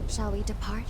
Shall we depart?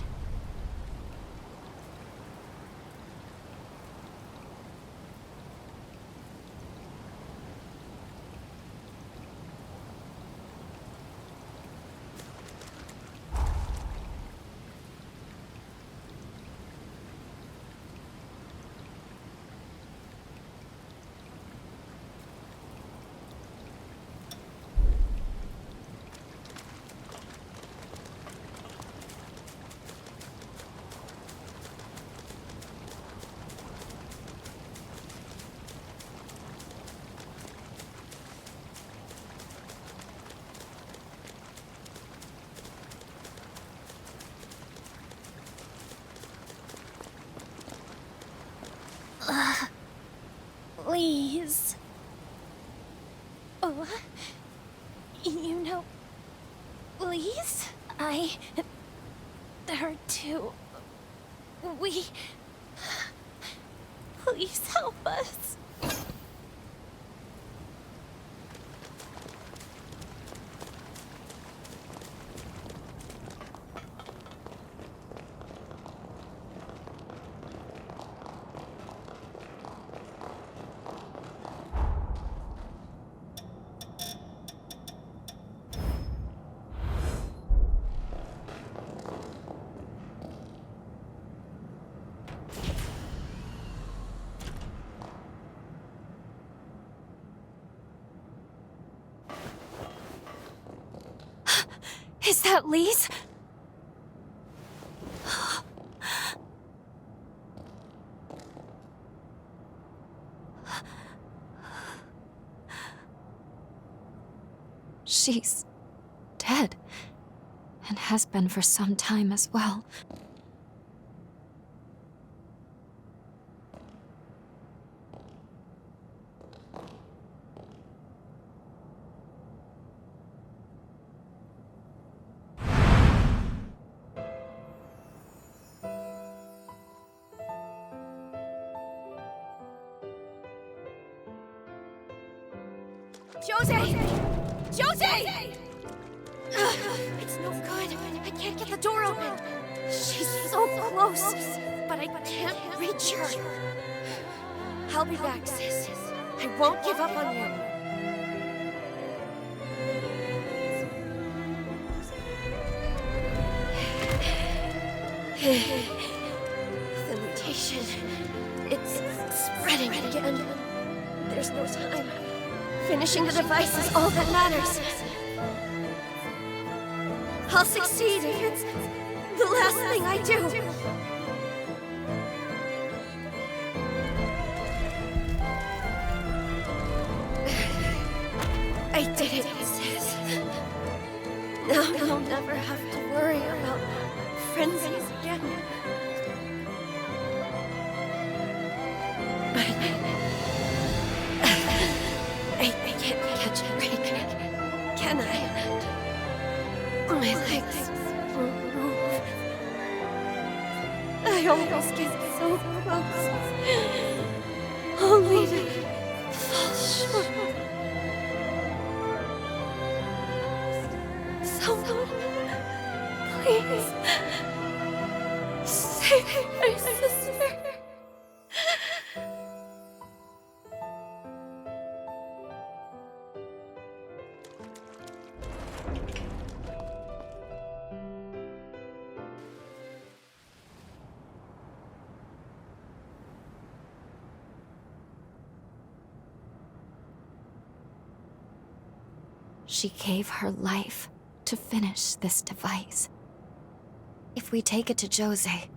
Please. Oh, you know, please? There are two. Please help us. Is that Lise? She's dead, and has been for some time as well. Jose! Jose! It's no good. I can't get the door open. She's so close, but I can't reach her. I'll be back, sis. I won't give up on you. The mutation. It's spreading again. There's no time. Finishing the device is all that matters. I'll succeed if it's the last thing I do. I did it, sis. Now I'll never have to worry about frenzies again. I can't catch a break, can I? My legs won't move. I always get so close, only to fall short. Someone, please, save my sister. She gave her life to finish this device. If we take it to Jose,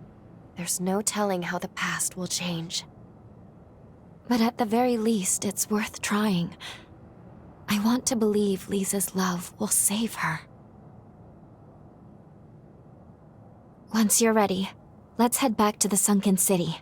there's no telling how the past will change. But at the very least, it's worth trying. I want to believe Lisa's love will save her. Once you're ready, let's head back to the Sunken City.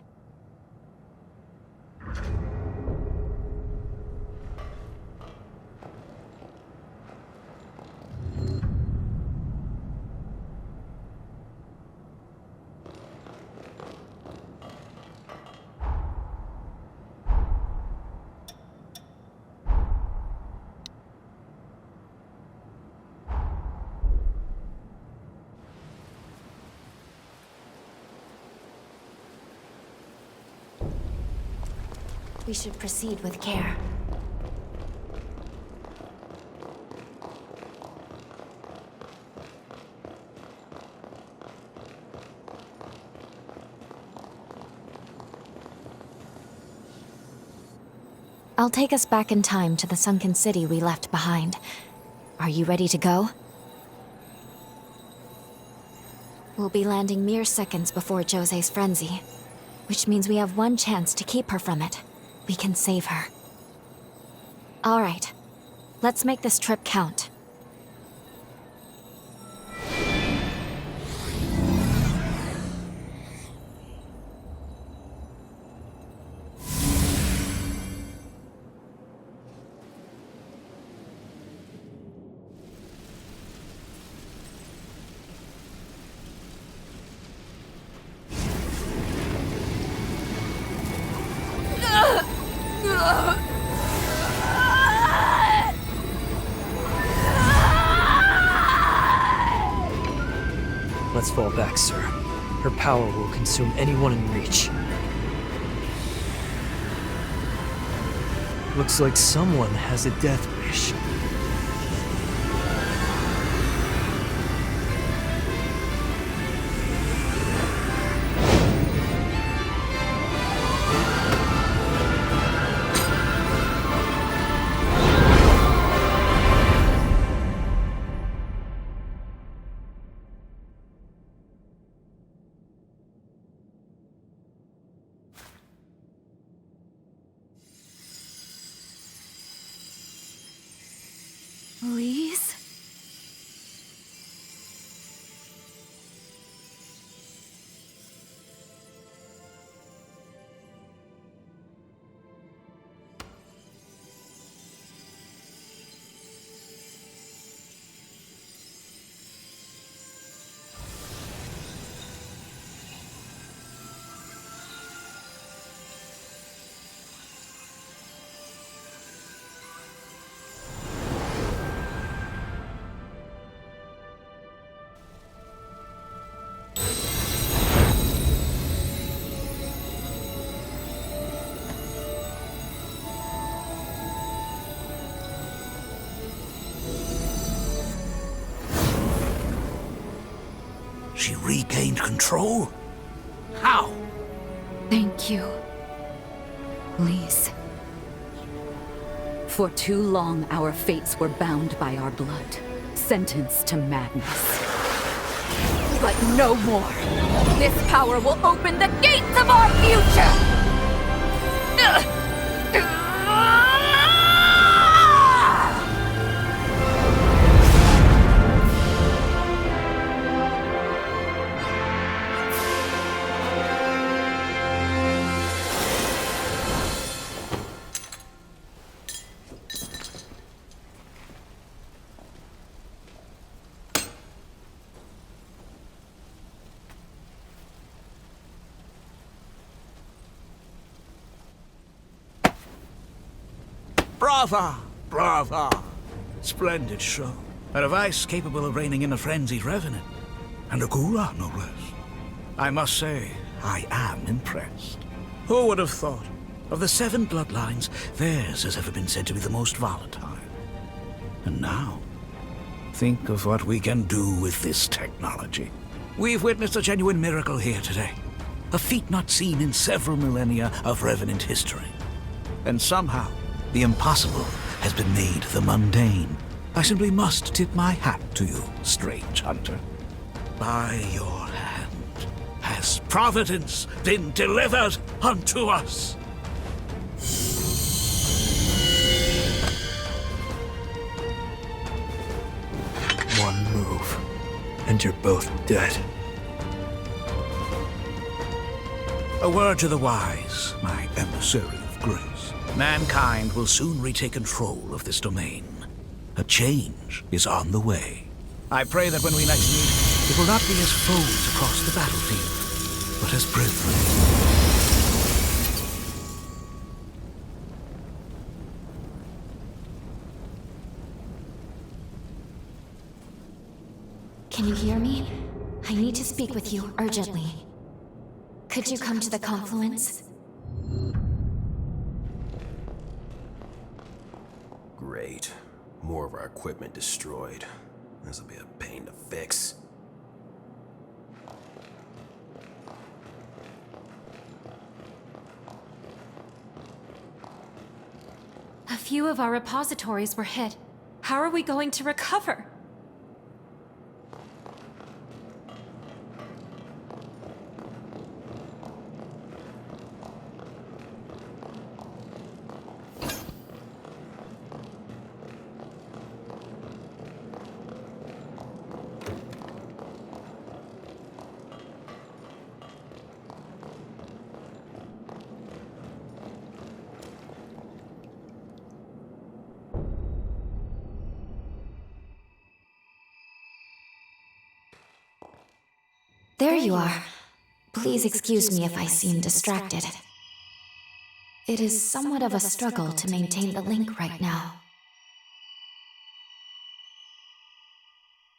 We should proceed with care. I'll take us back in time to the sunken city we left behind. Are you ready to go? We'll be landing mere seconds before Jose's frenzy, which means we have one chance to keep her from it. We can save her. All right, let's make this trip count. Let's fall back, sir. Her power will consume anyone in reach. Looks like someone has a death wish. Please? She regained control? How? Thank you, Lise. For too long, our fates were bound by our blood, sentenced to madness. But no more! This power will open the gates of our future! Brava! Brava! Splendid show. A device capable of reining in a frenzied revenant. And a Gura, no less. I must say, I am impressed. Who would have thought? Of the 7 bloodlines, theirs has ever been said to be the most volatile. And now, think of what we can do with this technology. We've witnessed a genuine miracle here today. A feat not seen in several millennia of Revenant history. And somehow, the impossible has been made the mundane. I simply must tip my hat to you, strange hunter. By your hand has providence been delivered unto us. One move, and you're both dead. A word to the wise, my emissary of grace. Mankind will soon retake control of this domain. A change is on the way. I pray that when we next meet, it will not be as foes across the battlefield, but as brethren. Can you hear me? I need to speak with you urgently. Could you come to the confluence? Great. More of our equipment destroyed. This'll be a pain to fix. A few of our repositories were hit. How are we going to recover? There you are. Please excuse me if I seem distracted. It is somewhat of a struggle to maintain the link right now.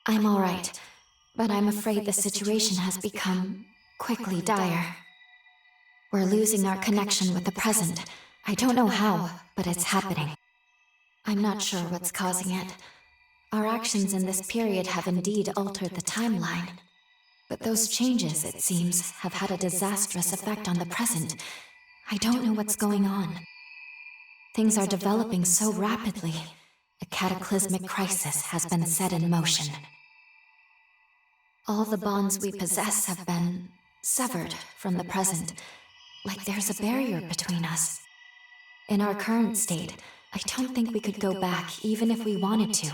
I'm all right, but I'm afraid the situation has become quickly dire. We're losing our connection with the present. I don't know how, but it's happening. I'm not sure what's causing it. Our actions in this period have indeed altered the timeline. But those changes, it seems, have had a disastrous effect on the present. I don't know what's going on. Things are developing so rapidly. A cataclysmic crisis has been set in motion. All the bonds we possess have been severed from the present, like there's a barrier between us. In our current state, I don't think we could go back even if we wanted to.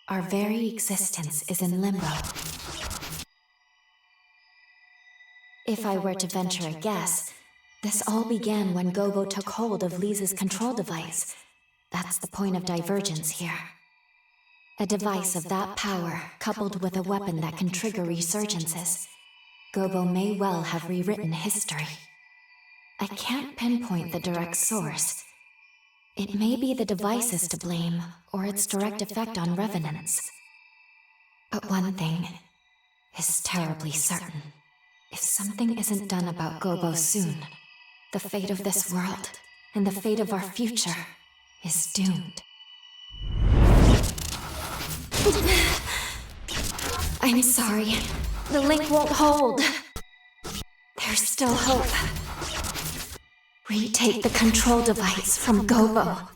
Our very existence is in limbo. If I were to venture a guess, this all began when Gobo took hold of Lisa's control device. That's the point of divergence here. A device of that power, coupled with a weapon that can trigger resurgences. Gobo may well have rewritten history. I can't pinpoint the direct source. It may be the devices to blame, or its direct effect on revenants. But one thing is terribly certain. If something isn't done about Gobo soon, the fate of this world and the fate of our future is doomed. I'm sorry. The link won't hold. There's still hope. Retake the control device from Gobo.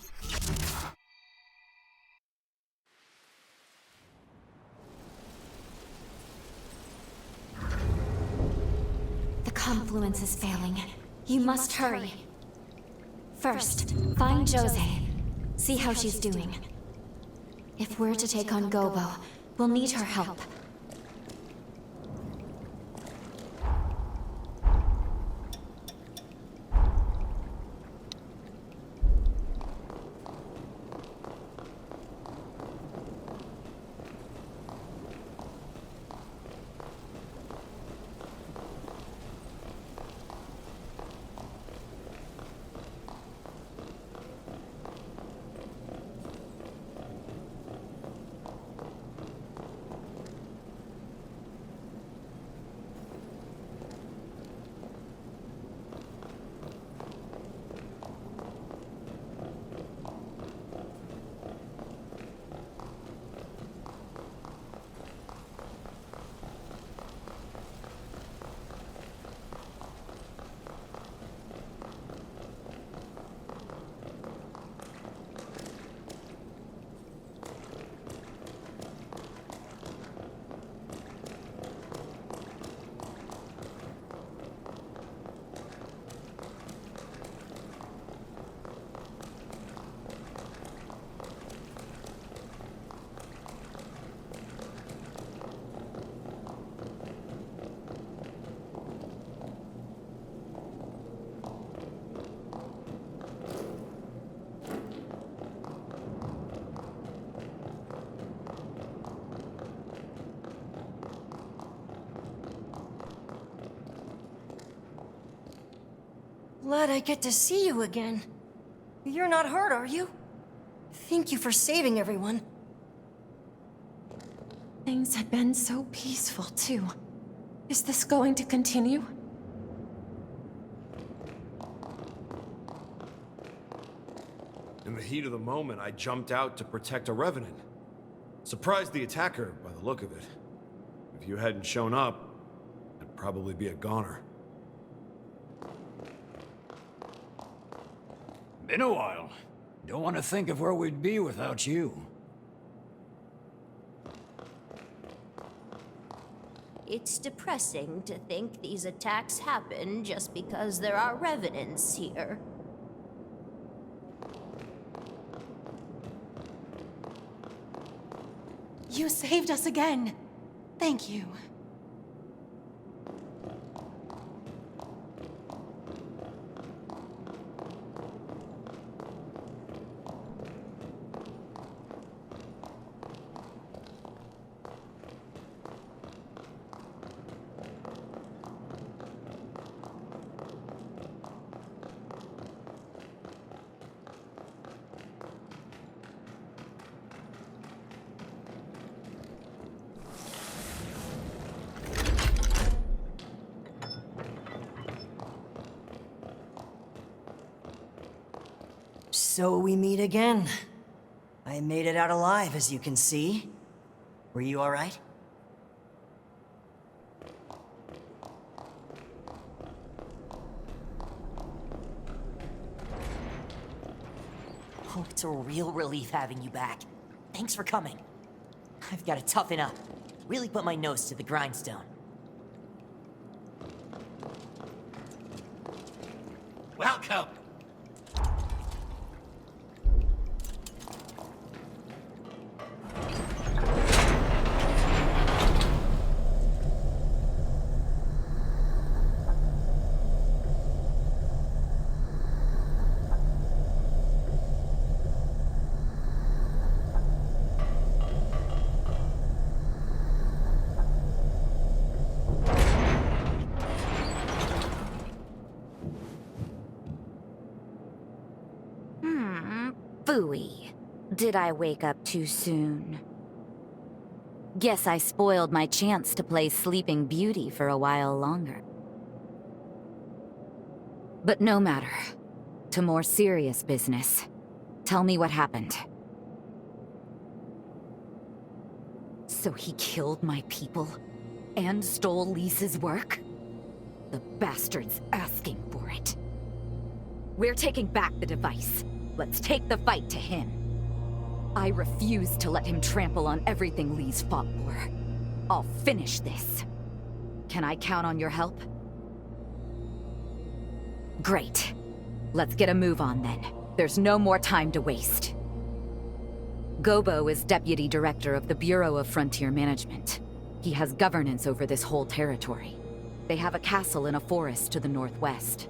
Confluence is failing. You must hurry. First, find Jose. See how she's doing. If we're to take on Gobo, we'll need her help. Glad I get to see you again. You're not hurt, are you? Thank you for saving everyone. Things had been so peaceful, too. Is this going to continue? In the heat of the moment, I jumped out to protect a Revenant. Surprised the attacker by the look of it. If you hadn't shown up, I'd probably be a goner. Been a while. Don't want to think of where we'd be without you. It's depressing to think these attacks happen just because there are revenants here. You saved us again. Thank you. So we meet again. I made it out alive, as you can see. Were you alright? Oh, it's a real relief having you back. Thanks for coming. I've got to toughen up. Really put my nose to the grindstone. Welcome! Phooey. Did I wake up too soon? Guess I spoiled my chance to play Sleeping Beauty for a while longer. But no matter. To more serious business. Tell me what happened. So he killed my people? And stole Lyse's work? The bastard's asking for it. We're taking back the device. Let's take the fight to him. I refuse to let him trample on everything Lyse fought for. I'll finish this. Can I count on your help? Great. Let's get a move on then. There's no more time to waste. Gobo is Deputy Director of the Bureau of Frontier Management. He has governance over this whole territory. They have a castle in a forest to the northwest.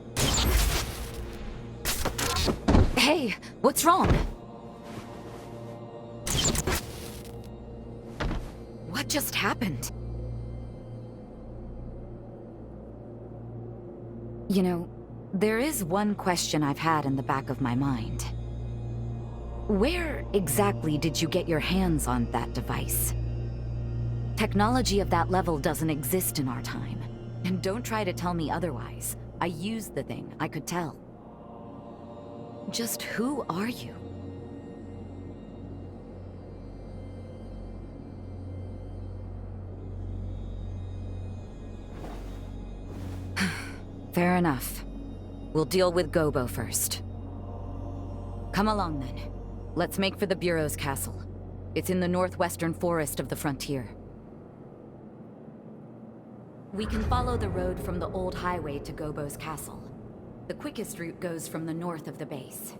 Hey, what's wrong? What just happened? You know, there is one question I've had in the back of my mind. Where exactly did you get your hands on that device? Technology of that level doesn't exist in our time. And don't try to tell me otherwise. I used the thing, I could tell. Just who are you? Fair enough. We'll deal with Gobo first. Come along then. Let's make for the Bureau's castle. It's in the northwestern forest of the frontier. We can follow the road from the old highway to Gobo's castle. The quickest route goes from the north of the base.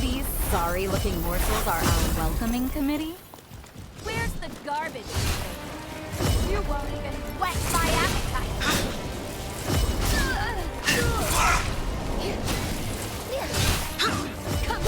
These sorry-looking morsels are our welcoming committee? Where's the garbage? You won't even whet my appetite. Come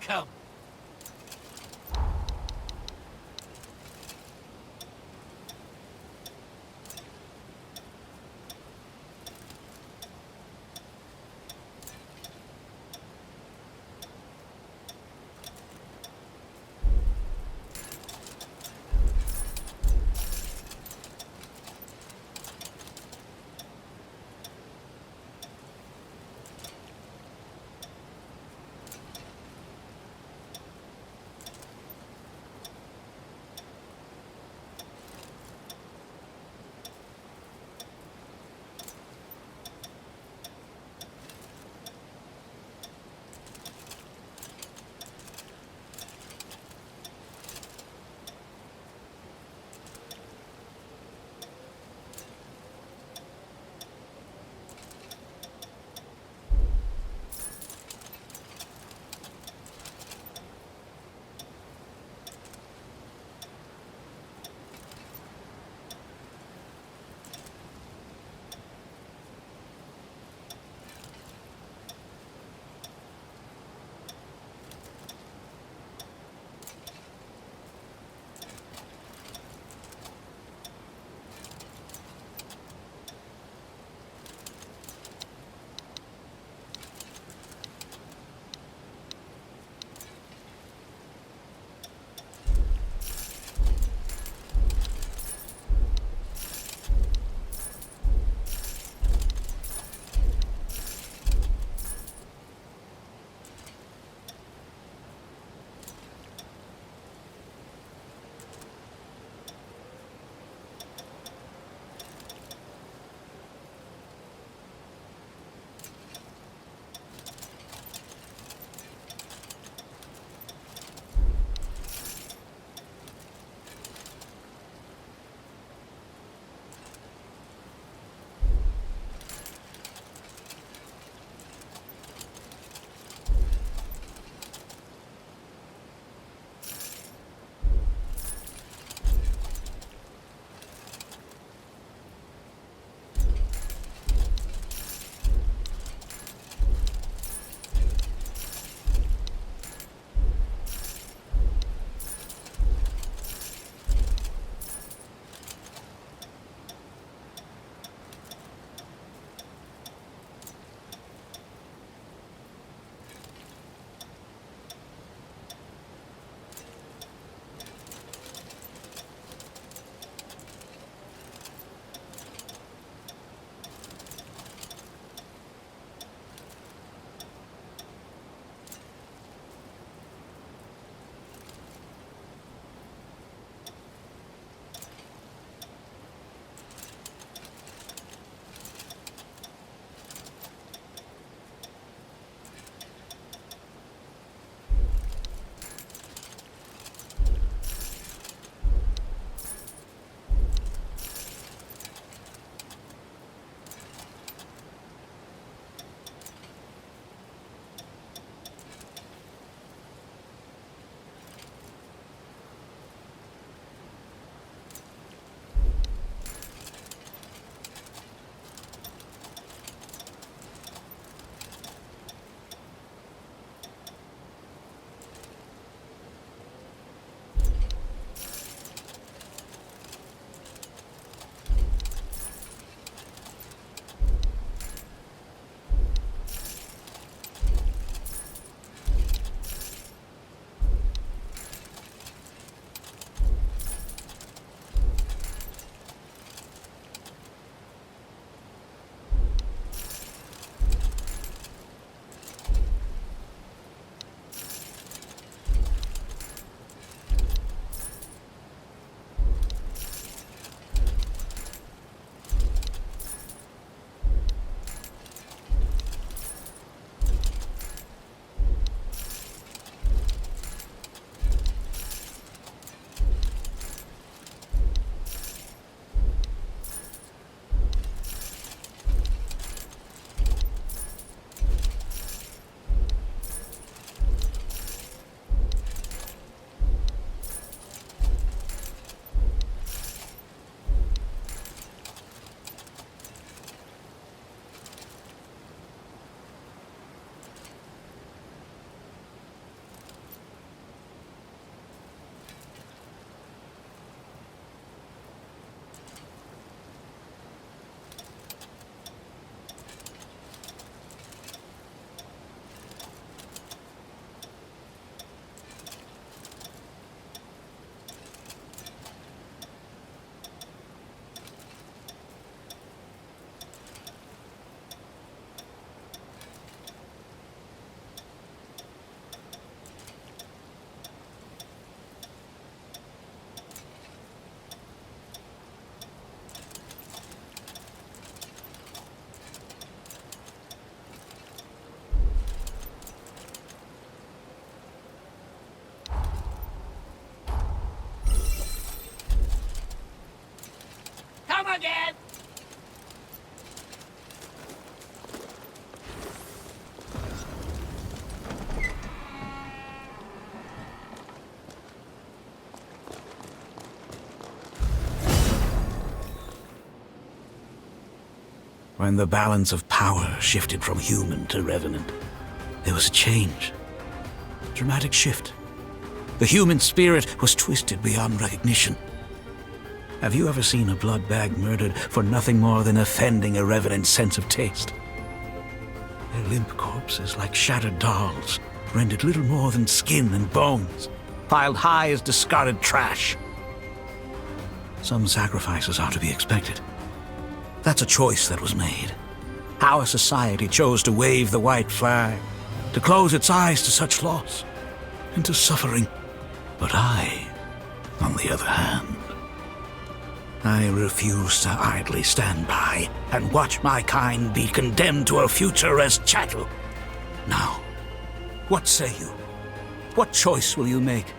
come. When the balance of power shifted from human to revenant, there was a change. A dramatic shift. The human spirit was twisted beyond recognition. Have you ever seen a blood bag murdered for nothing more than offending a revenant's sense of taste? Their limp corpses, like shattered dolls, rendered little more than skin and bones, piled high as discarded trash. Some sacrifices are to be expected. That's a choice that was made. Our society chose to wave the white flag, to close its eyes to such loss and to suffering. But I, on the other hand, I refuse to idly stand by and watch my kind be condemned to a future as chattel. Now, what say you? What choice will you make?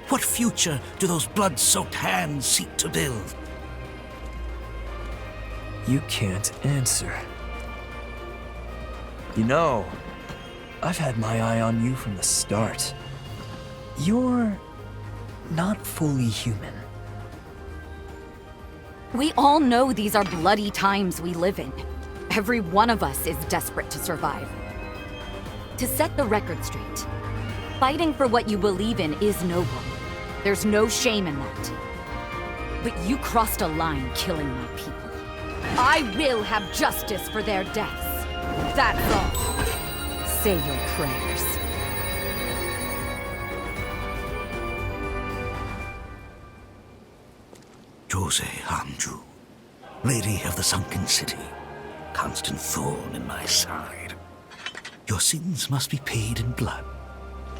What future do those blood-soaked hands seek to build? You can't answer. You know, I've had my eye on you from the start. You're not fully human. We all know these are bloody times we live in. Every one of us is desperate to survive. To set the record straight, fighting for what you believe in is noble. There's no shame in that. But you crossed a line killing my people. I will have justice for their deaths. That's all. Say your prayers. Jose Hanju, Lady of the Sunken City, constant thorn in my side. Your sins must be paid in blood.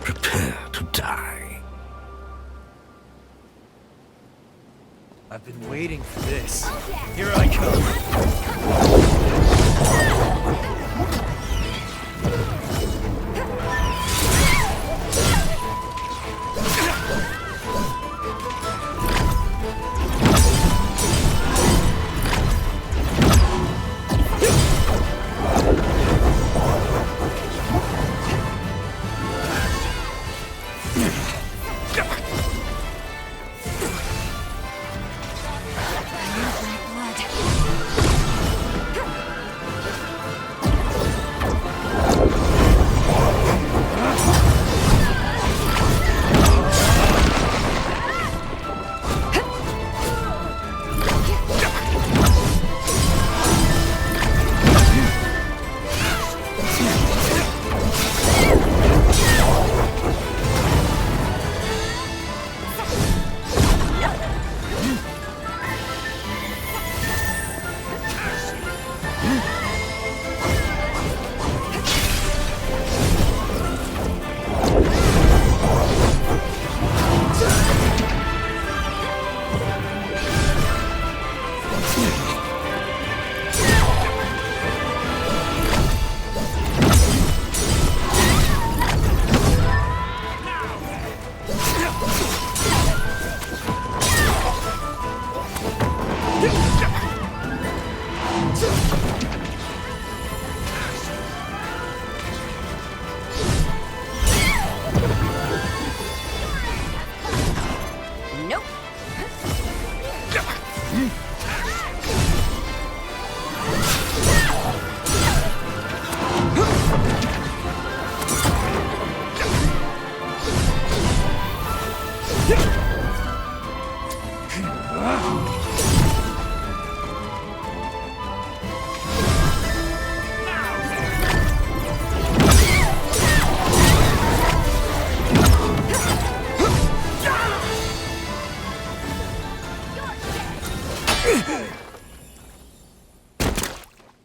Prepare to die. I've been waiting for this. Here I come.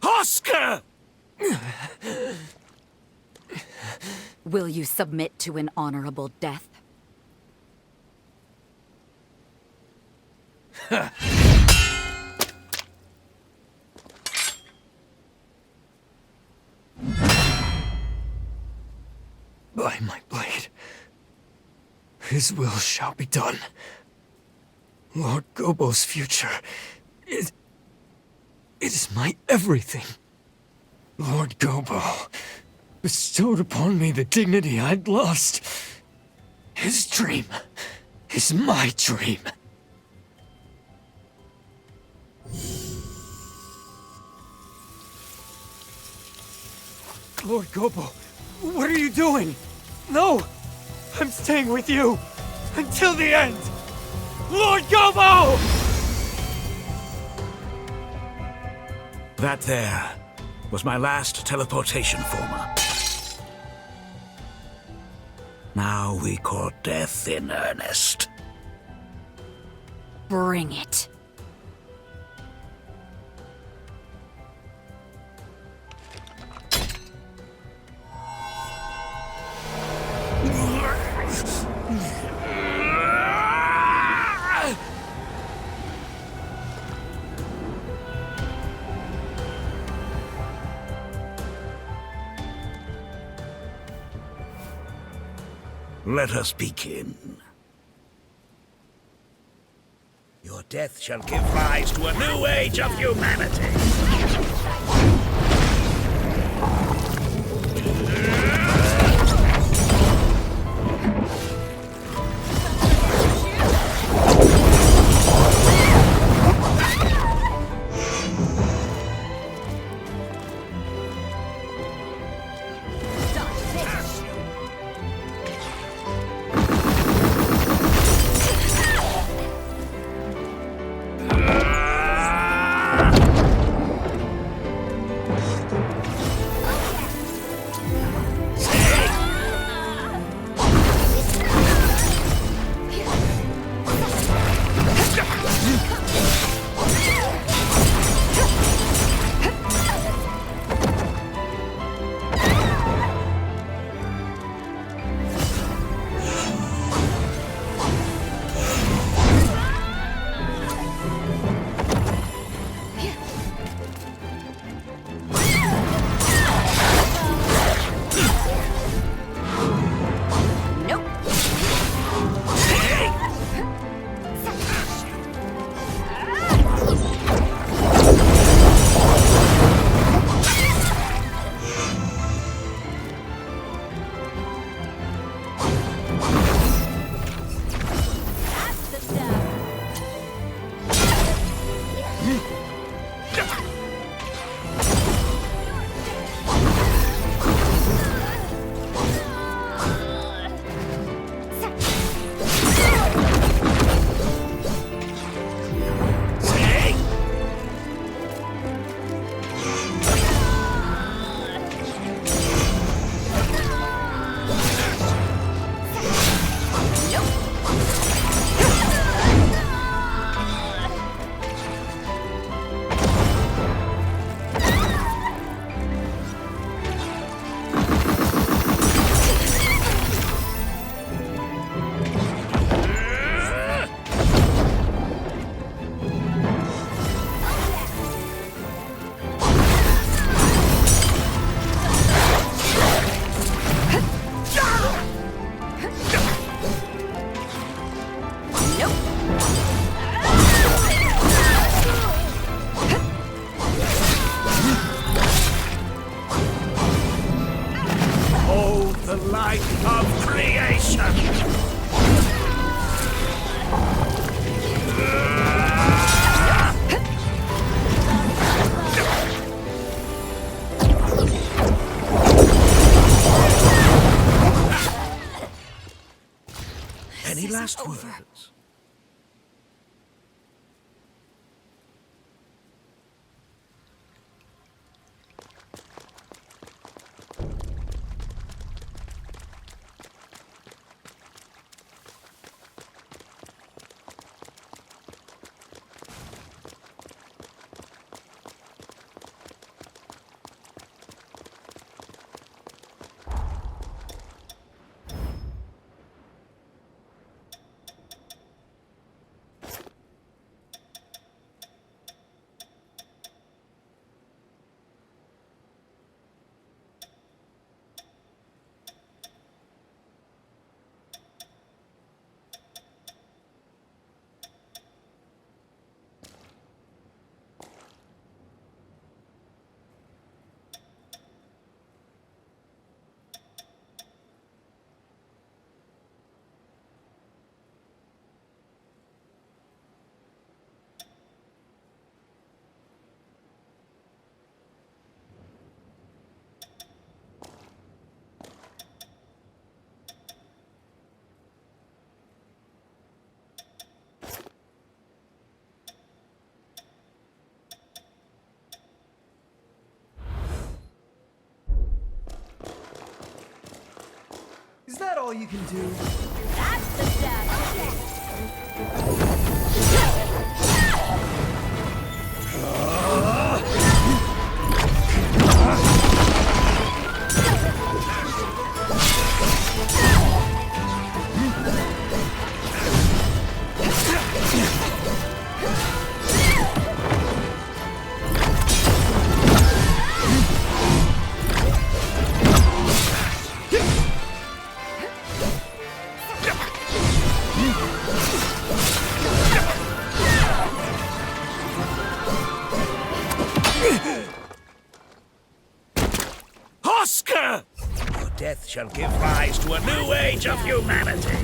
Oscar! Will you submit to an honorable death? By my blade, his will shall be done. Lord Gobo's future, it is my everything. Lord Gobo bestowed upon me the dignity I'd lost. His dream is my dream. Lord Gobo, what are you doing? No! I'm staying with you! Until the end! Lord Gobo! That there was my last teleportation former. Now we court death in earnest. Bring it. Let us begin. Your death shall give rise to a new age of humanity. Any last words? Is that all you can do? That's the stuff. Oscar! Your death shall give rise to a new age of humanity.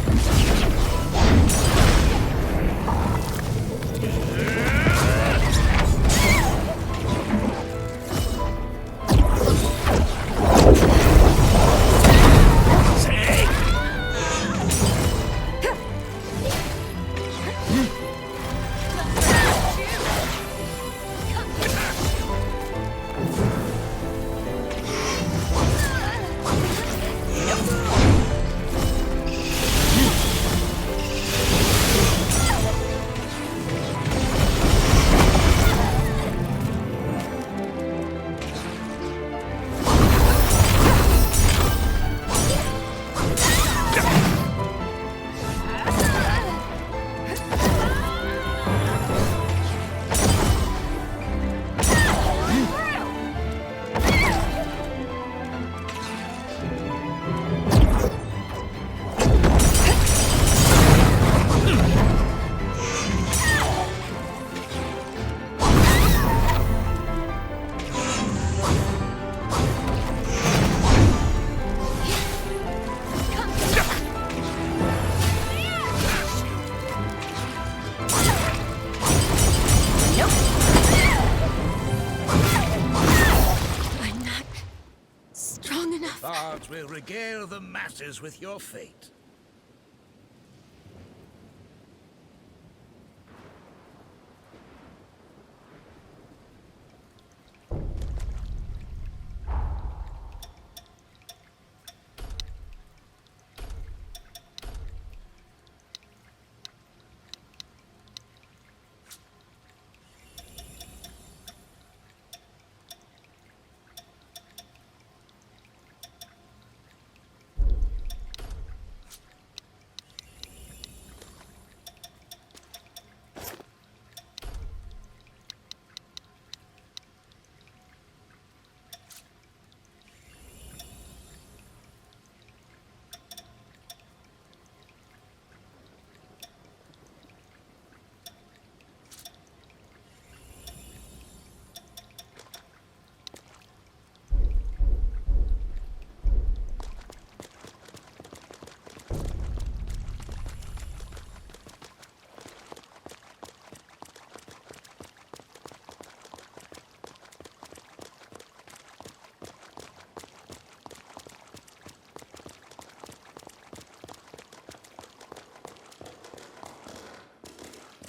Bards will regale the masses with your fate.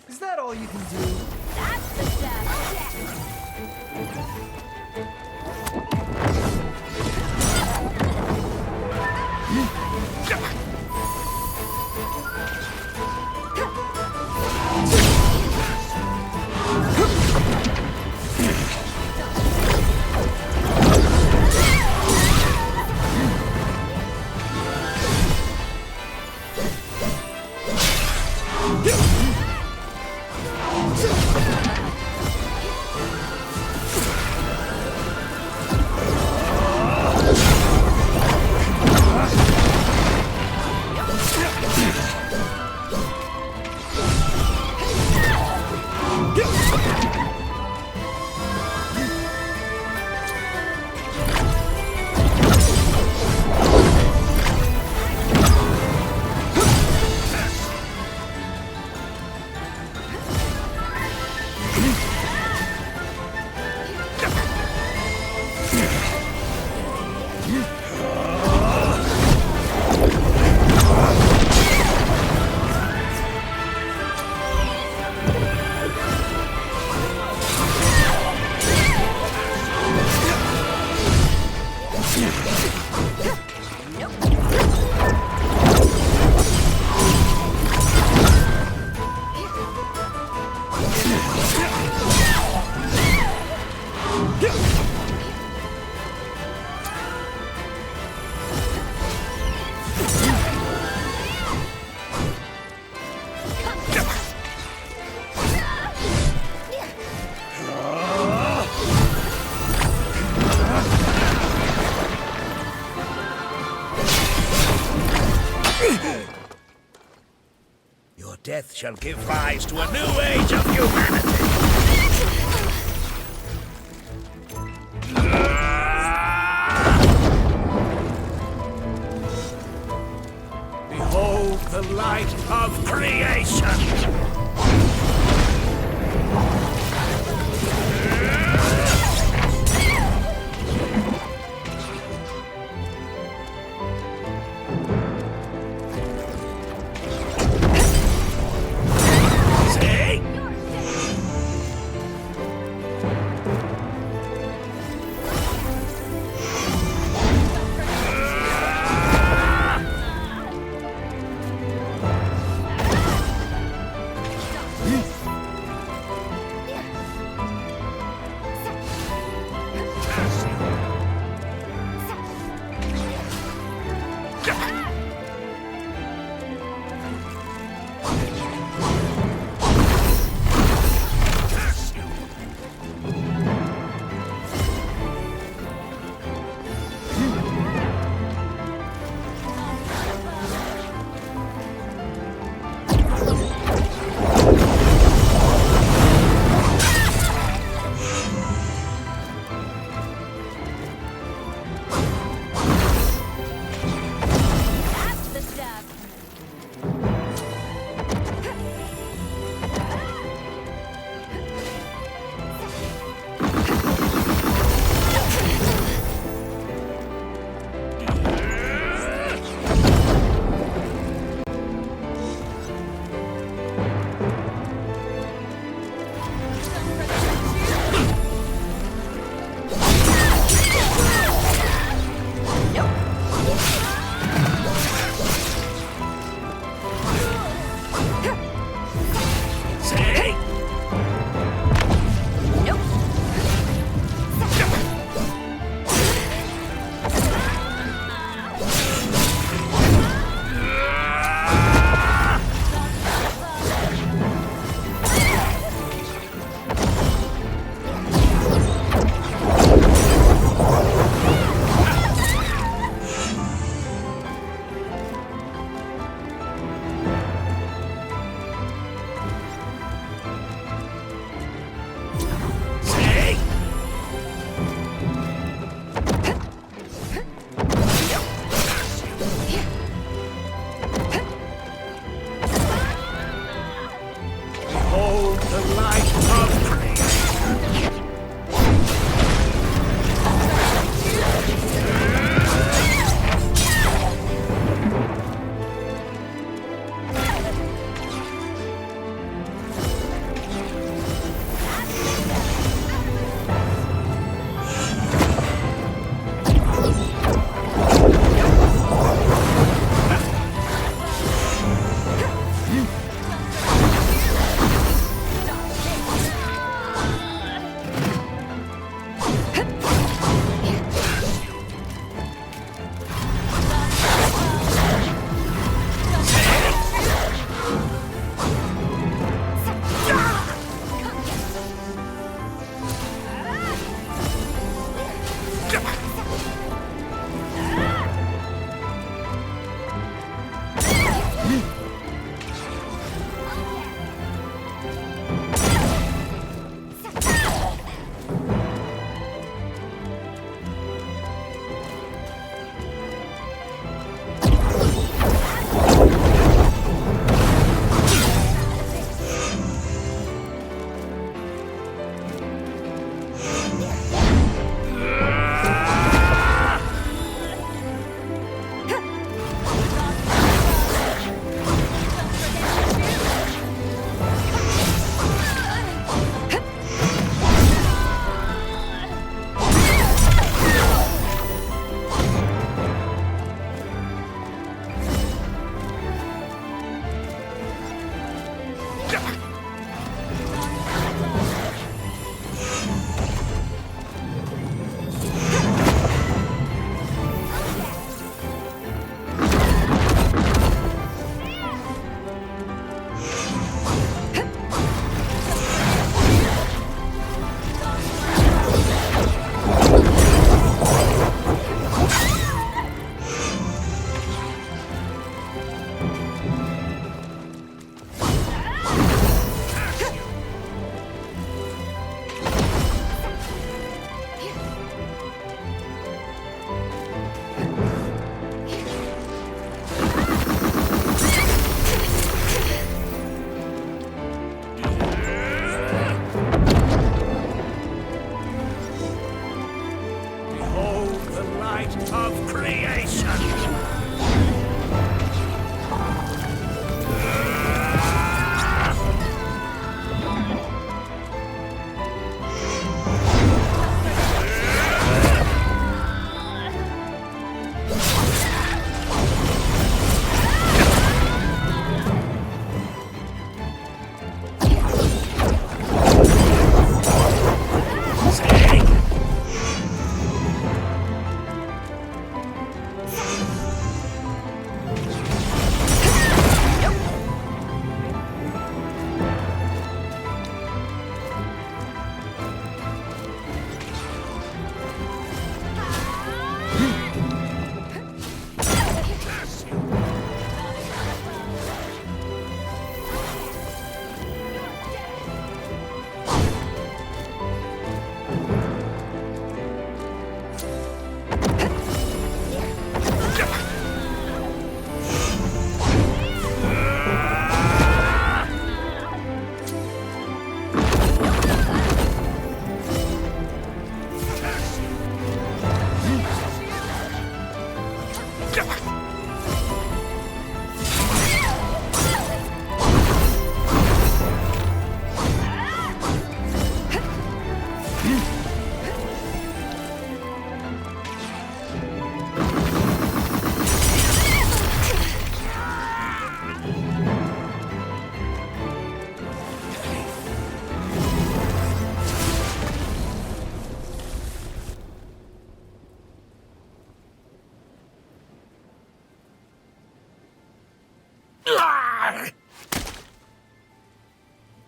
Is that all you can do? That's the stuff. death shall give rise to a new age of humanity. Behold the light of creation!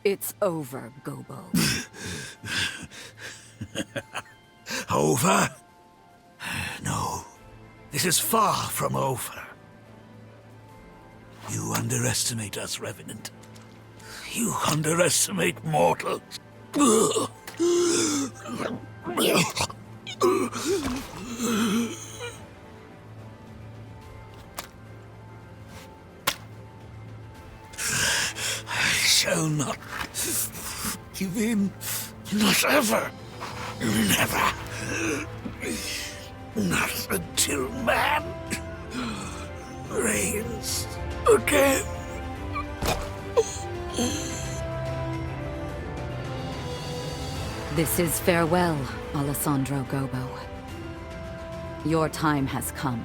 It's over, Gobo. Over? No. This is far from over. You underestimate us, Revenant. You underestimate mortals. I shall not give in. Not ever. Never. Not until man reigns again. This is farewell, Alessandro Gobo. Your time has come,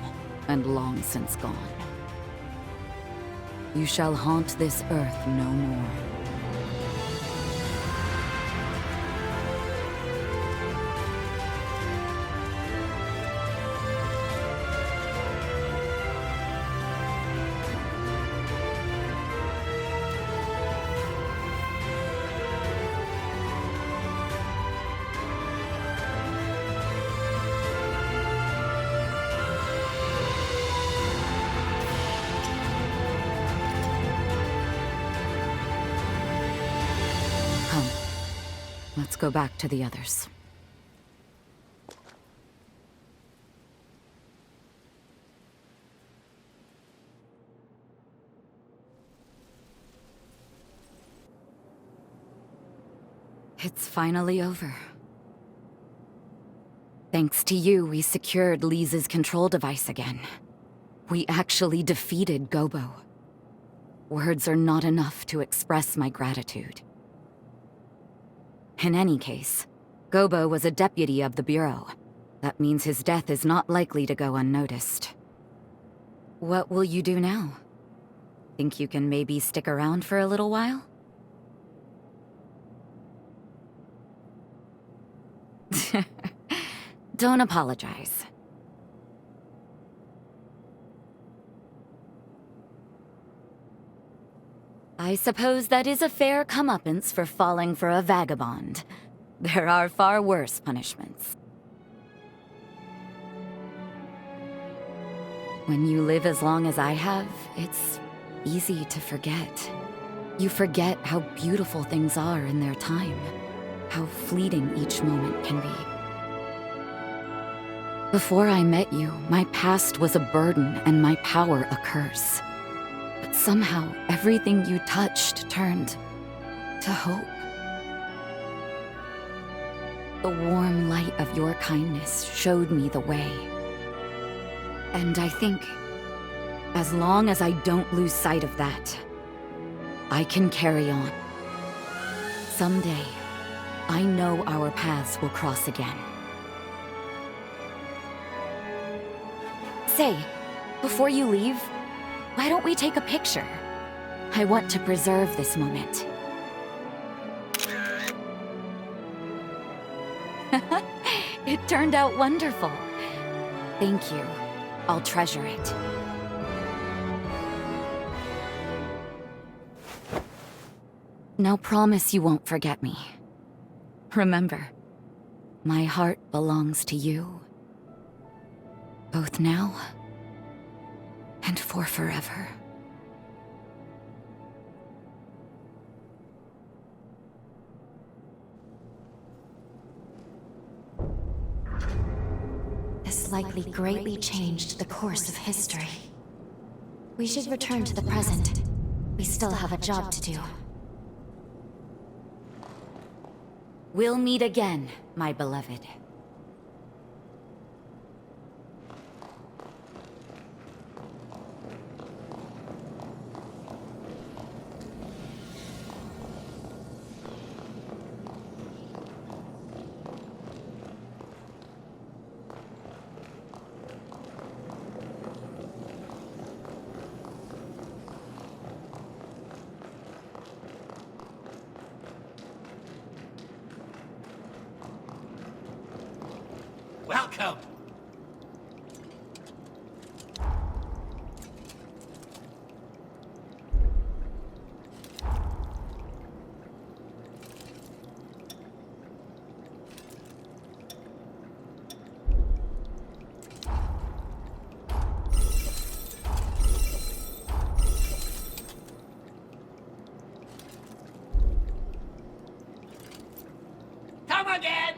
and long since gone. You shall haunt this earth no more. Come, let's go back to the others. It's finally over. Thanks to you, we secured Lisa's control device again. We actually defeated Gobo. Words are not enough to express my gratitude. In any case, Gobo was a deputy of the Bureau. That means his death is not likely to go unnoticed. What will you do now? Think you can maybe stick around for a little while? Don't apologize. I suppose that is a fair comeuppance for falling for a vagabond. There are far worse punishments. When you live as long as I have, it's easy to forget. You forget how beautiful things are in their time, how fleeting each moment can be. Before I met you, my past was a burden and my power a curse. But somehow, everything you touched turned to hope. The warm light of your kindness showed me the way. And I think, as long as I don't lose sight of that, I can carry on. Someday, I know our paths will cross again. Say, before you leave, why don't we take a picture? I want to preserve this moment. It turned out wonderful. Thank you. I'll treasure it. Now promise you won't forget me. Remember, my heart belongs to you. Both now and for forever. This likely greatly changed the course of history. We should return to the present. We still have a job to do. We'll meet again, my beloved. Welcome! again!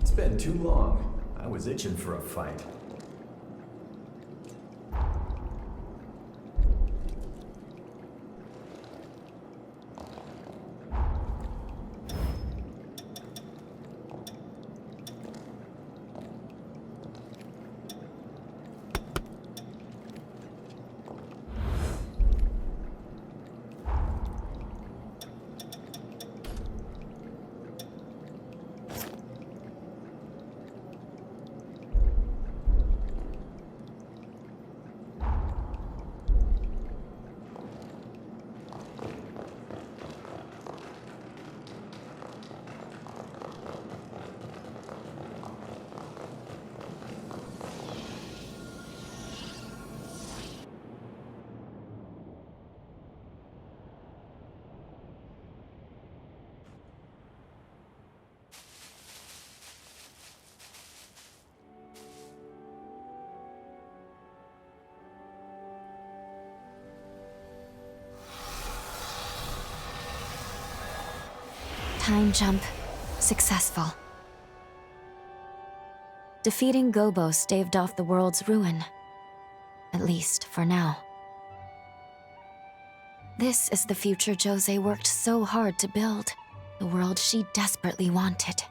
It's been too long. I was itching for a fight. Time jump. Successful. Defeating Gobo staved off the world's ruin. At least, for now. This is the future Jose worked so hard to build. The world she desperately wanted.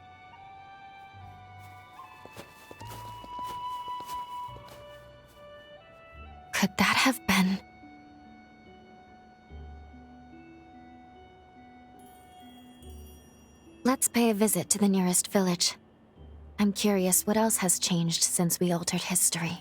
Could that have been... Let's pay a visit to the nearest village. I'm curious what else has changed since we altered history.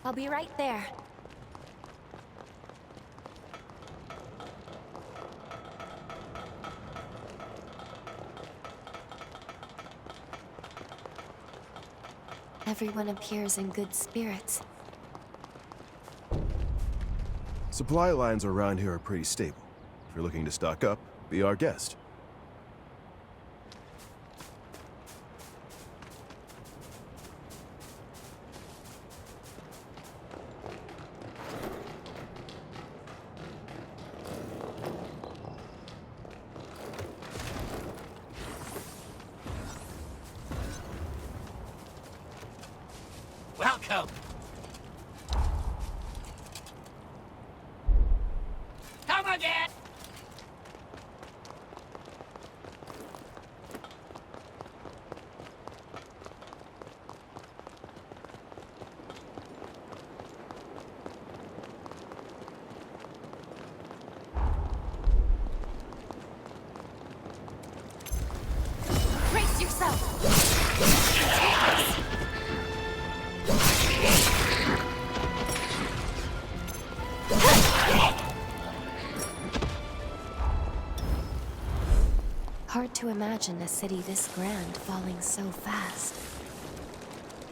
I'll be right there. Everyone appears in good spirits. Supply lines around here are pretty stable. If you're looking to stock up, be our guest. Welcome! Come again! Brace yourself! Hard to imagine a city this grand falling so fast.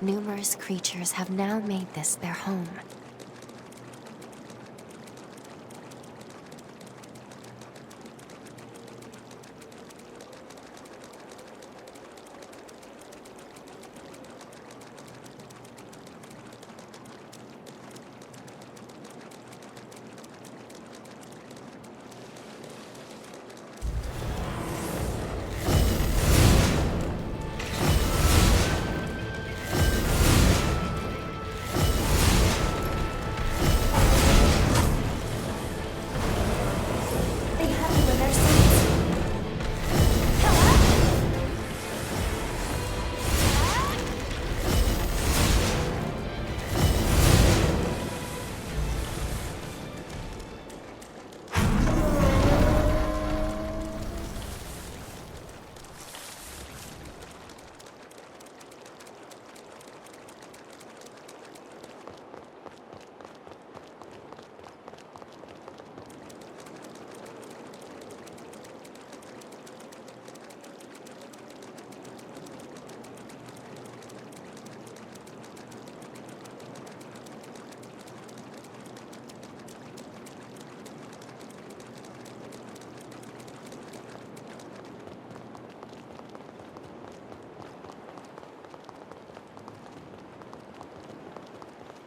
numerous creatures have now made this their home.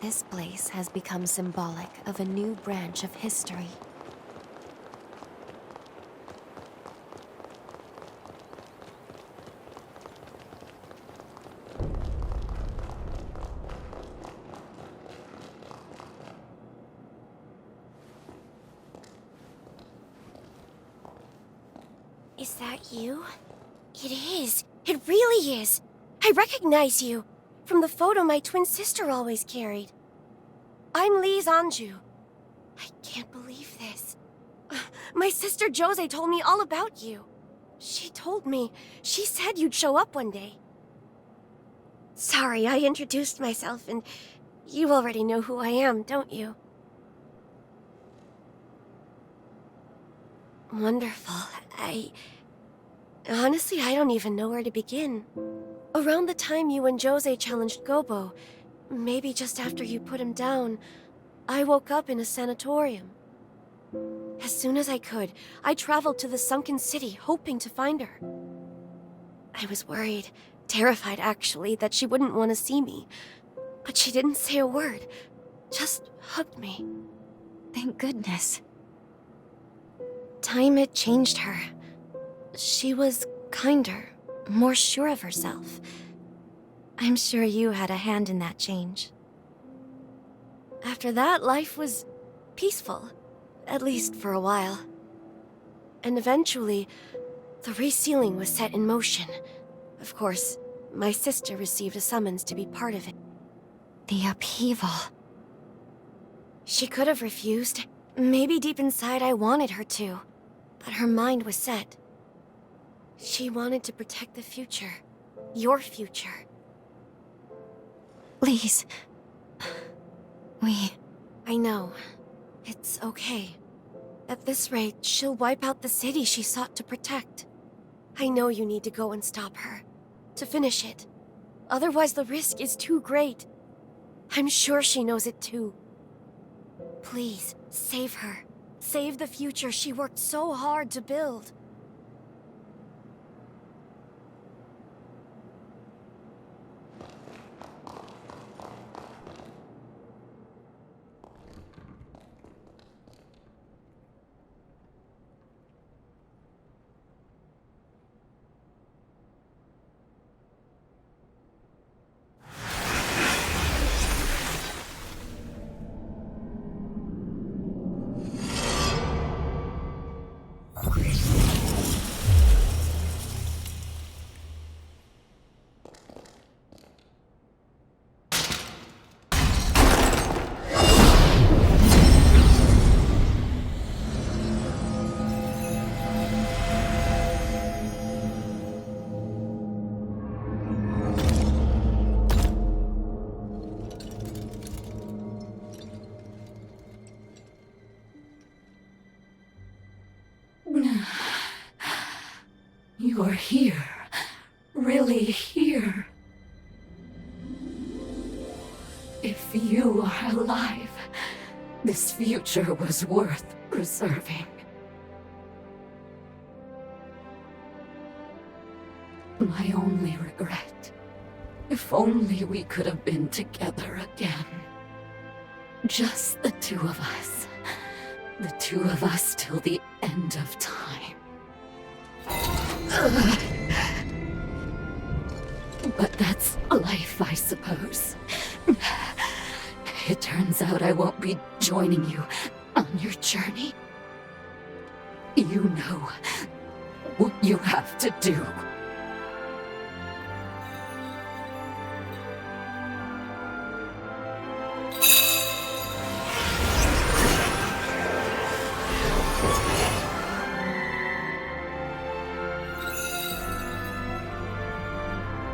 This place has become symbolic of a new branch of history. Is that you? It is. It really is. I recognize you from the photo my twin sister always carried. I'm Lise Anjou. I can't believe this. My sister Jose told me all about you. She said you'd show up one day. Sorry, I introduced myself, and you already know who I am, don't you? Wonderful. Honestly, I don't even know where to begin. Around the time you and Jose challenged Gobo, maybe just after you put him down, I woke up in a sanatorium. As soon as I could, I traveled to the sunken city, hoping to find her. I was worried, terrified actually, that she wouldn't want to see me. But she didn't say a word, just hugged me. Thank goodness. Time had changed her. She was kinder, more sure of herself. I'm sure you had a hand in that change. After that, life was peaceful, at least for a while. And eventually, the resealing was set in motion. Of course, my sister received a summons to be part of it. The upheaval. She could have refused. Maybe deep inside I wanted her to. But her mind was set. She wanted to protect the future. Your future. Lise. I know. It's okay. At this rate, she'll wipe out the city she sought to protect. I know you need to go and stop her. To finish it. Otherwise the risk is too great. I'm sure she knows it too. Please, save her. Save the future she worked so hard to build. You are here. Really here. If you are alive, this future was worth preserving. My only regret, if only we could have been together again. Just the two of us. The two of us till the end of time. But that's life, I suppose. It turns out I won't be joining you on your journey. You know what you have to do.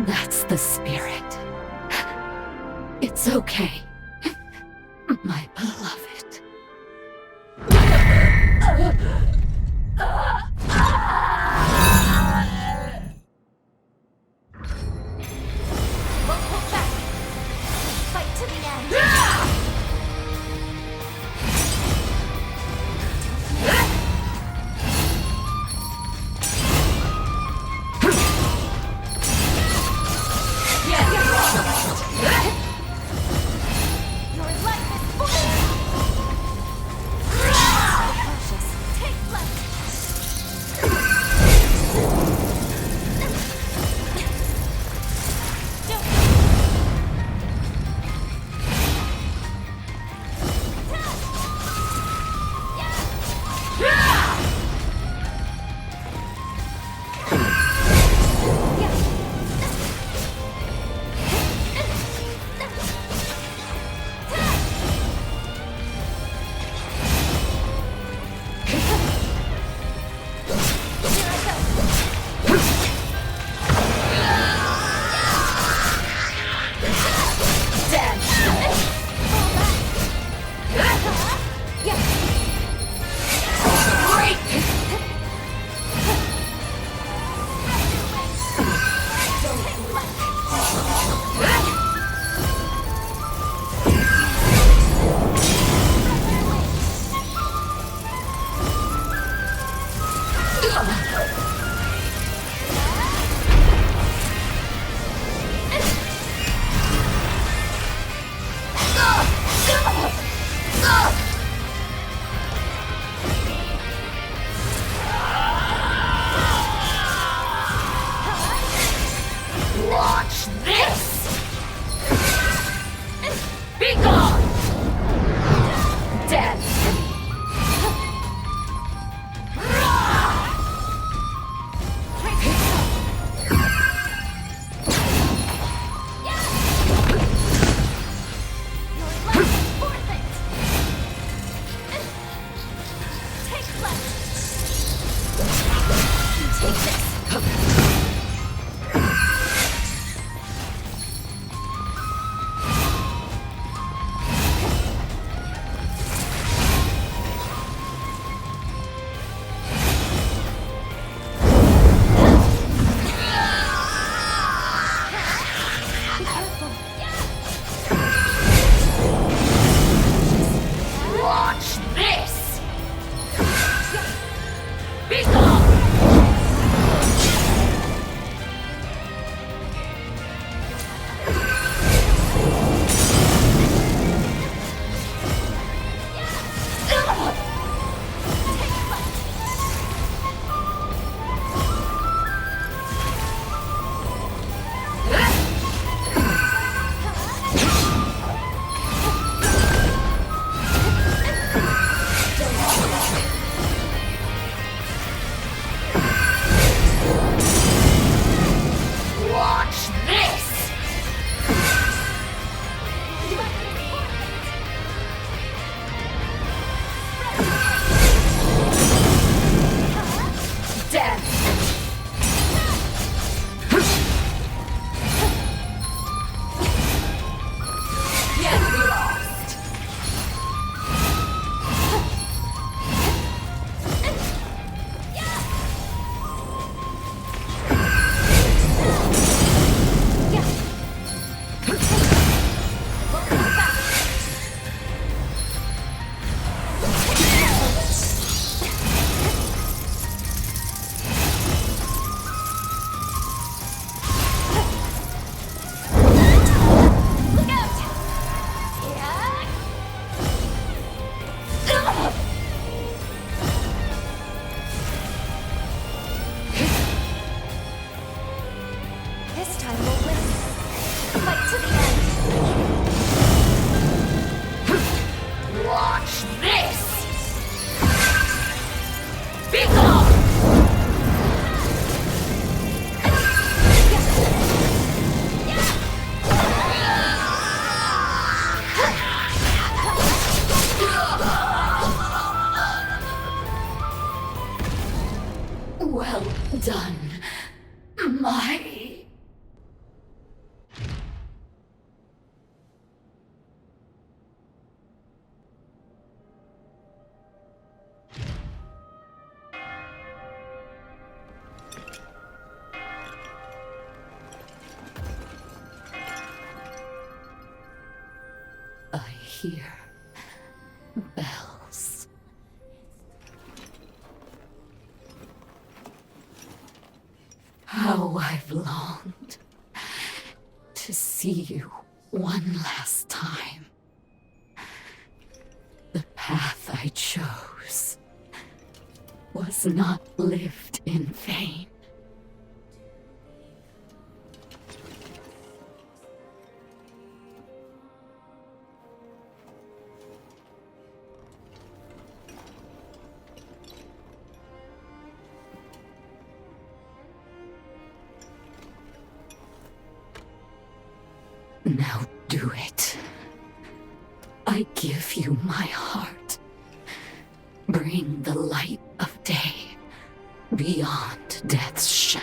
That's the spirit. It's okay, my beloved. Won't hold back. Fight to the end. Your life is full. Precious. Take flight. Watch this! Be gone! Death! Watch this! Be gone! Watch this! Death! Get lost! Well done, my... I hear bells. How I've longed to see you one last time. The path I chose was not lived in vain. Now do it. I give you my heart. Bring the light of day beyond death's shadow.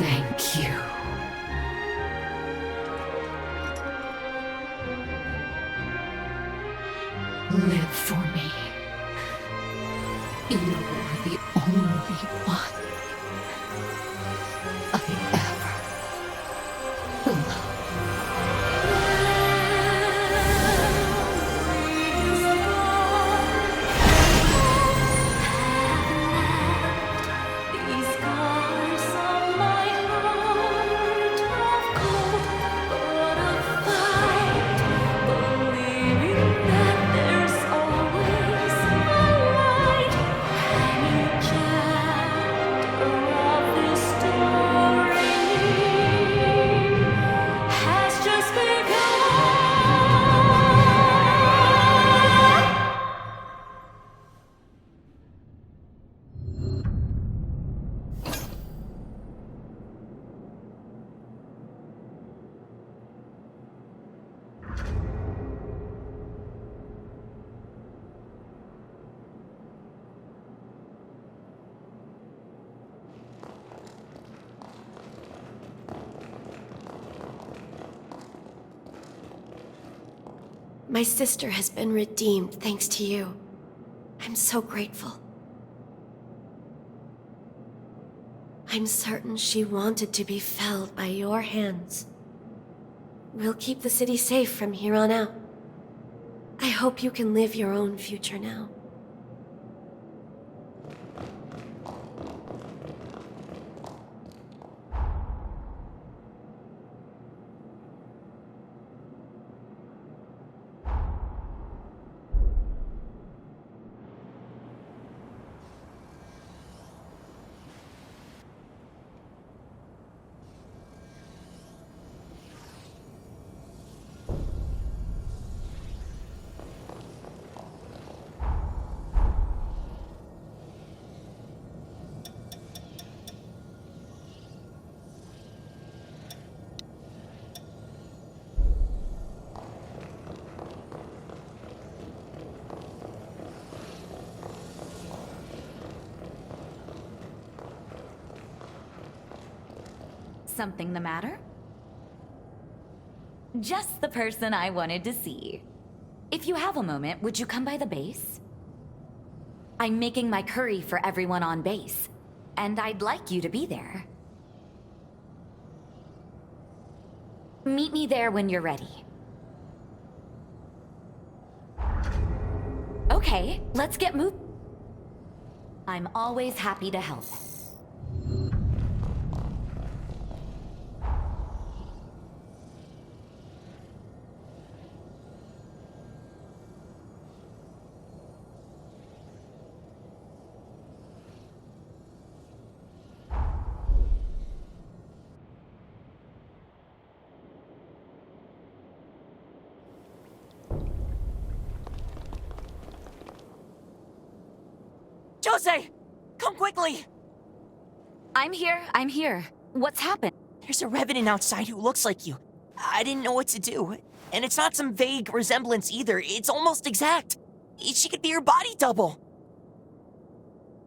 Thank you. Live for me. You're the only one I ever loved. My sister has been redeemed thanks to you. I'm so grateful. I'm certain she wanted to be felled by your hands. We'll keep the city safe from here on out. I hope you can live your own future now. Something the matter? Just the person I wanted to see. If you have a moment, would you come by the base? I'm making my curry for everyone on base, and I'd like you to be there. Meet me there when you're ready. Okay, let's get moving. I'm always happy to help. Jose! Come quickly! I'm here. What's happened? There's a revenant outside who looks like you. I didn't know what to do. And it's not some vague resemblance either. It's almost exact. She could be your body double.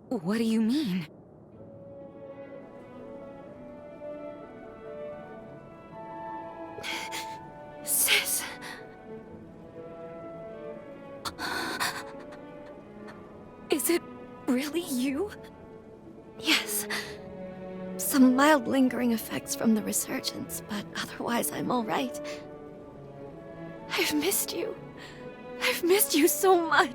What do you mean? Sis. Is it really you? Yes. Some mild lingering effects from the resurgence, but otherwise I'm all right. I've missed you. I've missed you so much.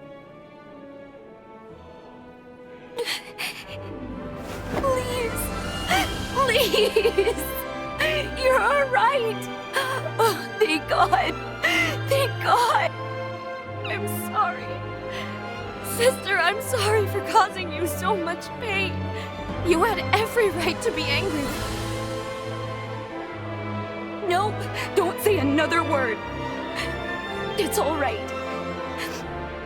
Please! Please! You're alright! Oh, thank God! Thank God! I'm sorry. Sister, I'm sorry for causing you so much pain. You had every right to be angry. No, don't say another word. It's all right.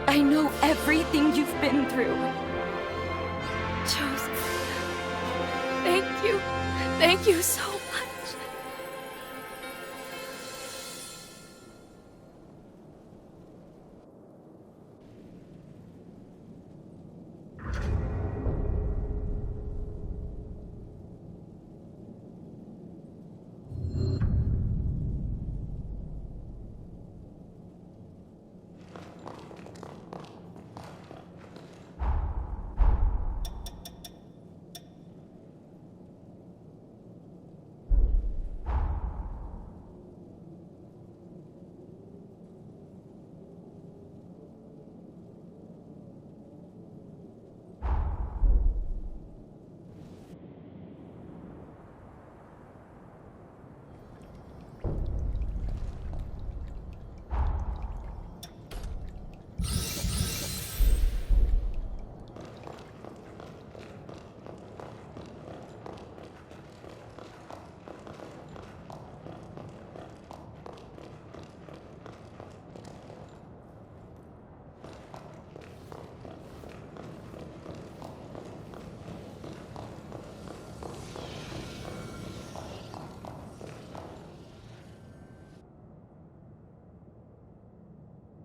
I know everything you've been through. Joseph, thank you. Thank you so much.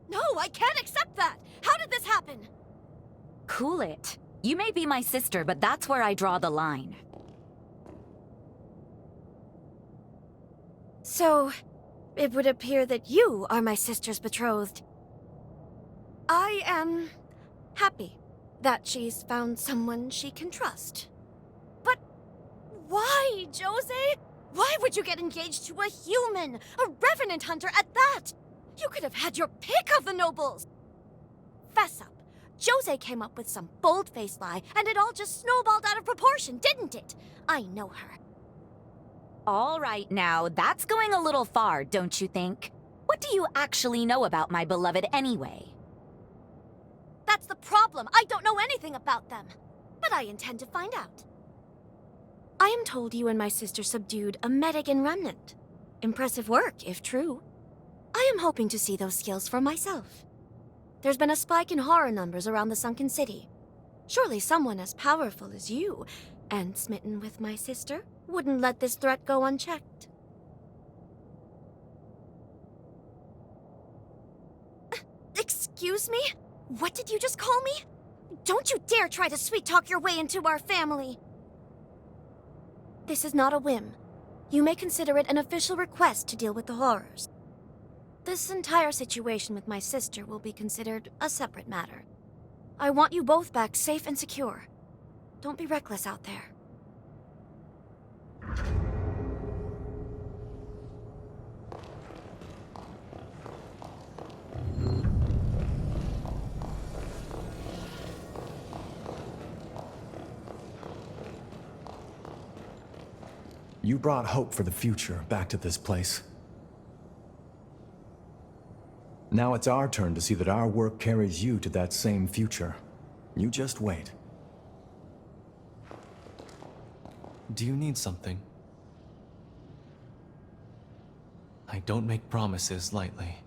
No, I can't accept that! How did this happen? Cool it. You may be my sister, but that's where I draw the line. So, it would appear that you are my sister's betrothed. I am happy that she's found someone she can trust. But why, Jose? Why would you get engaged to a human? A revenant hunter at that? You could have had your pick of the nobles! Fess up. Jose came up with some bold-faced lie, and it all just snowballed out of proportion, didn't it? I know her. All right now, that's going a little far, don't you think? What do you actually know about my beloved anyway? That's the problem. I don't know anything about them. But I intend to find out. I am told you and my sister subdued a Medigan remnant. Impressive work, if true. I am hoping to see those skills for myself. There's been a spike in horror numbers around the sunken city. Surely someone as powerful as you, and smitten with my sister, wouldn't let this threat go unchecked. Excuse me? What did you just call me? Don't you dare try to sweet-talk your way into our family! This is not a whim. You may consider it an official request to deal with the horrors. This entire situation with my sister will be considered a separate matter. I want you both back safe and secure. Don't be reckless out there. You brought hope for the future back to this place. Now it's our turn to see that our work carries you to that same future. You just wait. Do you need something? I don't make promises lightly.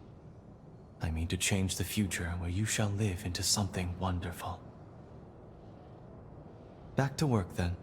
I mean to change the future where you shall live into something wonderful. Back to work then.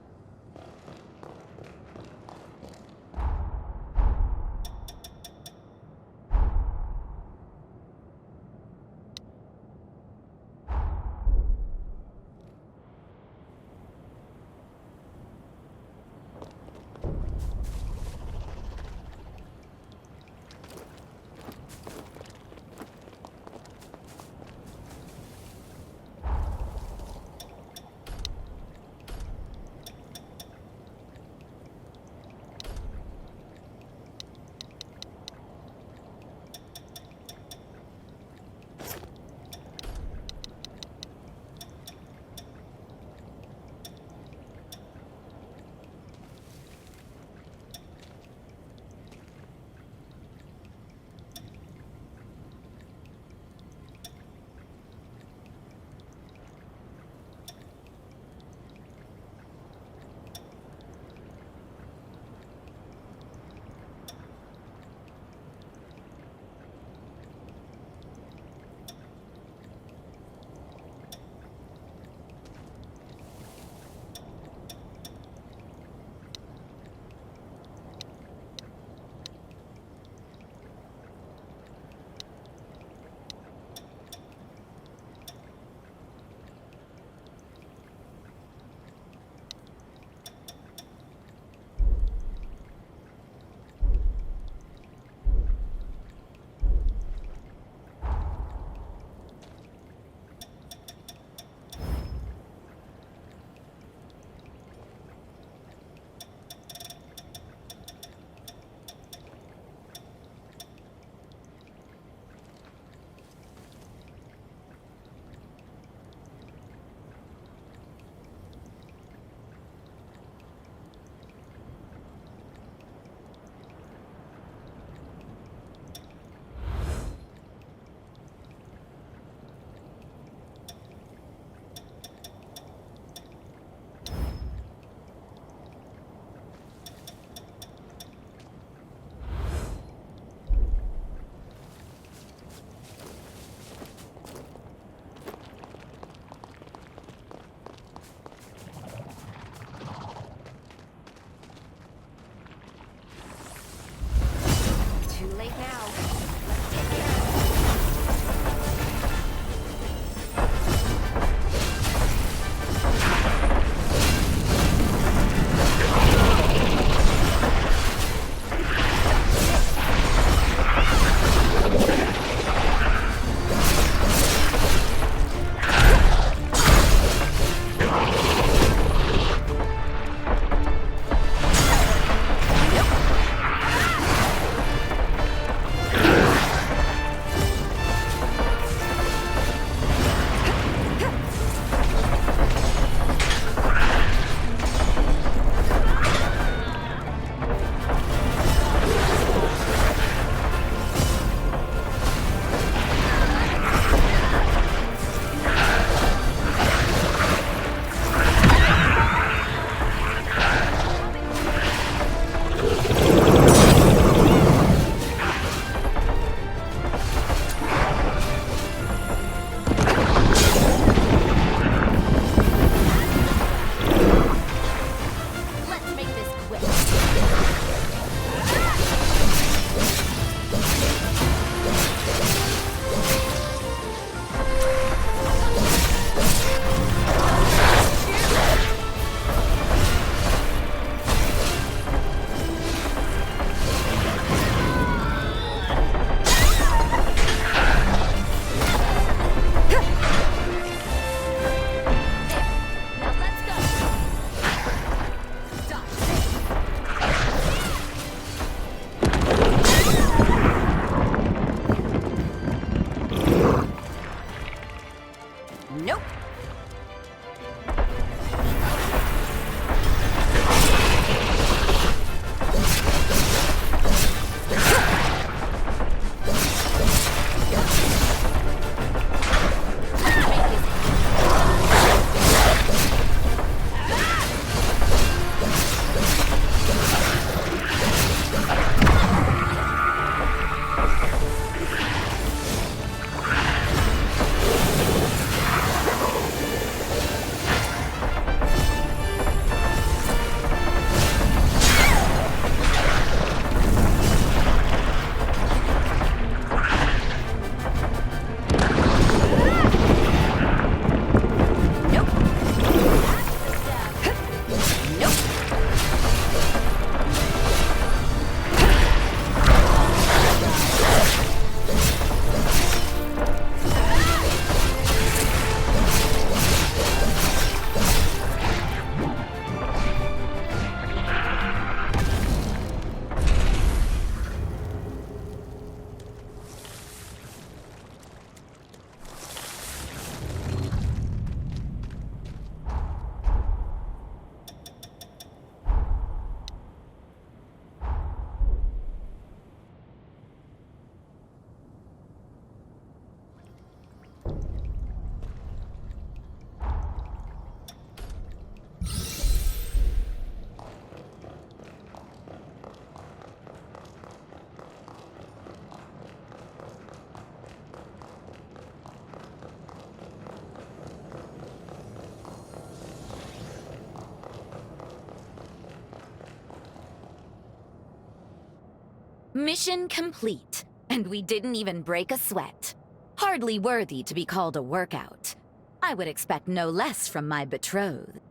Mission complete, and we didn't even break a sweat. Hardly worthy to be called a workout. I would expect no less from my betrothed.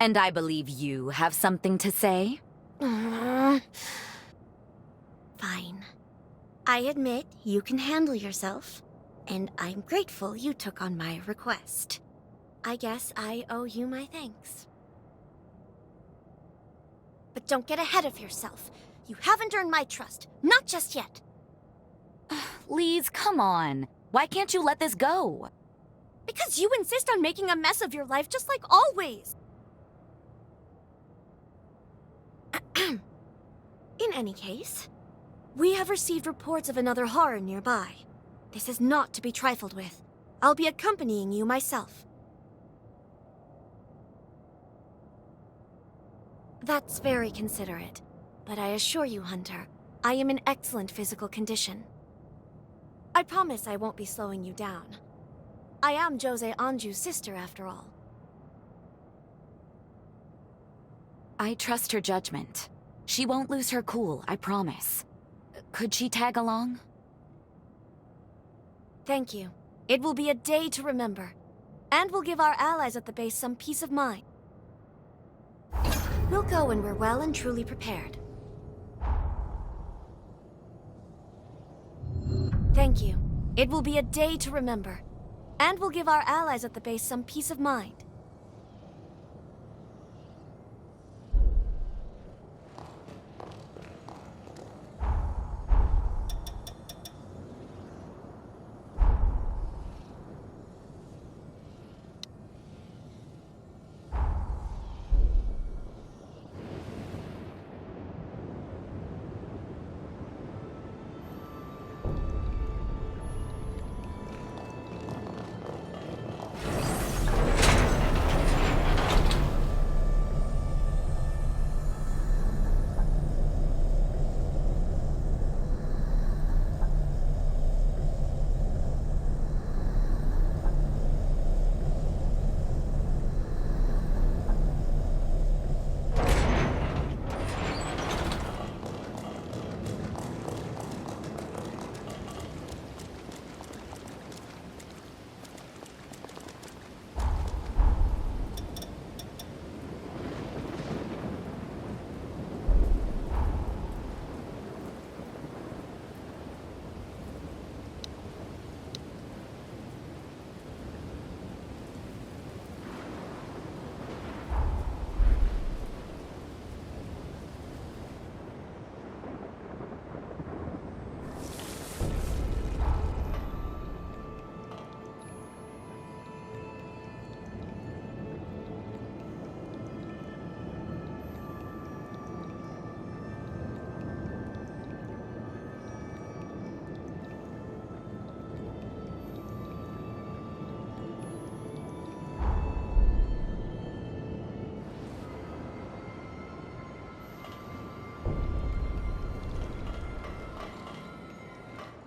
And I believe you have something to say? Fine. I admit you can handle yourself, and I'm grateful you took on my request. I guess I owe you my thanks. But don't get ahead of yourself. You haven't earned my trust, not just yet. Lise, come on. Why can't you let this go? Because you insist on making a mess of your life just like always. In any case, we have received reports of another horror nearby. This is not to be trifled with. I'll be accompanying you myself. That's very considerate, but I assure you, Hunter, I am in excellent physical condition. I promise I won't be slowing you down. I am Jose Anju's sister, after all. I trust her judgment. She won't lose her cool, I promise. Could she tag along? Thank you. It will be a day to remember, and will give our allies at the base some peace of mind. We'll go when we're well and truly prepared. Thank you. It will be a day to remember, and will give our allies at the base some peace of mind.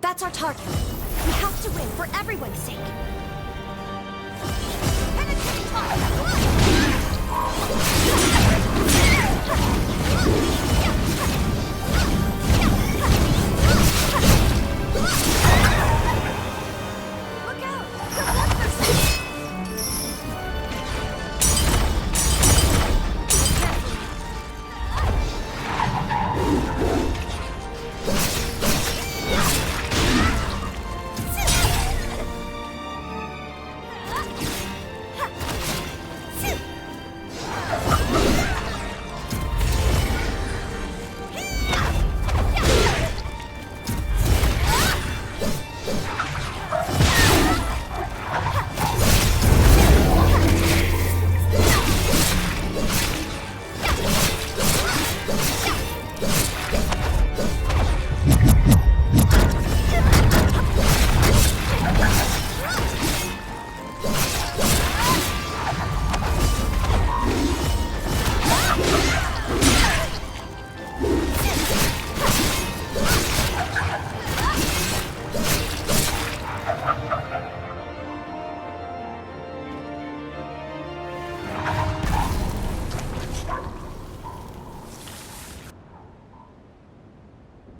That's our target. We have to win for everyone's sake. Penetrating Look out! The bloodthirst!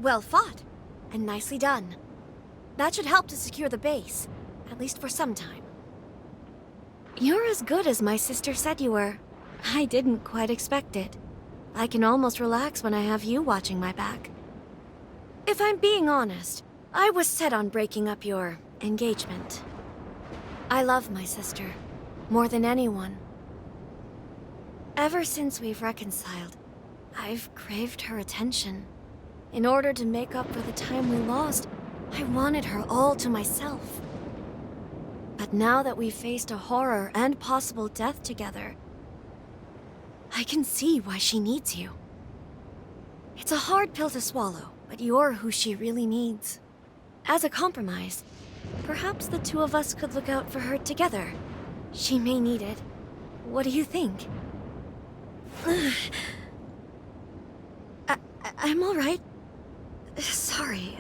Well fought, and nicely done. That should help to secure the base, at least for some time. You're as good as my sister said you were. I didn't quite expect it. I can almost relax when I have you watching my back. If I'm being honest, I was set on breaking up your engagement. I love my sister, more than anyone. Ever since we've reconciled, I've craved her attention. In order to make up for the time we lost, I wanted her all to myself. But now that we've faced a horror and possible death together, I can see why she needs you. It's a hard pill to swallow, but you're who she really needs. As a compromise, perhaps the two of us could look out for her together. She may need it. What do you think? I'm all right. Sorry,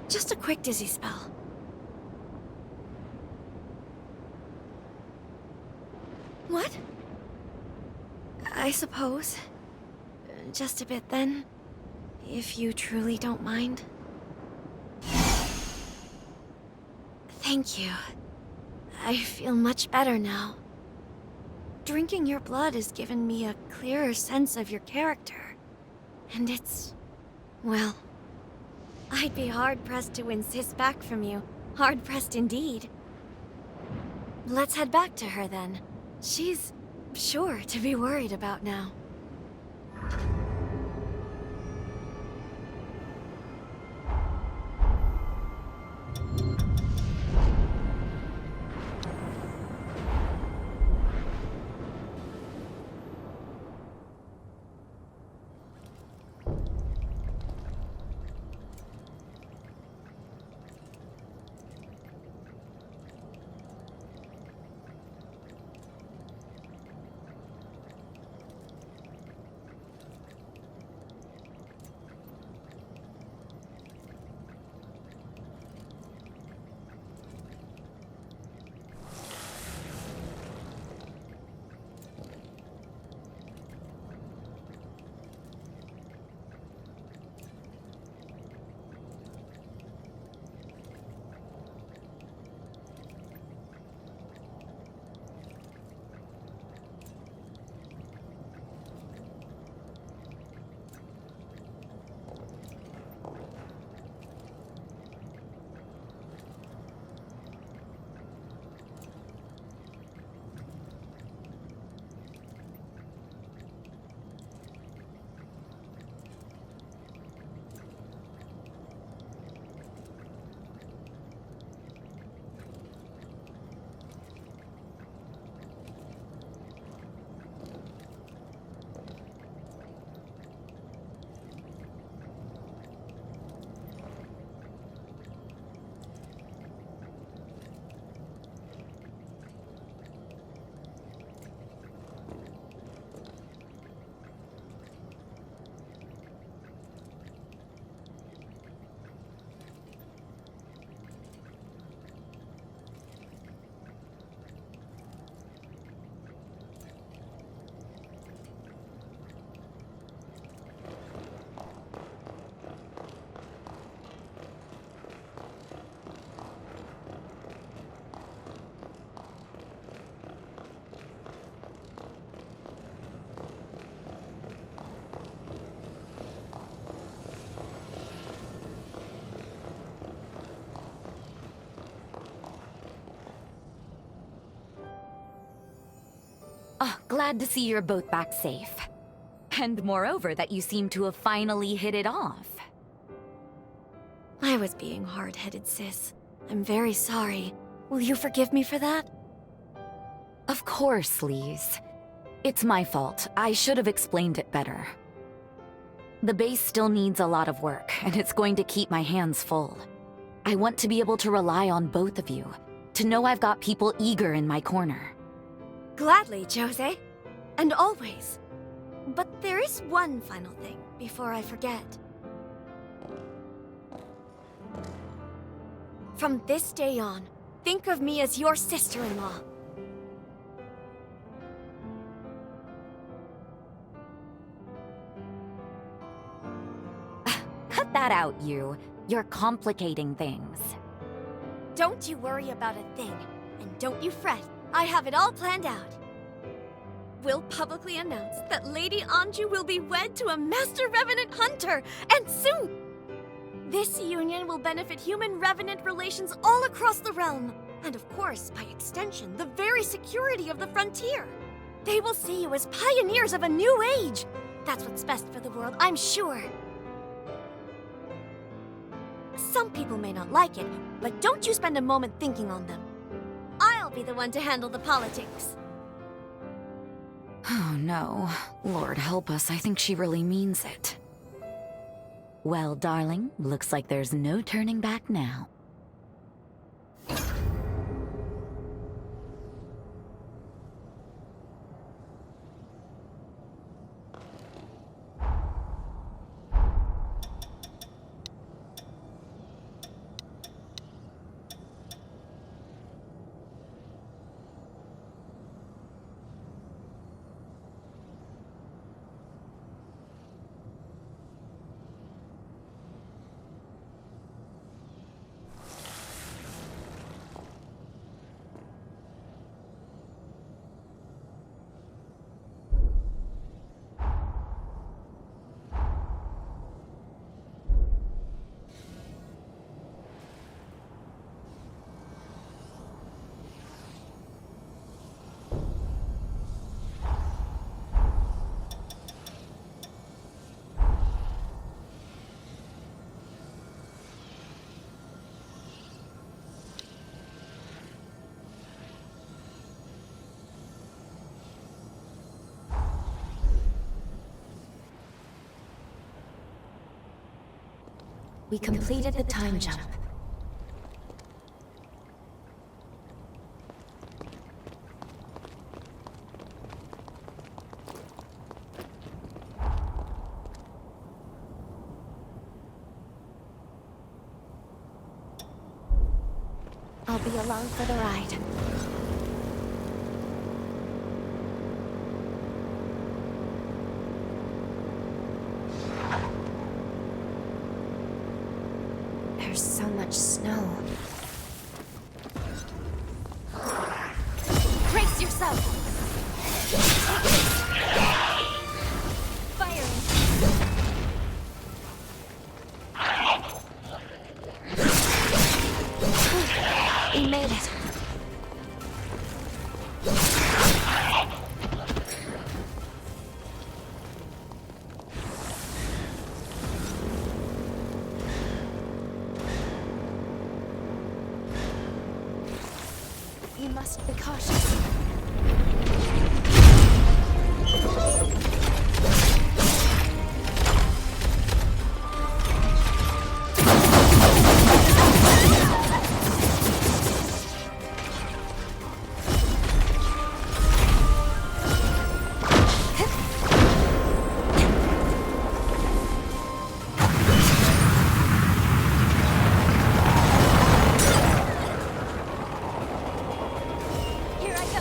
just a quick dizzy spell. What? I suppose. Just a bit then, if you truly don't mind. Thank you. I feel much better now. Drinking your blood has given me a clearer sense of your character. And it's... well... I'd be hard-pressed to win Sis back from you. Hard-pressed indeed. Let's head back to her then. She's sure to be worried about now. Oh, glad to see you're both back safe. And moreover, that you seem to have finally hit it off. I was being hard-headed, Sis. I'm very sorry. Will you forgive me for that? Of course, Lise. It's my fault. I should have explained it better. The base still needs a lot of work, and it's going to keep my hands full. I want to be able to rely on both of you, to know I've got people eager in my corner. Gladly, Jose. And always. But there is one final thing before I forget. From this day on, think of me as your sister-in-law. cut that out, you. You're complicating things. Don't you worry about a thing, and don't you fret. I have it all planned out. We'll publicly announce that Lady Anju will be wed to a Master Revenant Hunter, and soon! This union will benefit human-revenant relations all across the realm, and of course, by extension, the very security of the frontier. They will see you as pioneers of a new age. That's what's best for the world, I'm sure. Some people may not like it, but don't you spend a moment thinking on them. I'll be the one to handle the politics. Oh no. Lord help us, I think she really means it. Well, darling, looks like there's no turning back now. We completed the time jump. I'll be along for the ride. There's so much snow. Brace yourself! Firing! We made it. We must be cautious. Here I go!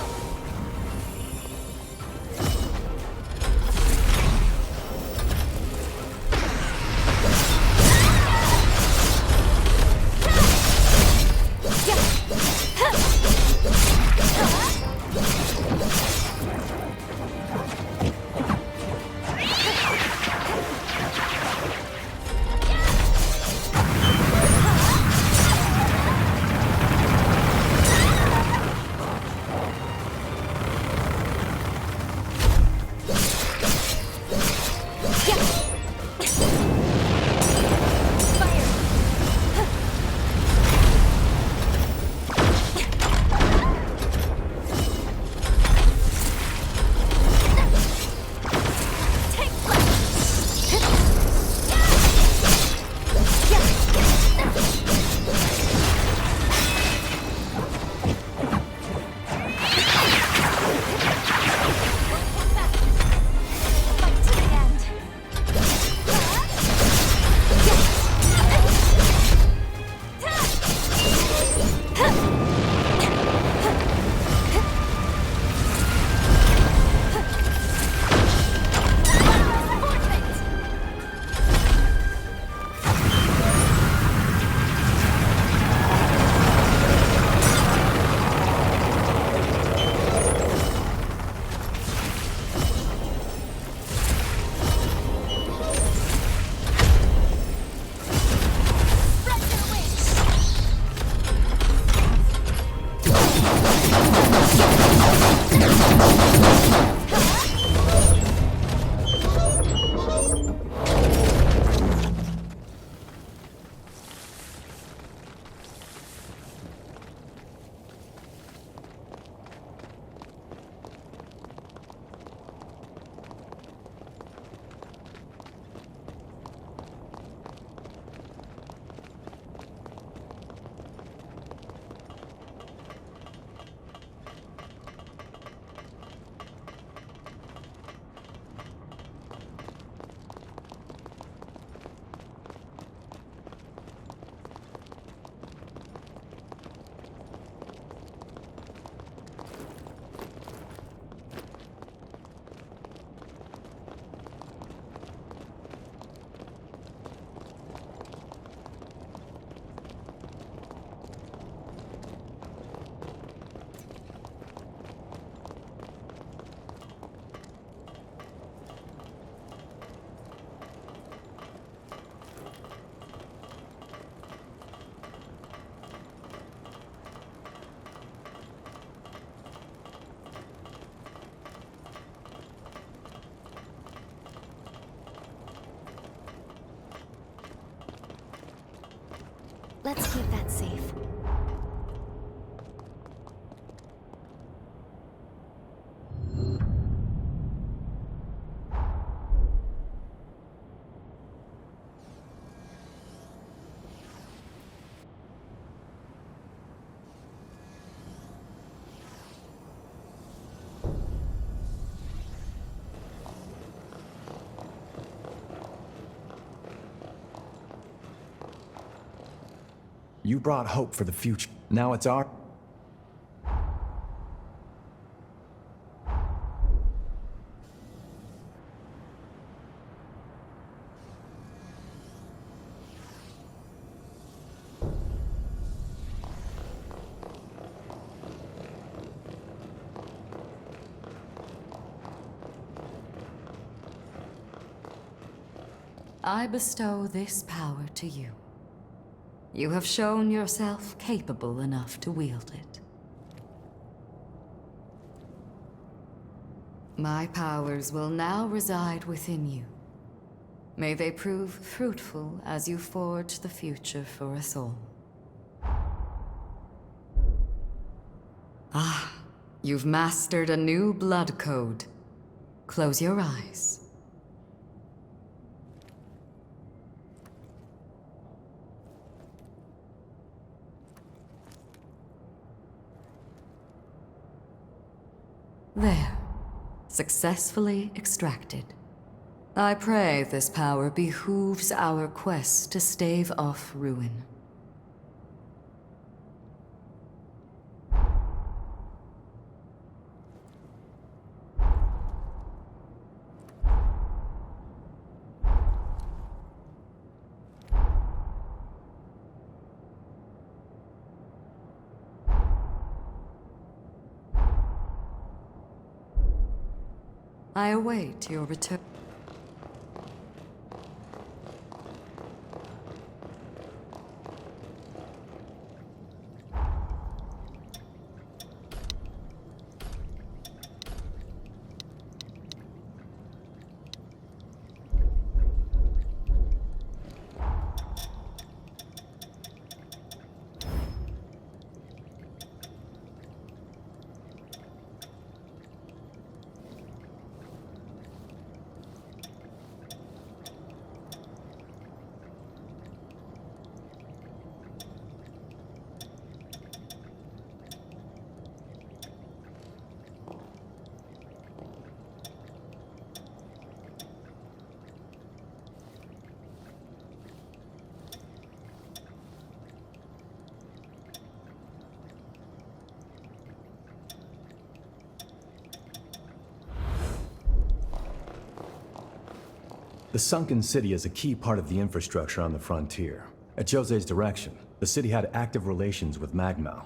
Let's keep that safe. You brought hope for the future. Now it's our... I bestow this power to you. You have shown yourself capable enough to wield it. My powers will now reside within you. May they prove fruitful as you forge the future for us all. Ah, you've mastered a new blood code. Close your eyes. There. Successfully extracted. I pray this power behooves our quest to stave off ruin. I await your return. The sunken city is a key part of the infrastructure on the frontier. At Jose's direction, the city had active relations with Magmal.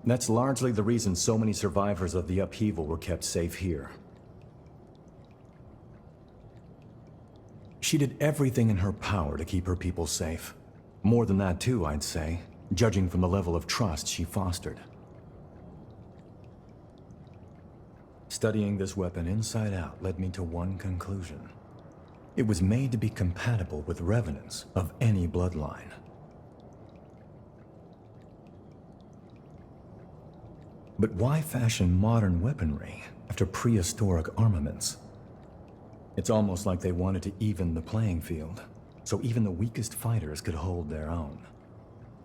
That's largely the reason so many survivors of the upheaval were kept safe here. She did everything in her power to keep her people safe. More than that too, I'd say, judging from the level of trust she fostered. Studying this weapon inside out led me to one conclusion. It was made to be compatible with revenants of any bloodline. But why fashion modern weaponry after prehistoric armaments? It's almost like they wanted to even the playing field, so even the weakest fighters could hold their own.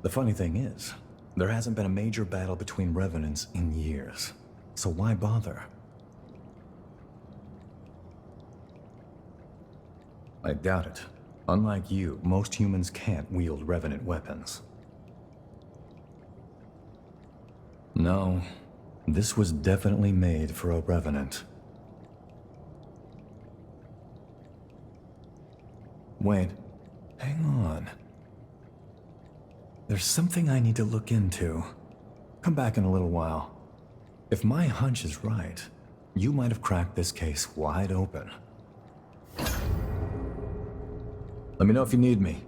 The funny thing is, there hasn't been a major battle between revenants in years, so why bother? I doubt it. Unlike you, most humans can't wield revenant weapons. No, this was definitely made for a revenant. Wait, hang on. There's something I need to look into. Come back in a little while. If my hunch is right, you might have cracked this case wide open. Let me know if you need me.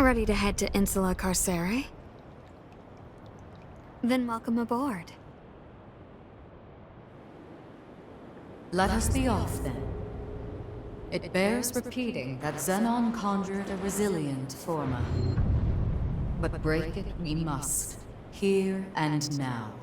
Ready to head to Insula Carcere? Then welcome aboard. Let us be off, then. It bears repeating that Xenon conjured a resilient Forma. But break it we must, here and now.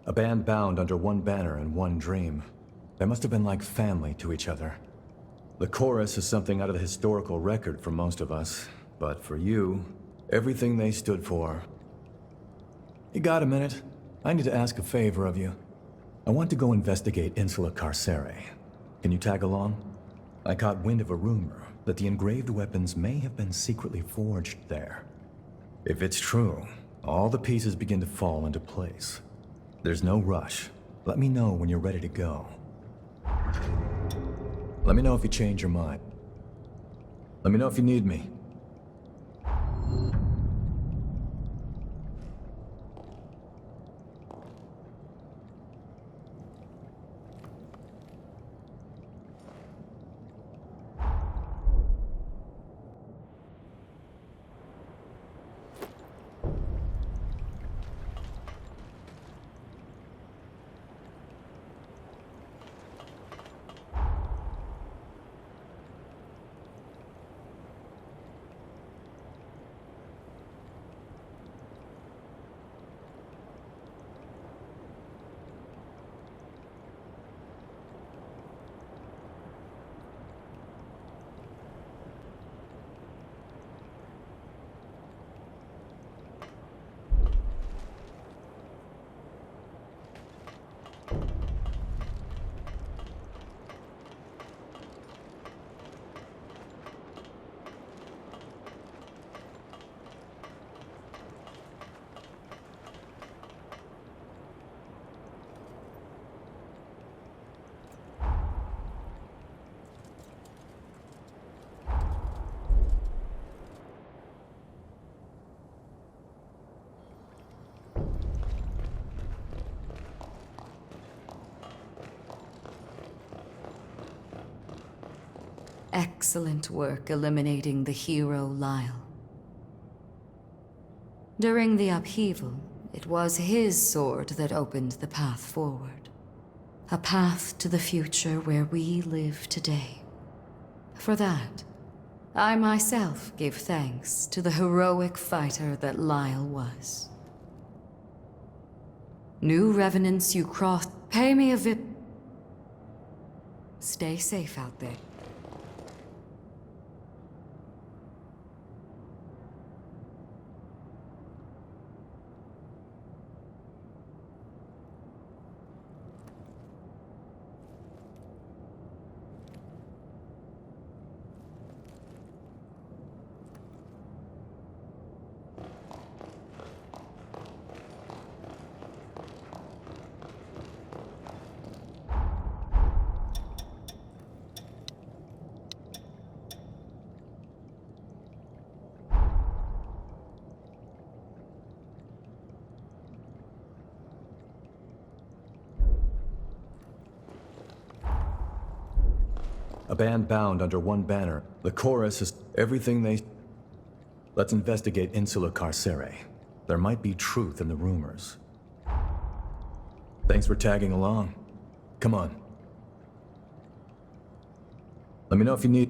A band bound under one banner and one dream. They must have been like family to each other. The chorus is something out of the historical record for most of us, but for you, everything they stood for. You got a minute? I need to ask a favor of you. I want to go investigate Insula Carcere. Can you tag along? I caught wind of a rumor that the engraved weapons may have been secretly forged there. If it's true, all the pieces begin to fall into place. There's no rush. Let me know when you're ready to go. Let me know if you change your mind. Let me know if you need me. Excellent work eliminating the hero Lyle. During the upheaval, it was his sword that opened the path forward. A path to the future where we live today. For that, I myself give thanks to the heroic fighter that Lyle was. New revenants you cross, pay me a vip. Stay safe out there. A band bound under one banner. The chorus is everything they... Let's investigate Insula Carcere. There might be truth in the rumors. Thanks for tagging along. Come on. Let me know if you need...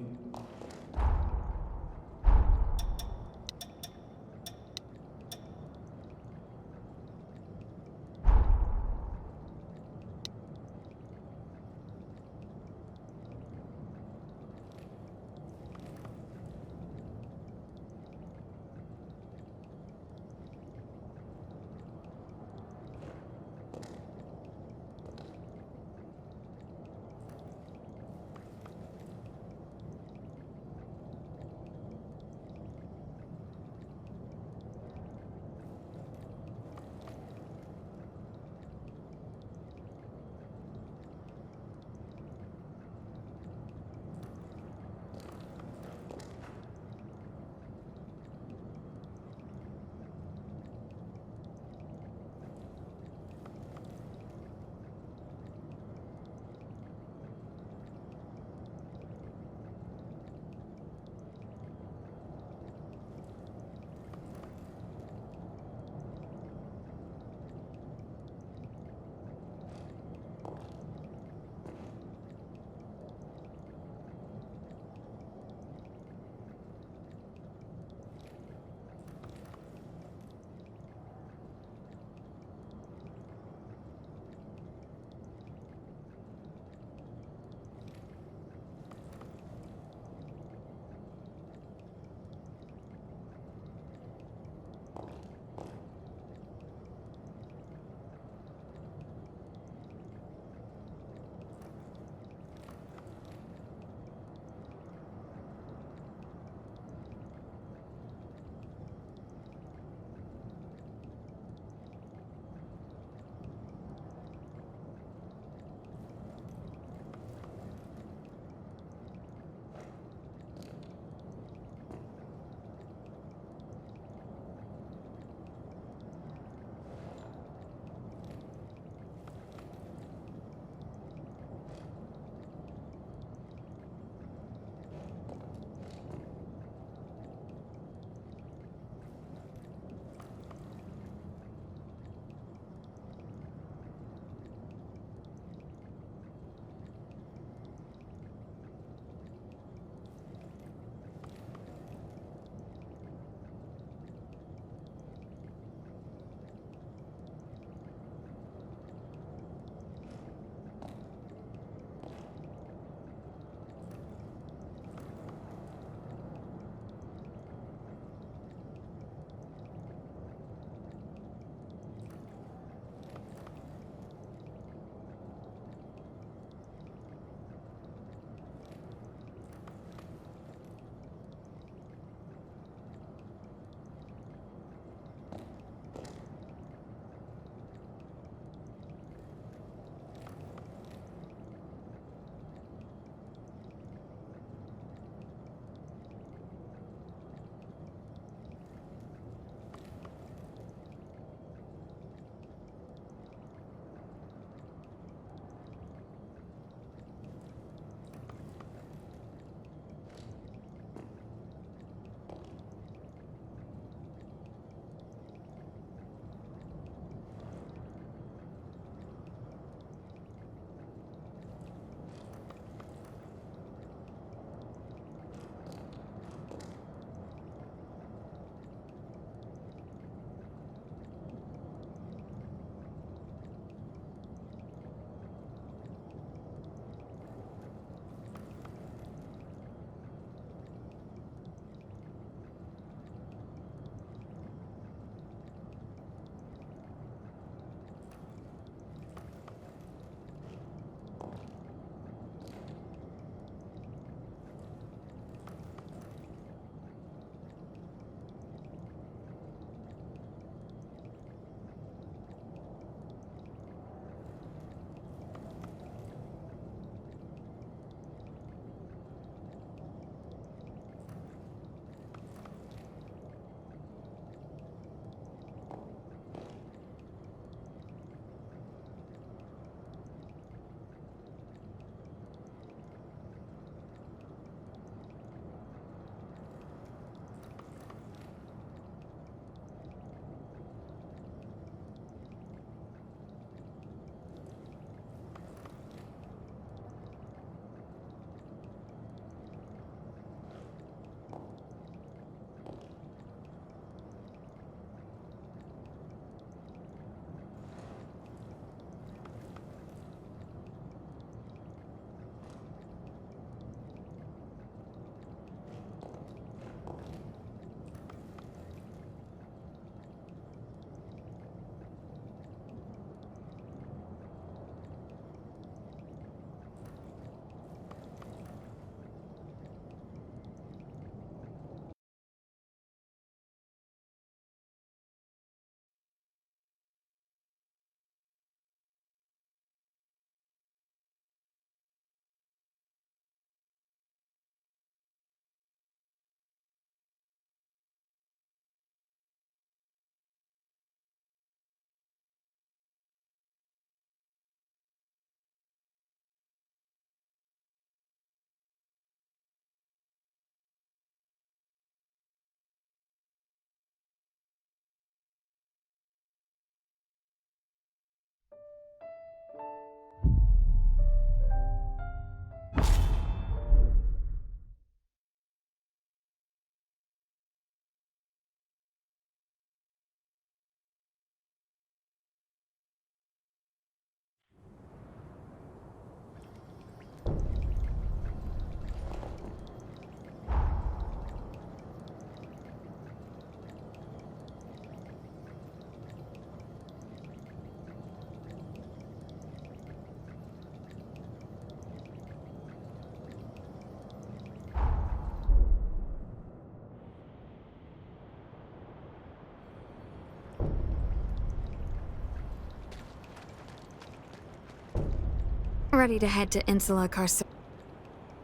Ready to head to Insula Carcer.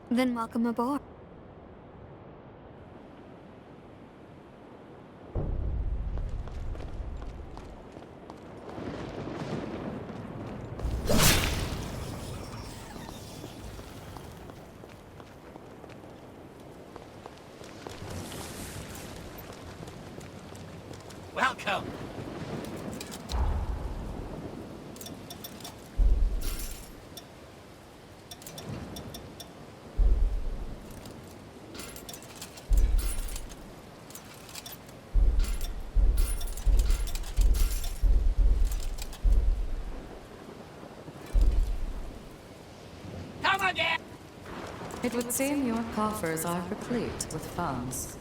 Then welcome aboard. Welcome. Come again. It would seem your coffers are replete with funds.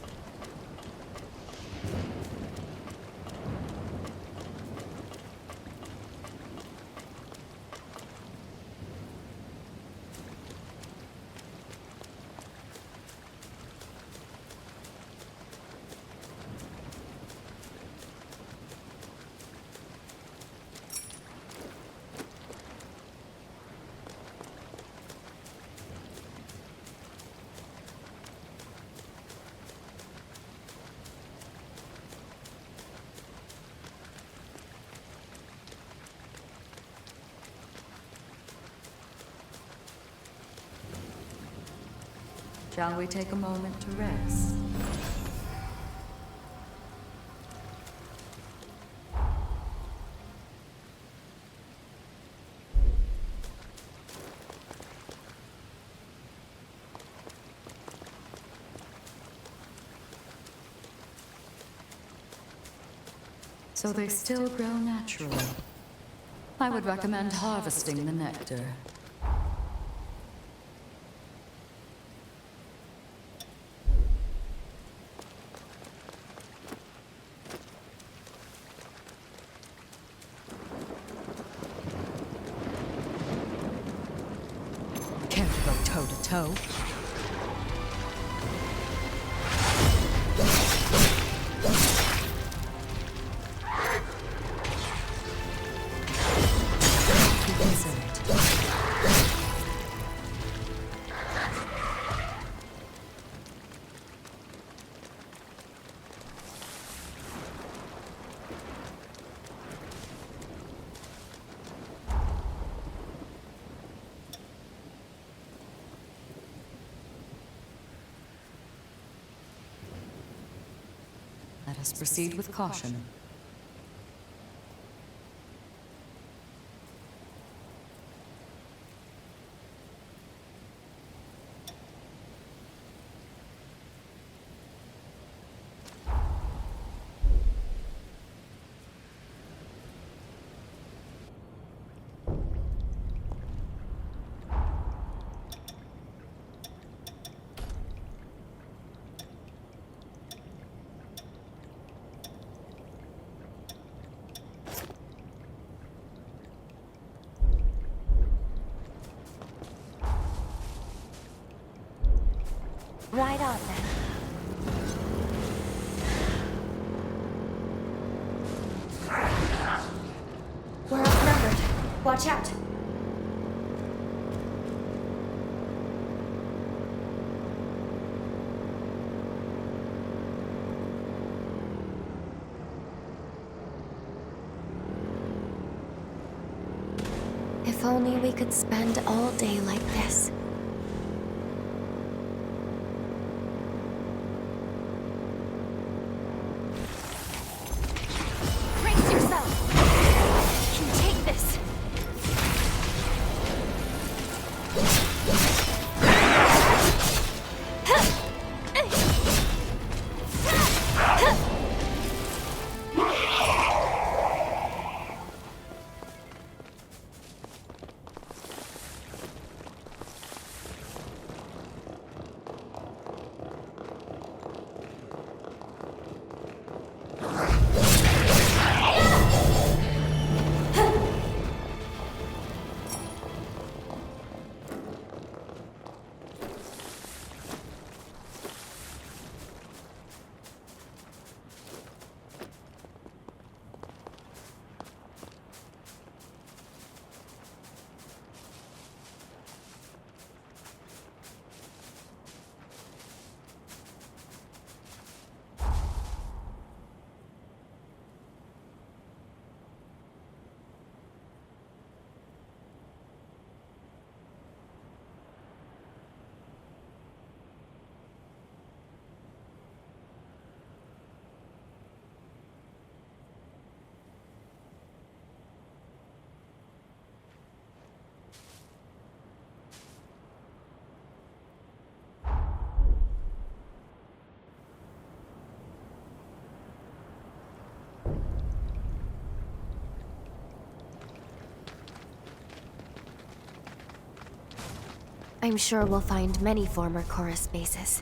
Shall we take a moment to rest? So they still grow naturally. I would recommend harvesting the nectar. Care to go toe-to-toe? Let us proceed with caution. Right on then. We're outnumbered. Watch out. If only we could spend all day like this. Brace yourself. You take this. I'm sure we'll find many former Chorus bases.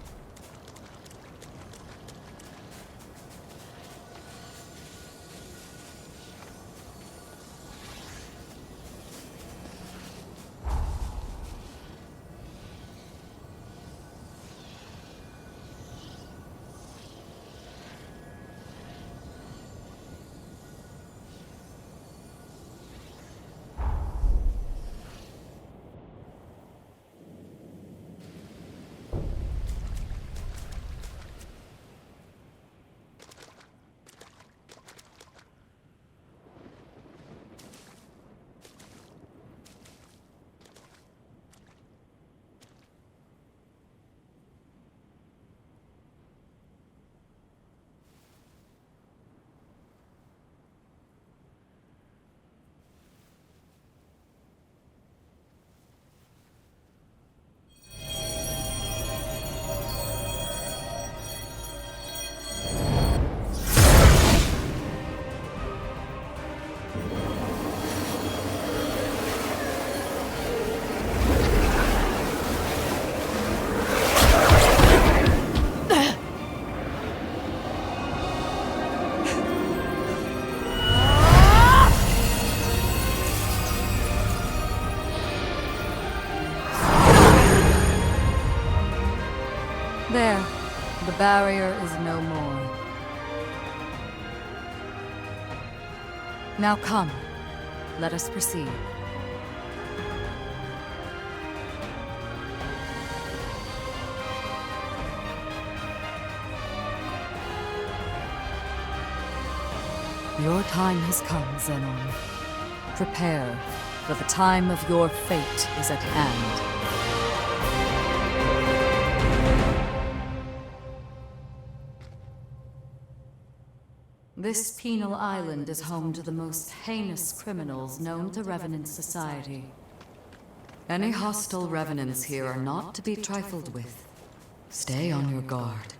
There. The barrier is no more. Now come. Let us proceed. Your time has come, Zenon. Prepare, for the time of your fate is at hand. This penal island is home to the most heinous criminals known to Revenant society. Any hostile revenants here are not to be trifled with. Stay on your guard.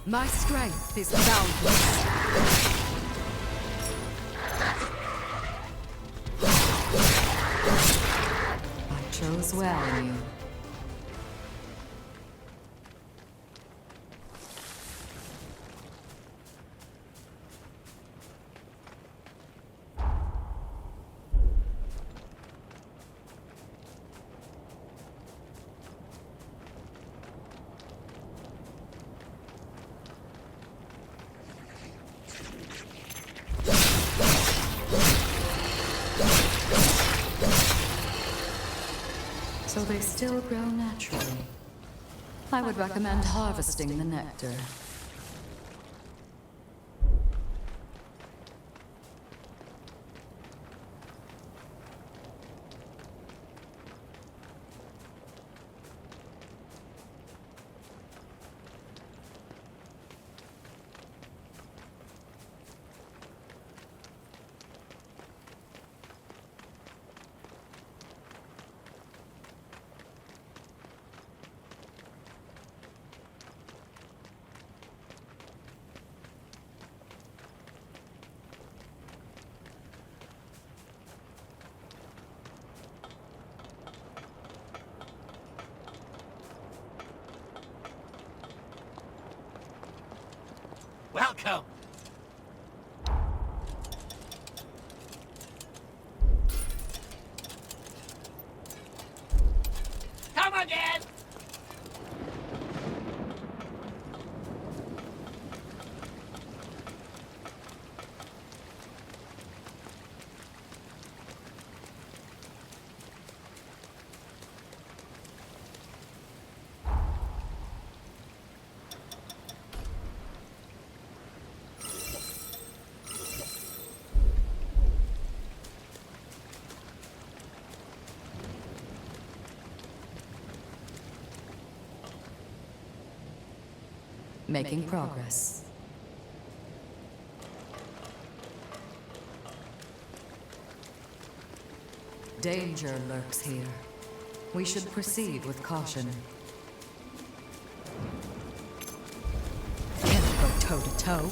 My strength is boundless. I chose well in you. So they still grow naturally. I would recommend harvesting the nectar. Welcome! Come again! Making progress. Danger lurks here. We should proceed with caution. Can't go toe to toe.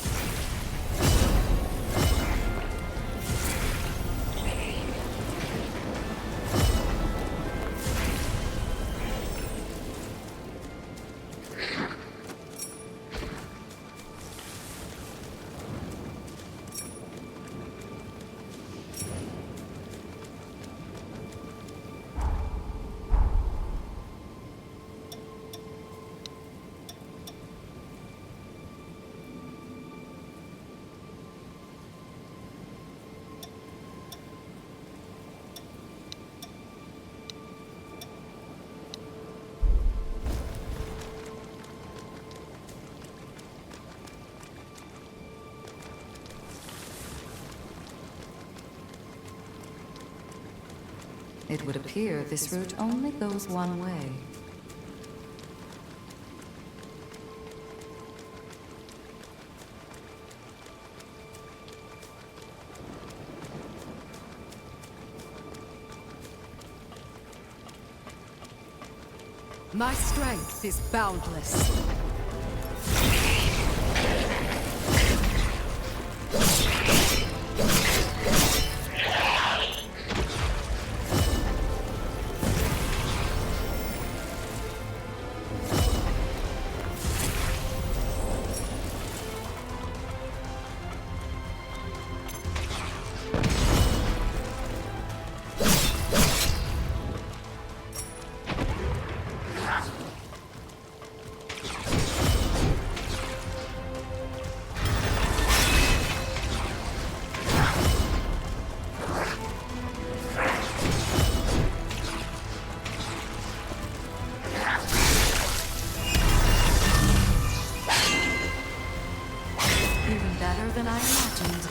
It would appear this route only goes one way. My strength is boundless. Than I imagined.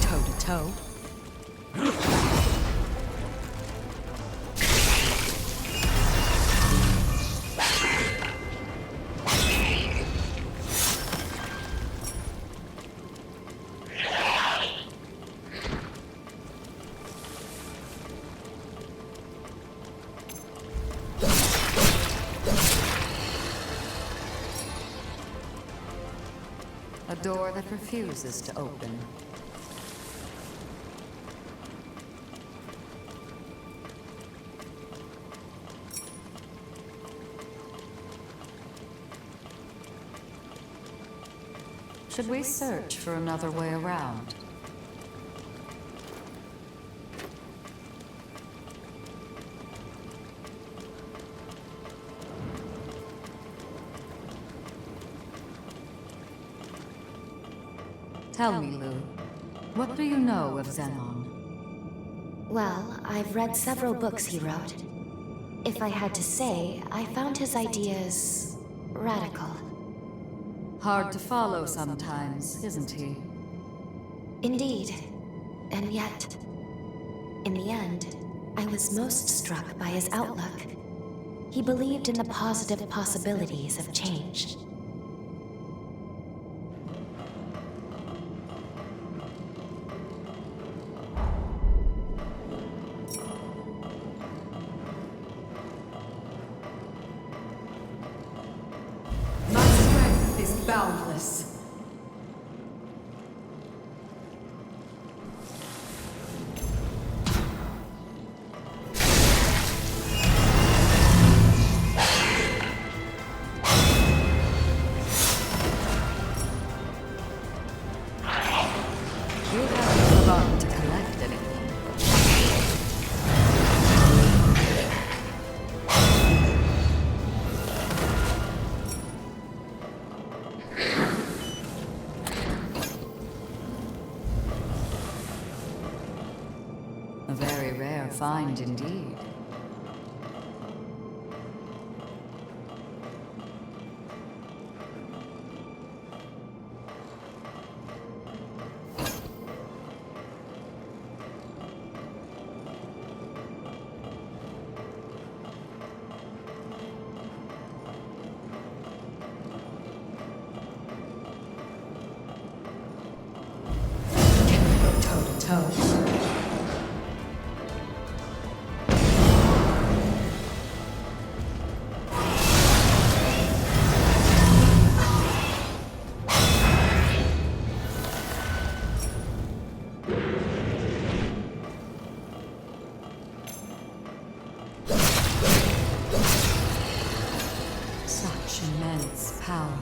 Toe-to-toe. A door that refuses to open. Should we search for another way around? Tell me, Lou, what do you know of Zenon? Well, I've read several books he wrote. If I had to say, I found his ideas radical. Hard to follow sometimes, isn't he? Indeed. And yet, in the end, I was most struck by his outlook. He believed in the positive possibilities of change. Boundless. You haven't forgotten to collect anything. A very rare find indeed. Toe-to-toe. Such immense power.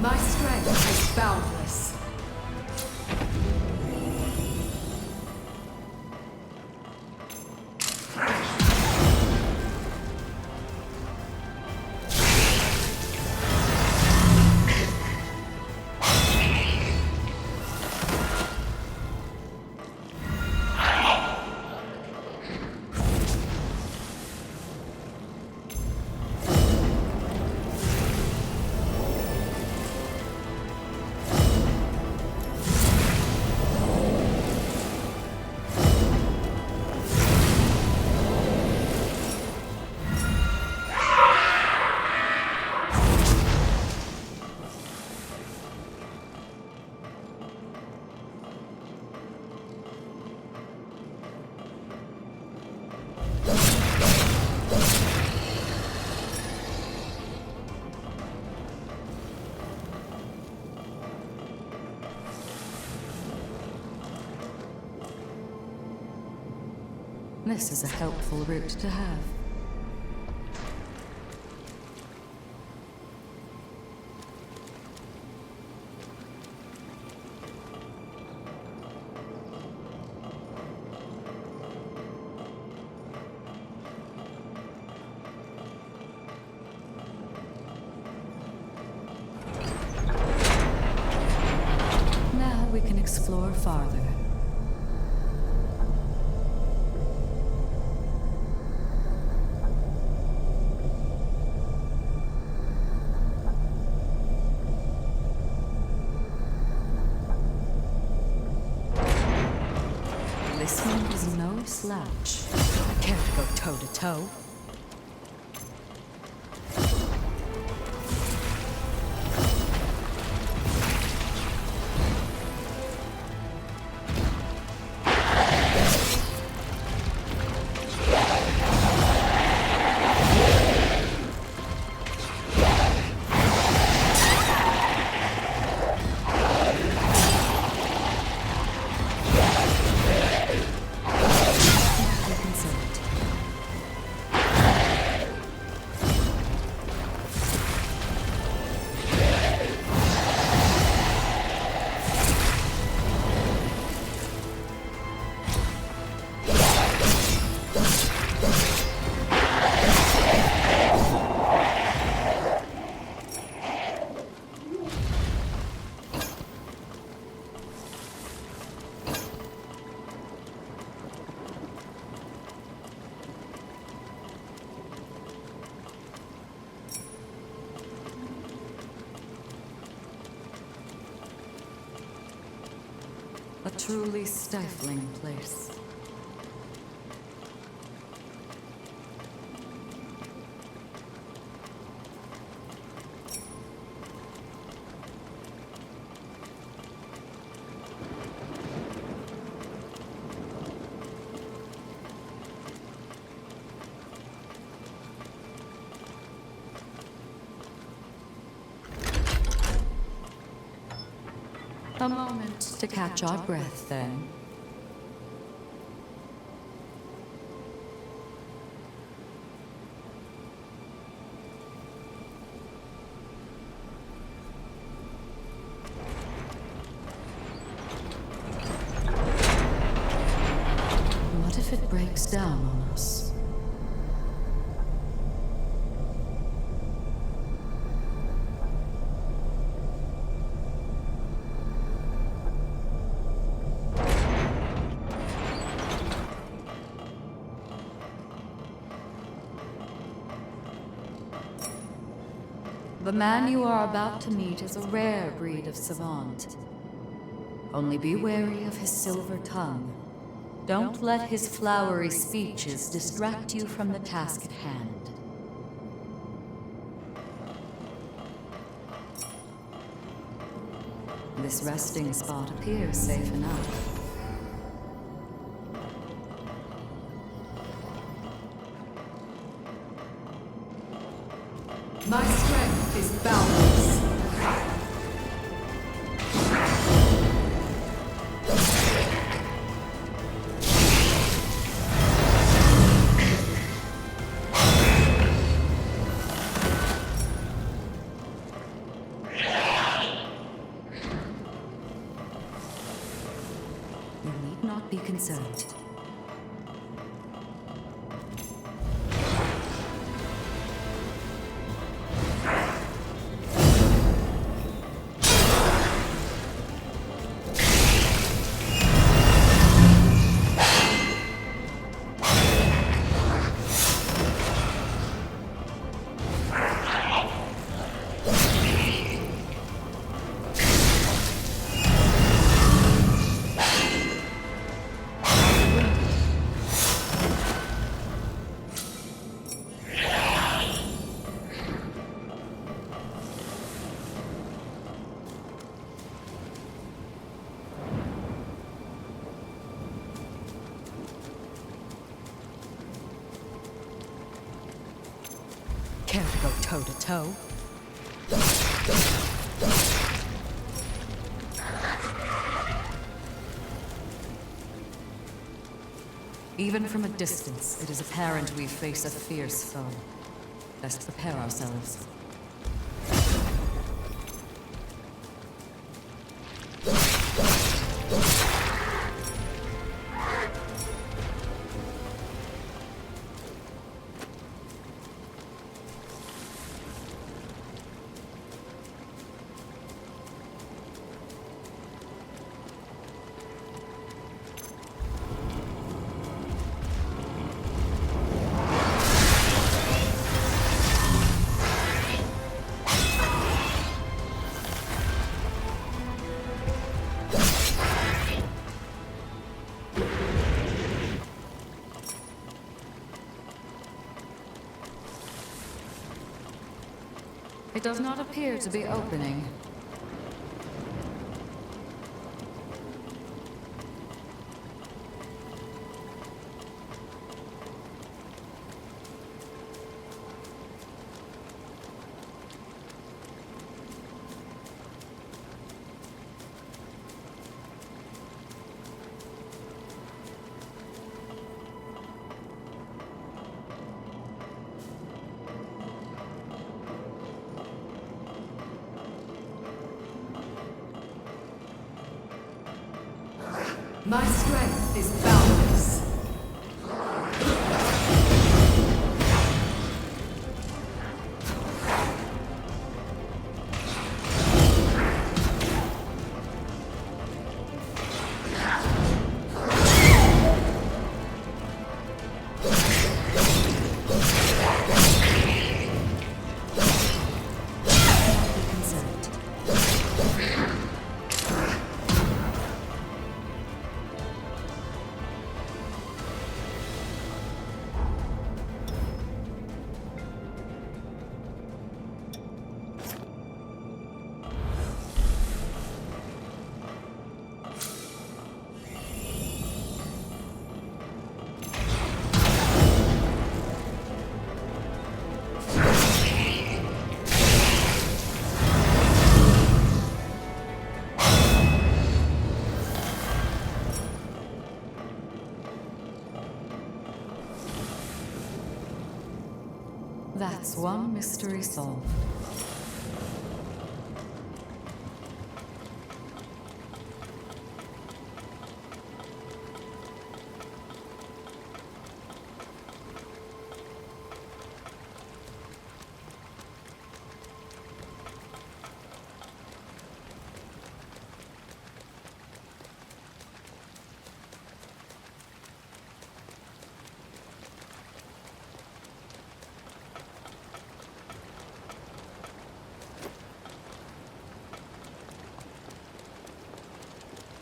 My strength is boundless. This is a helpful route to have. Now we can explore farther. This one is no slouch. I can't go toe to toe. A truly stifling place. A moment to catch our breath, then. What if it breaks down on us? The man you are about to meet is a rare breed of savant. Only be wary of his silver tongue. Don't let his flowery speeches distract you from the task at hand. This resting spot appears safe enough. My strength is boundless. concerned. Care to go toe-to-toe? Even from a distance, it is apparent we face a fierce foe. Best prepare ourselves. It does not appear to be opening. My strength is boundless. That's one mystery solved.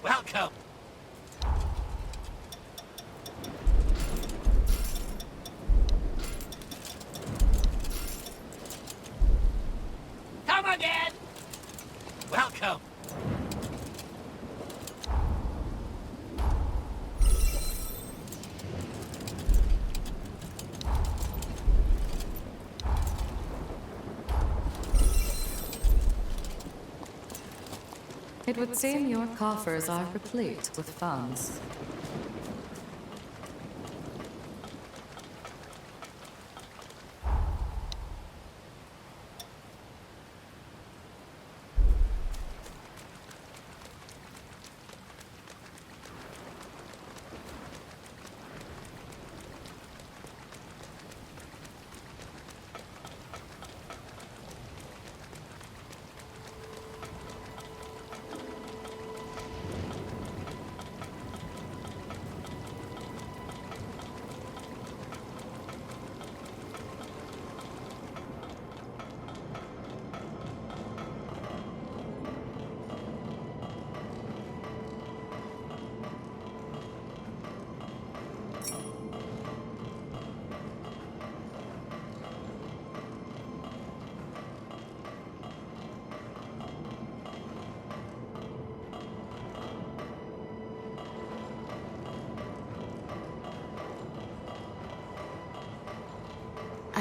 Welcome! Come again! Welcome! It would seem your coffers are replete with funds.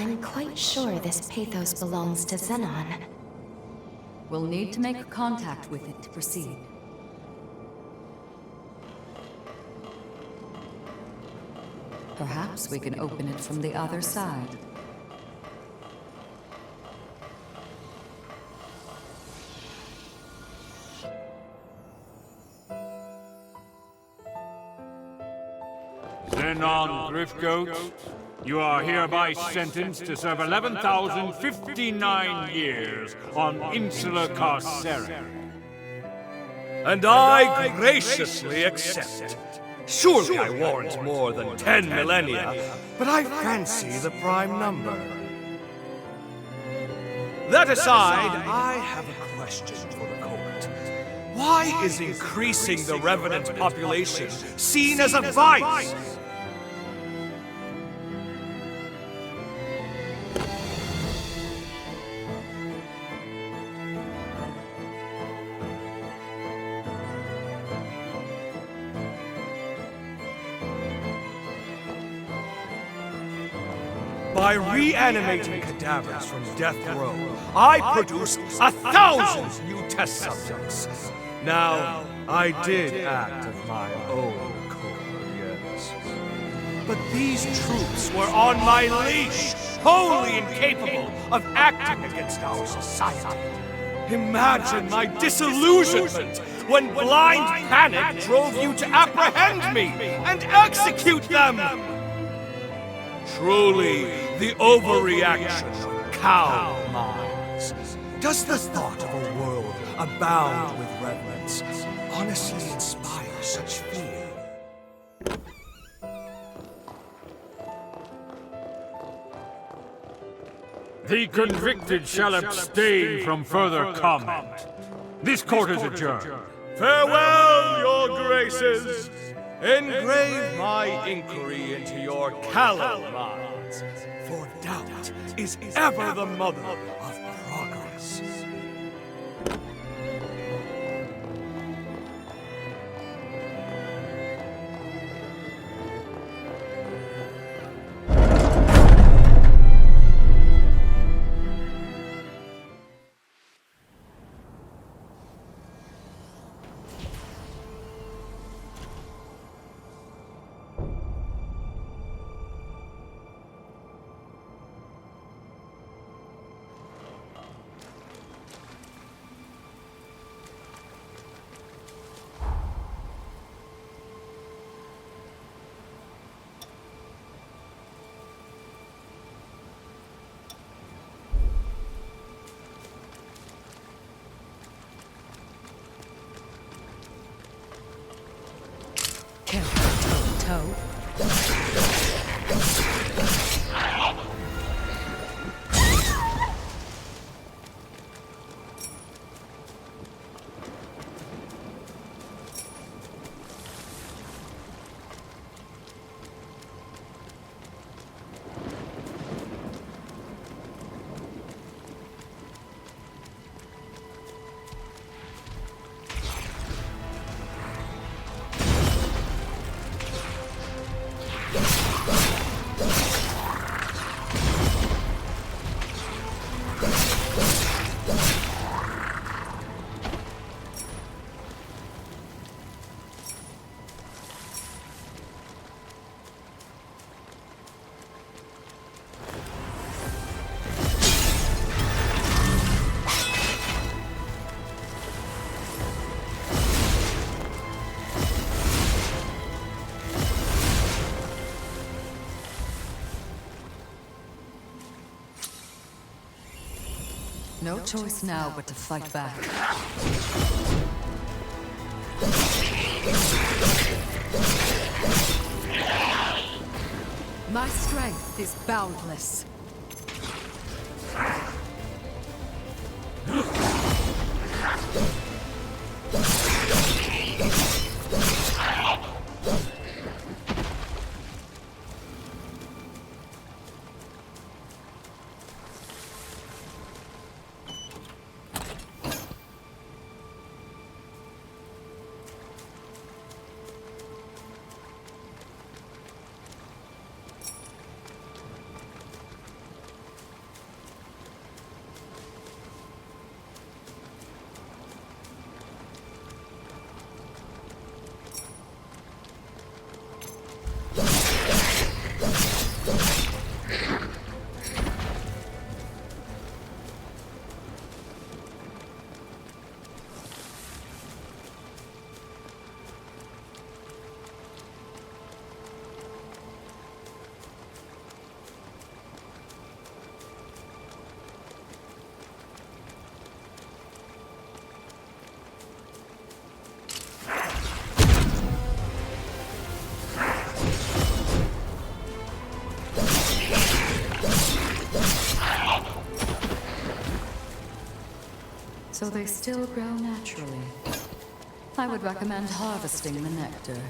I'm quite sure this pathos belongs to Xenon. We'll need to make contact with it to proceed. Perhaps we can open it from the other side. Xenon Driftgoat, you are hereby sentenced to serve 11,059 years on Insula Carcera. And I graciously accept. Surely I warrant more than 10 millennia, but I fancy the prime number. That aside, I have a question for the court. Why is increasing the Revenant population seen as a vice? By reanimating cadavers from death row, I produced 1,000 new test subjects. Now, I did act of my own accord, yes. But these troops were on my leash, wholly incapable of acting against our society. Imagine my disillusionment when blind panic drove you to apprehend me and execute them! Truly, the overreaction of cow minds. Does the thought of a world abound with reverence honestly inspire such fear? The convicted shall abstain from further comment. This court is adjourned. Farewell, your graces! Engrave my inquiry into your callow minds, for doubt is ever the mother of progress. Toe. No choice now but to fight back. My strength is boundless. so they still grow naturally. I would recommend harvesting the nectar.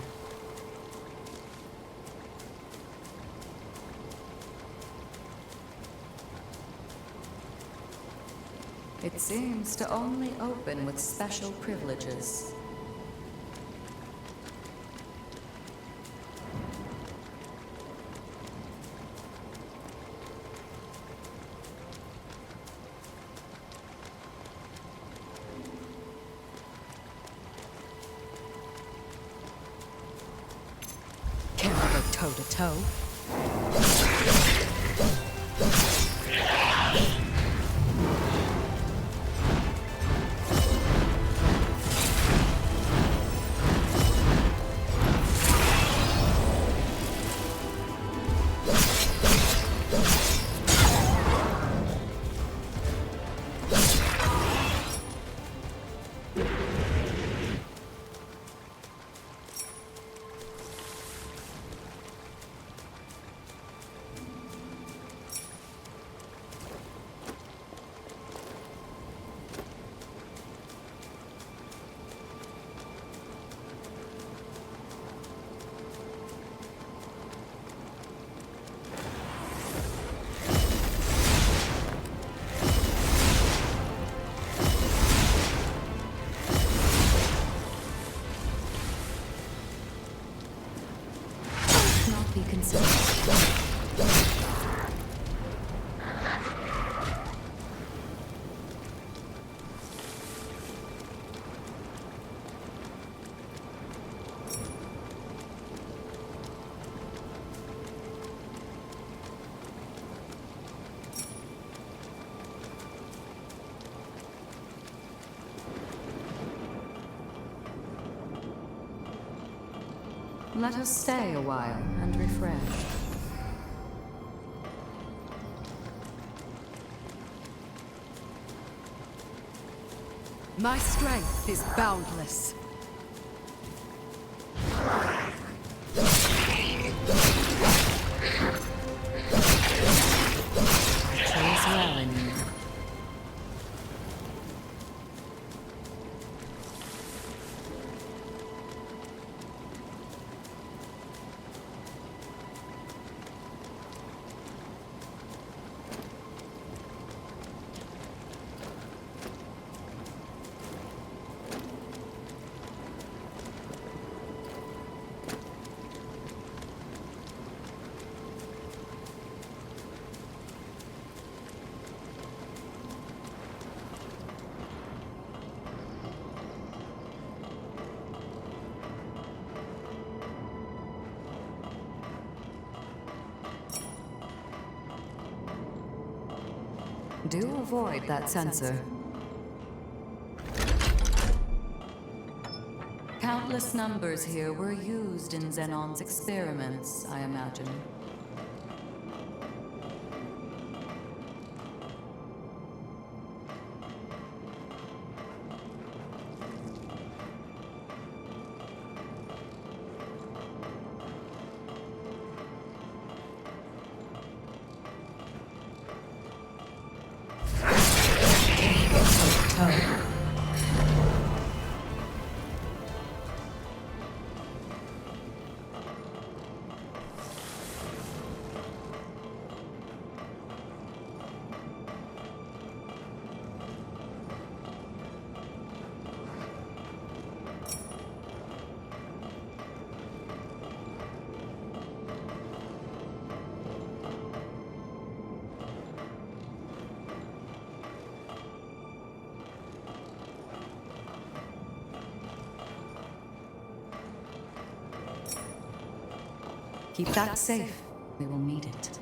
It seems to only open with special privileges. Can't go toe-to-toe. Not be considered. Let us stay a while and refresh. My strength is boundless. Chose well in you. Do avoid that sensor. Countless numbers here were used in Xenon's experiments, I imagine. Keep that safe. We will need it.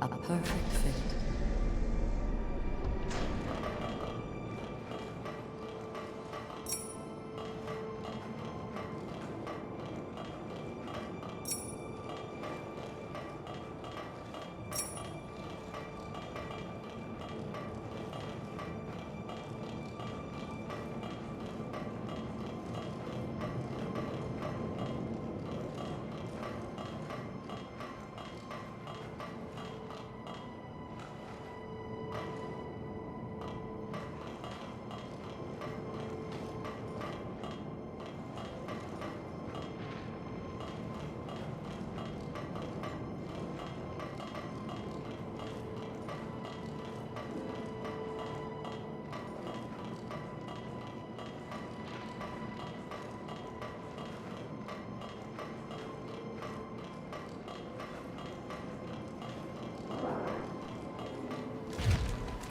A perfect fit.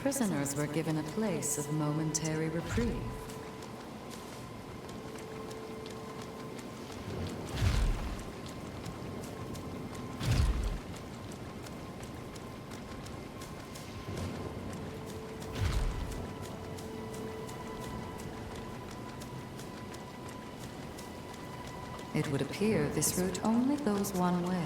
Prisoners were given a place of momentary reprieve. It would appear this route only goes one way.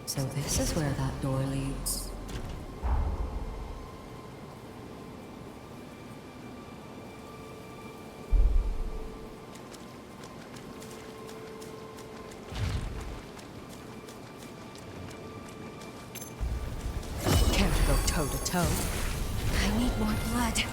So this is where that door leads. Care to go toe to toe? I need more blood.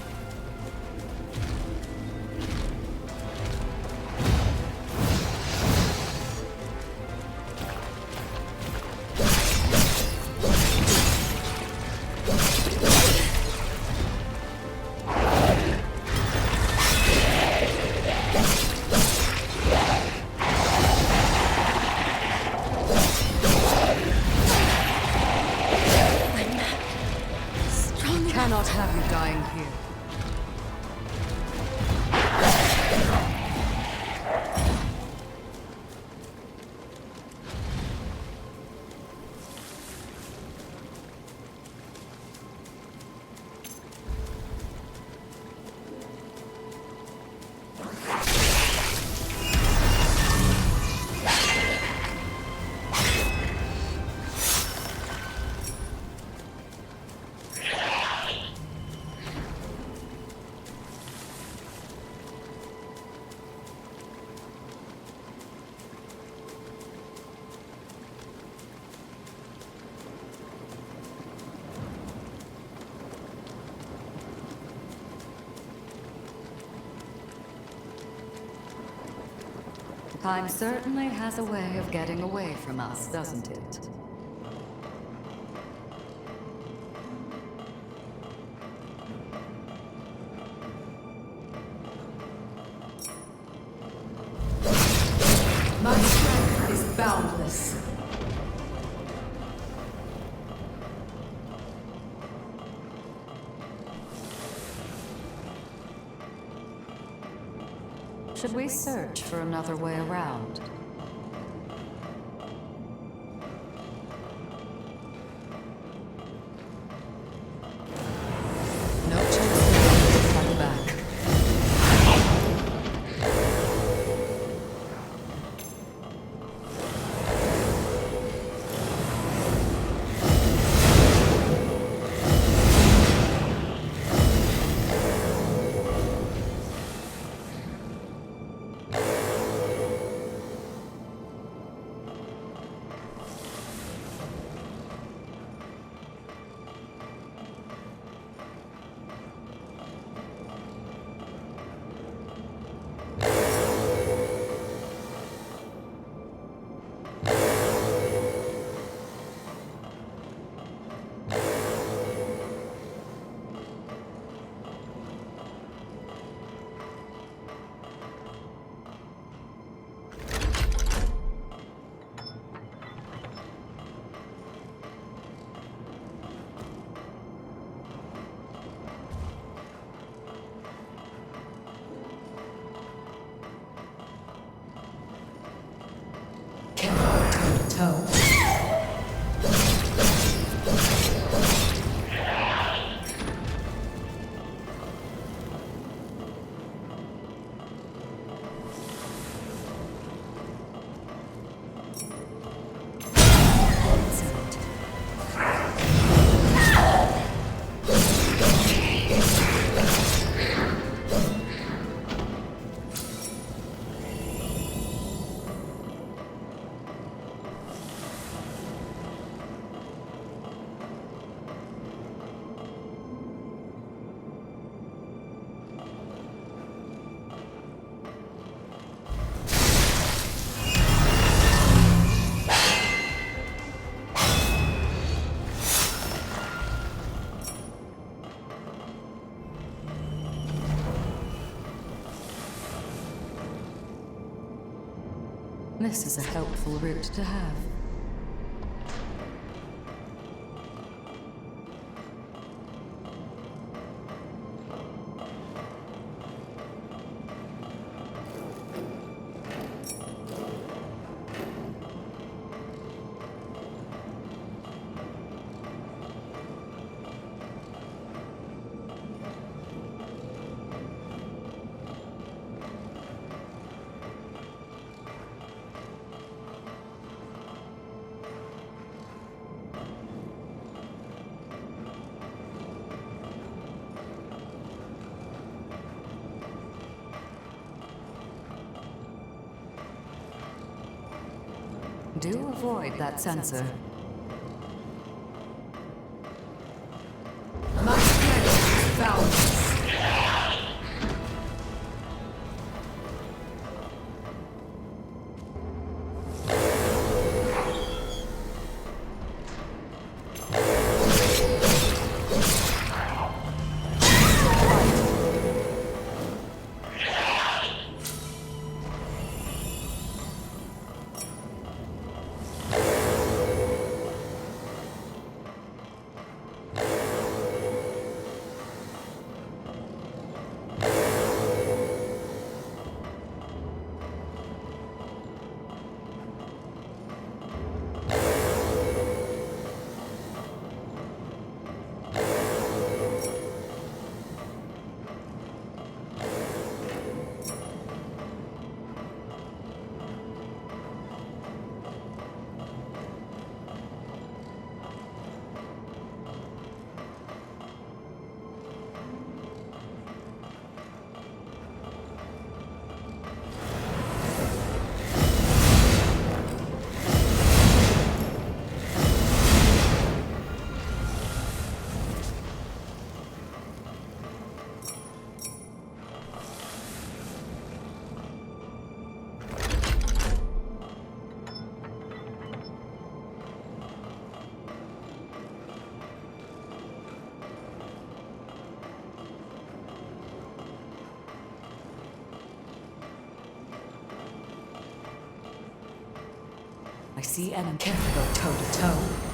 Cannot have you dying here. Time certainly has a way of getting away from us, doesn't it? My strength is boundless. Should we search for another way around? No choice but to fight back. This is a helpful route to have. Do avoid that sensor. My strength is boundless. I see enemy can't go toe to toe.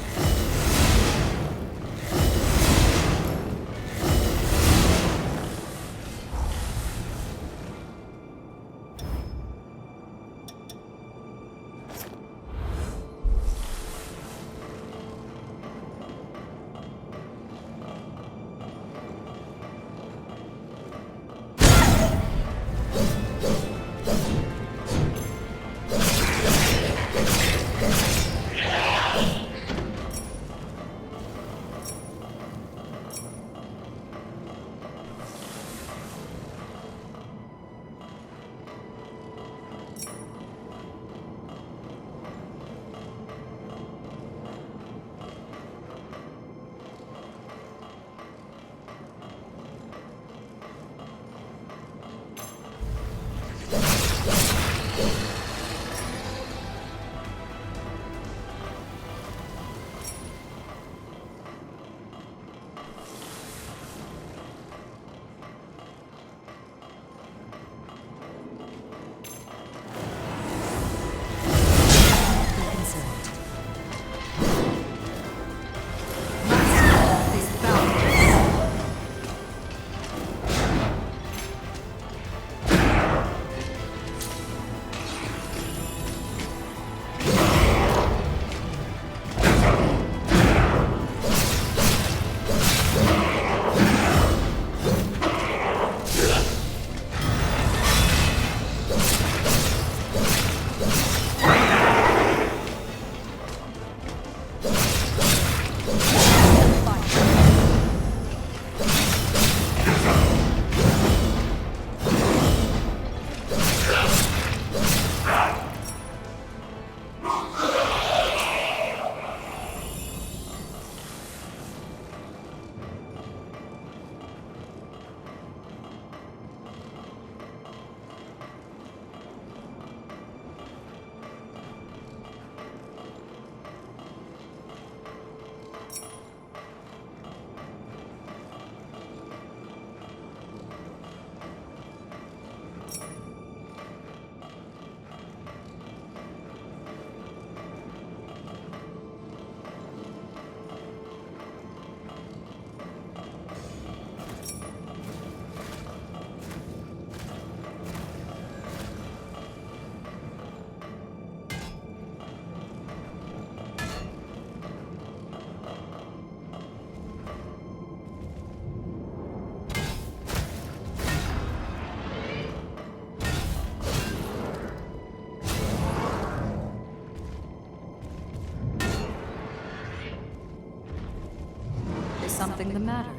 something the matter?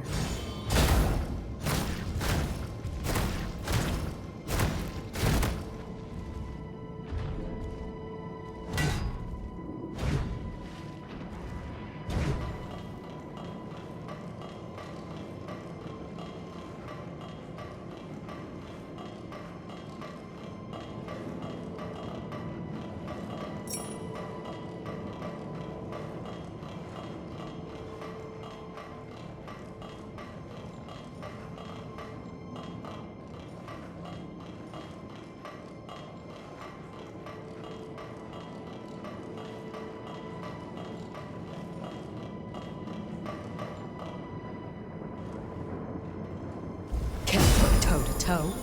Toe to toe.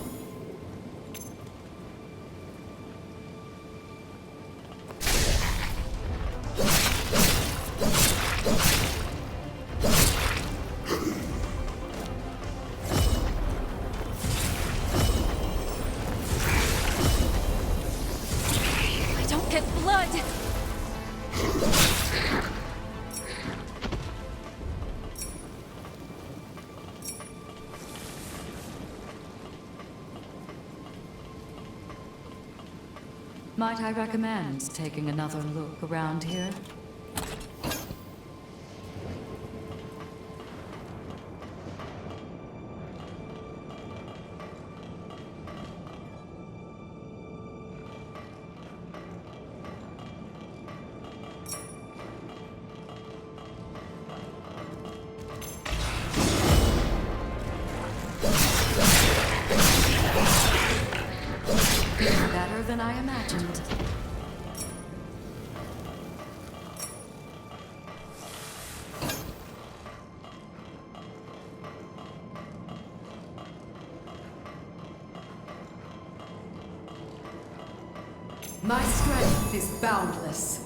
I don't get blood! Might I recommend taking another look around here? Better than I imagined. My strength is boundless.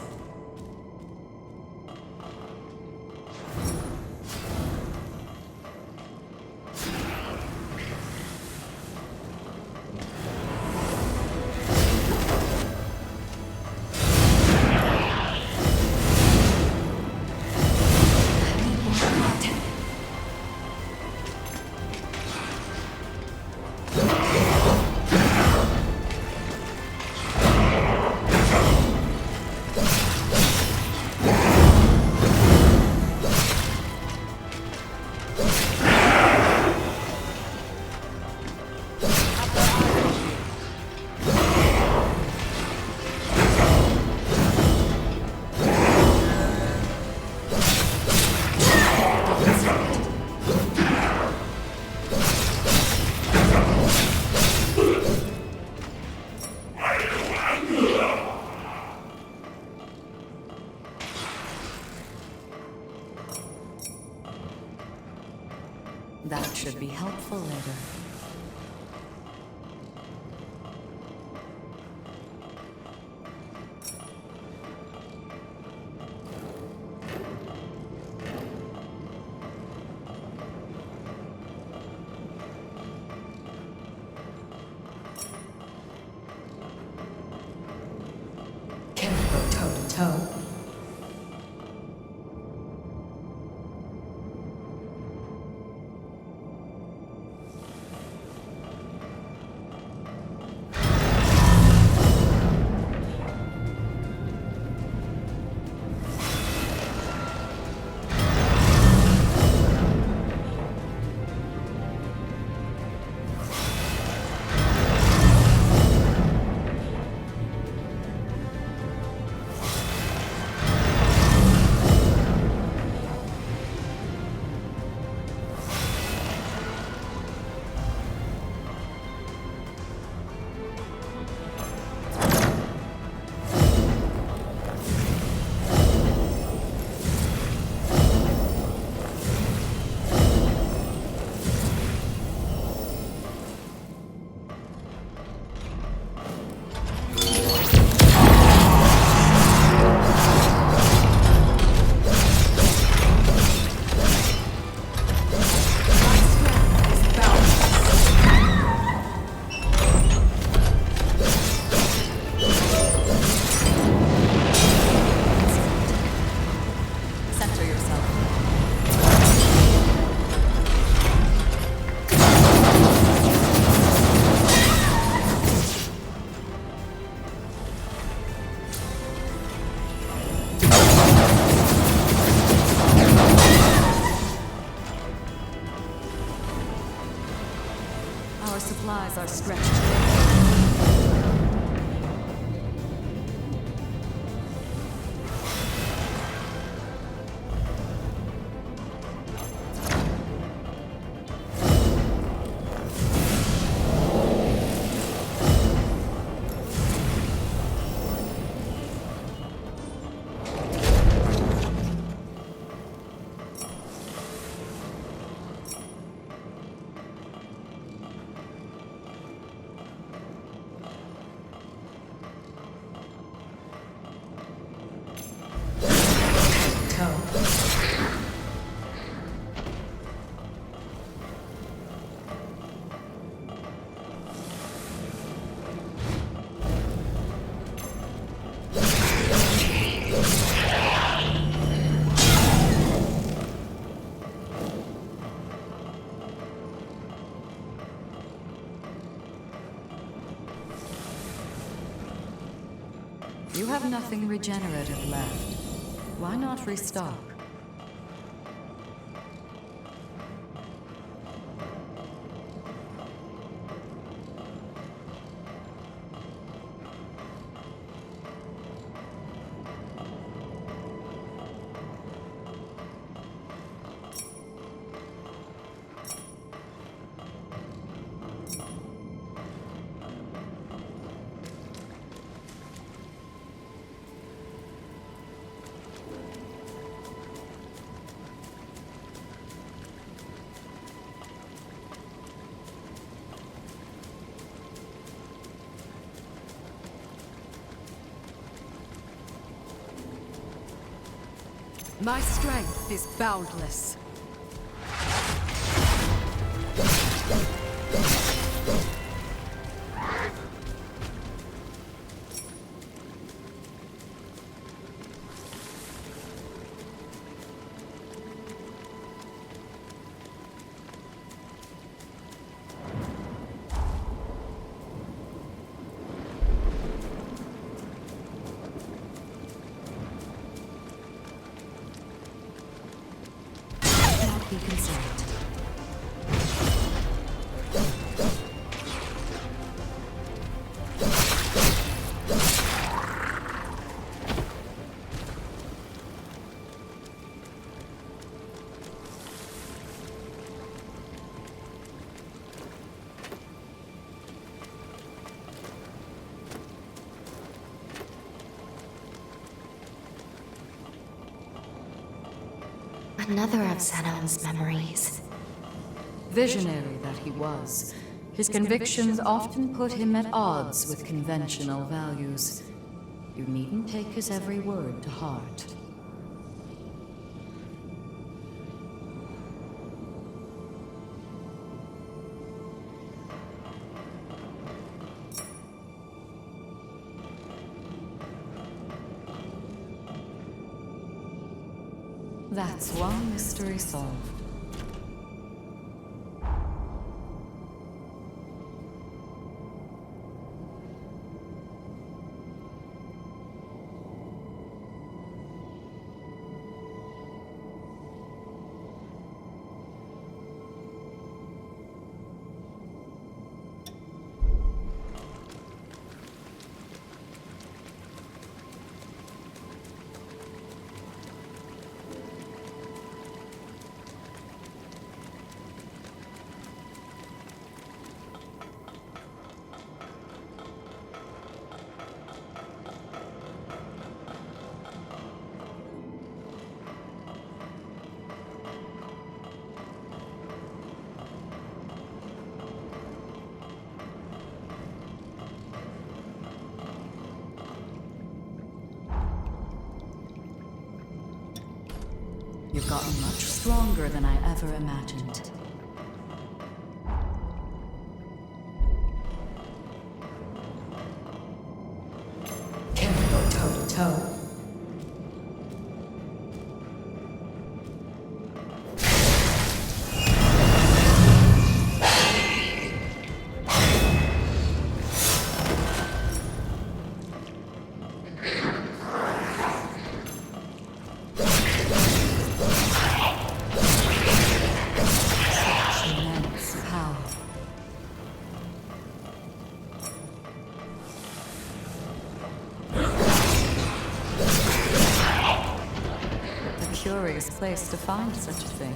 That should be helpful later. Can we go toe to toe? spells are stretched thin. You have nothing regenerative left. Why not restock? My strength is boundless. Be concerned. Another of Zenon's memories. Visionary that he was, his convictions often put him at odds with conventional values. You needn't take his every word to heart. That's one mystery solved. You've gotten much stronger than I ever imagined. Can't go toe to toe. this place to find such a thing.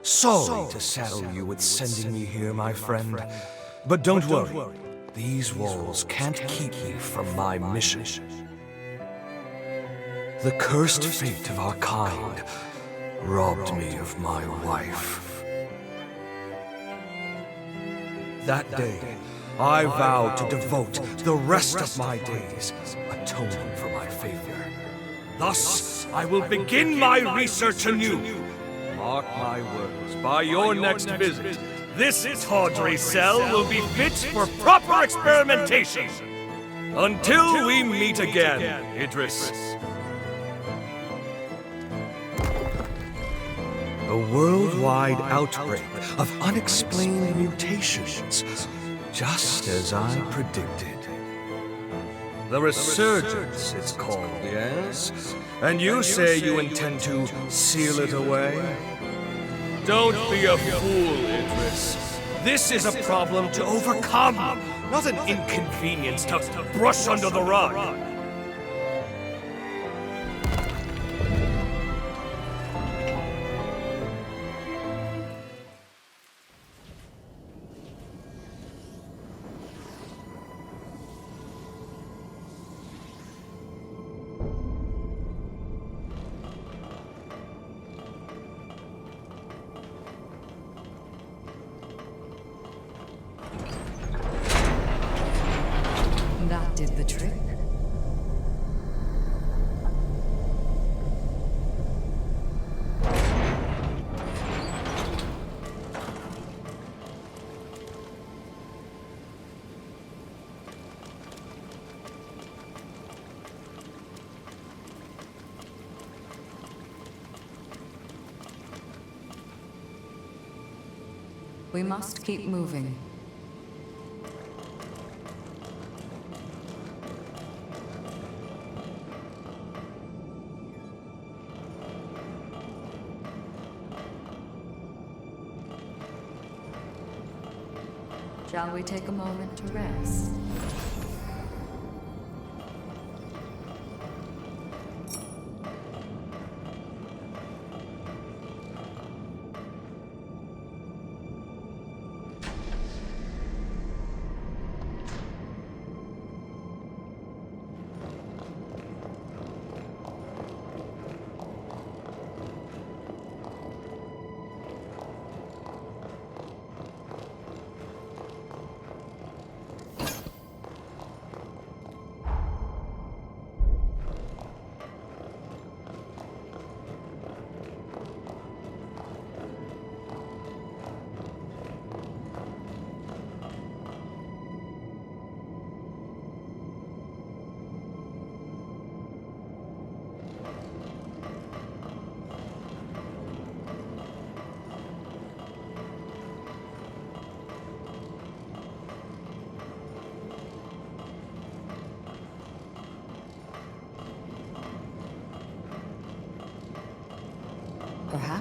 Sorry to saddle you with sending me here, my friend. But don't worry. These walls can't keep me from my mission. The cursed fate of our kind robbed me of my wife. That day, I vowed to devote the rest of my days atoning for my failure. Thus, I will begin my research anew. Mark my words, by your next visit, this tawdry cell will be fit for proper experimentation. Until we meet again, Idris. A worldwide outbreak of unexplained mutations, just as I predicted. The Resurgence, it's called, yes? And you say you intend to seal it away? Don't be a fool, Idris. This is a problem to overcome, not an inconvenience to brush under the rug. That did the trick. We must keep moving. Shall we take a moment to rest?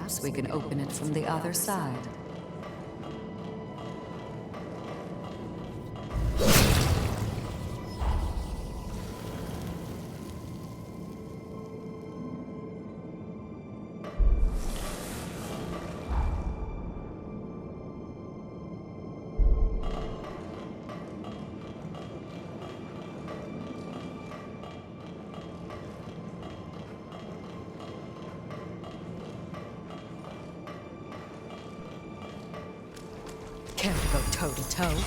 Perhaps we can open it from the other side. Care to go toe-to-toe?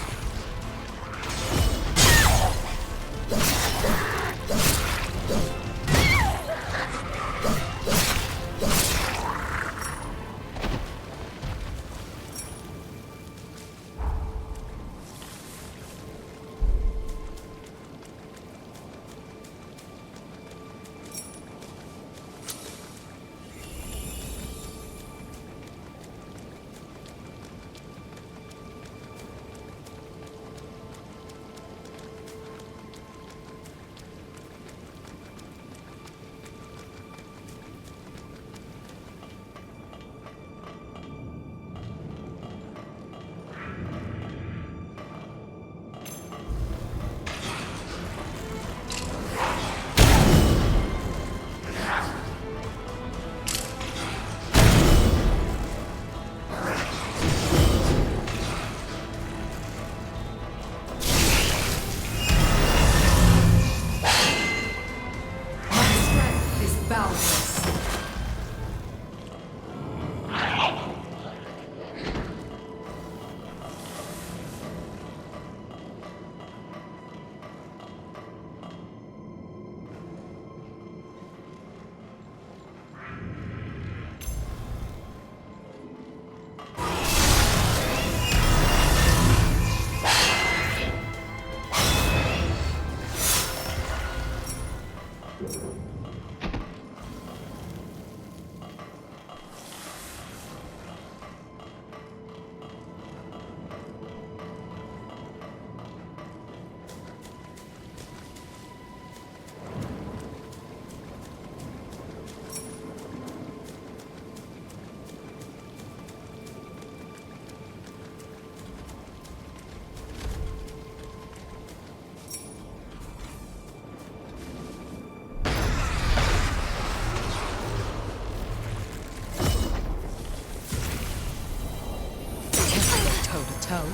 Toe.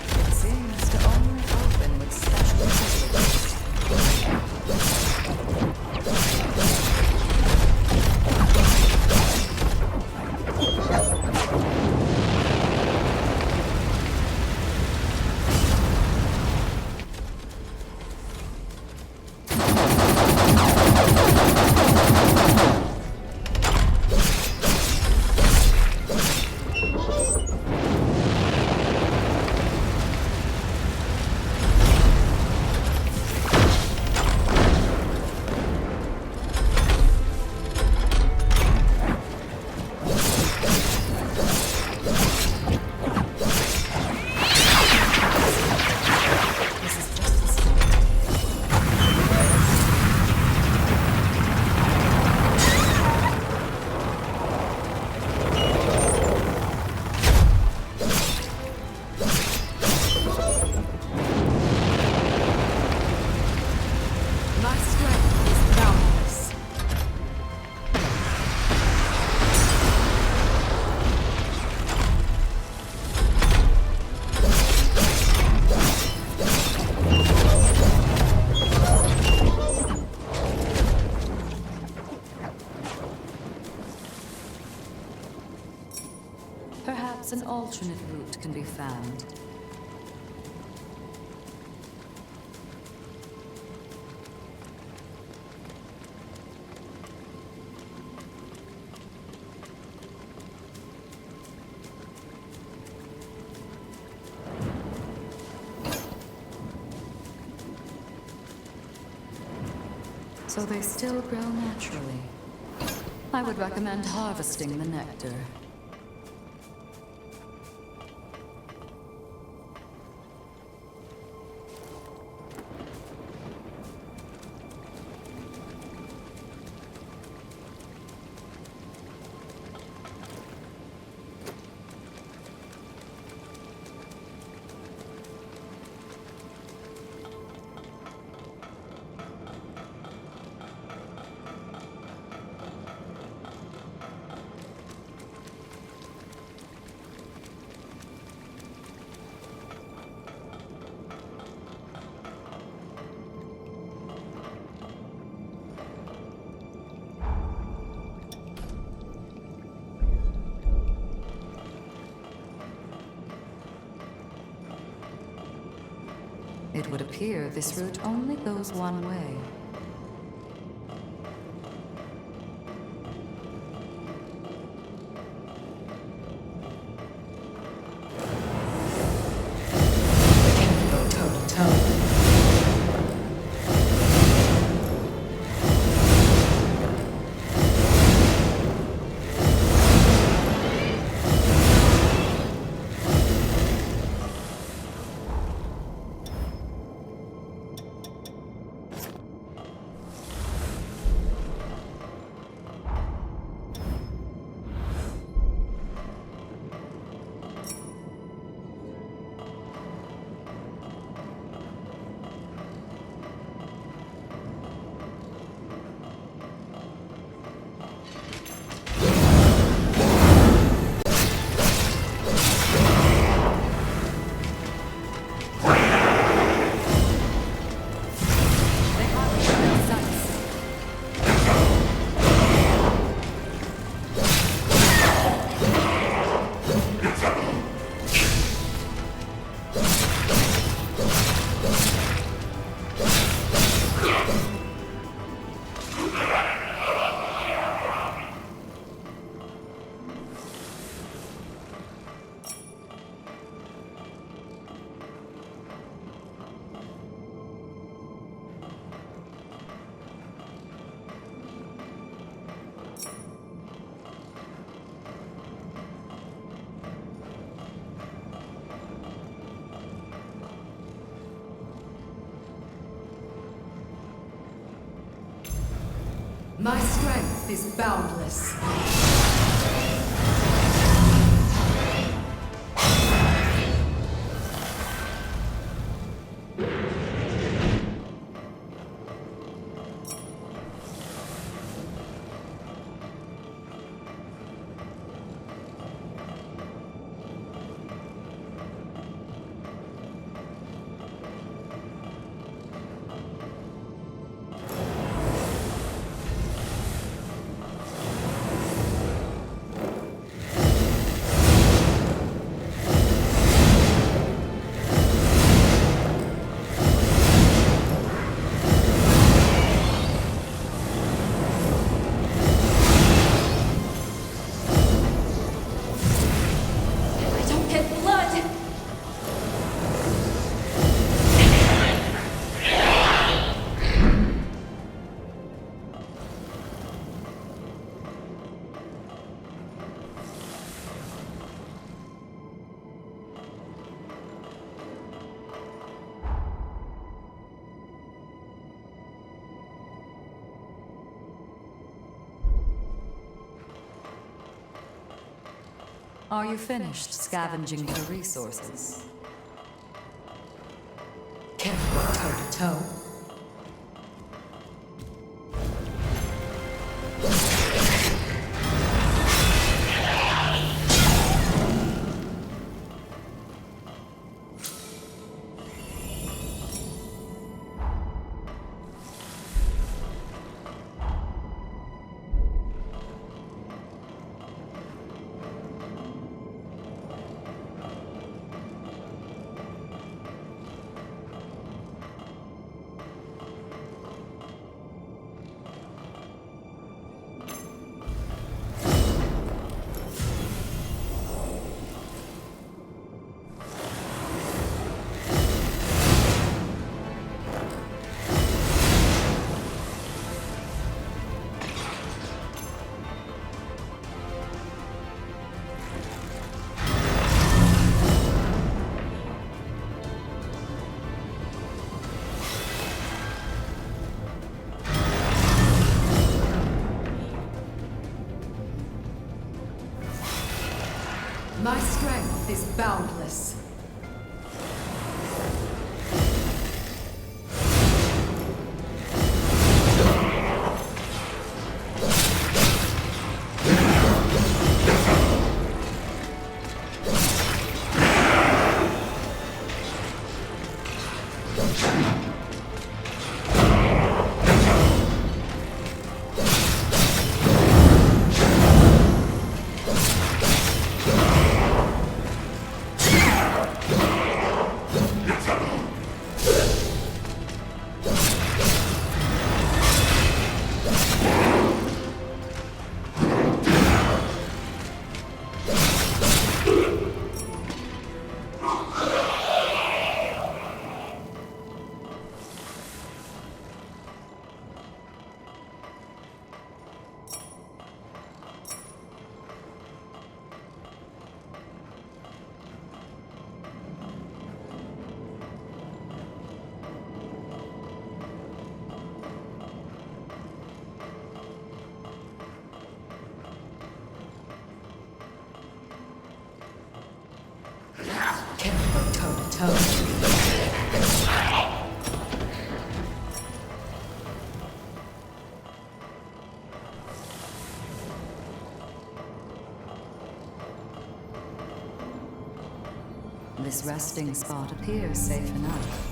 It seems to only open with special facilities. Perhaps an alternate route can be found. So they still grow naturally. I would recommend harvesting the nectar. it would appear this route only goes one way. My strength is boundless. Are you finished scavenging for resources? Can't go toe to toe. My strength is boundless. This resting spot appears safe enough.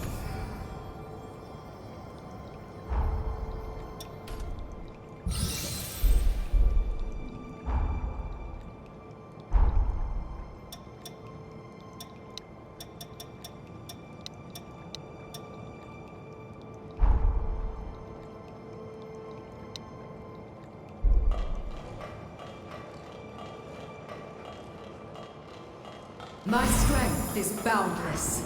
My strength is boundless.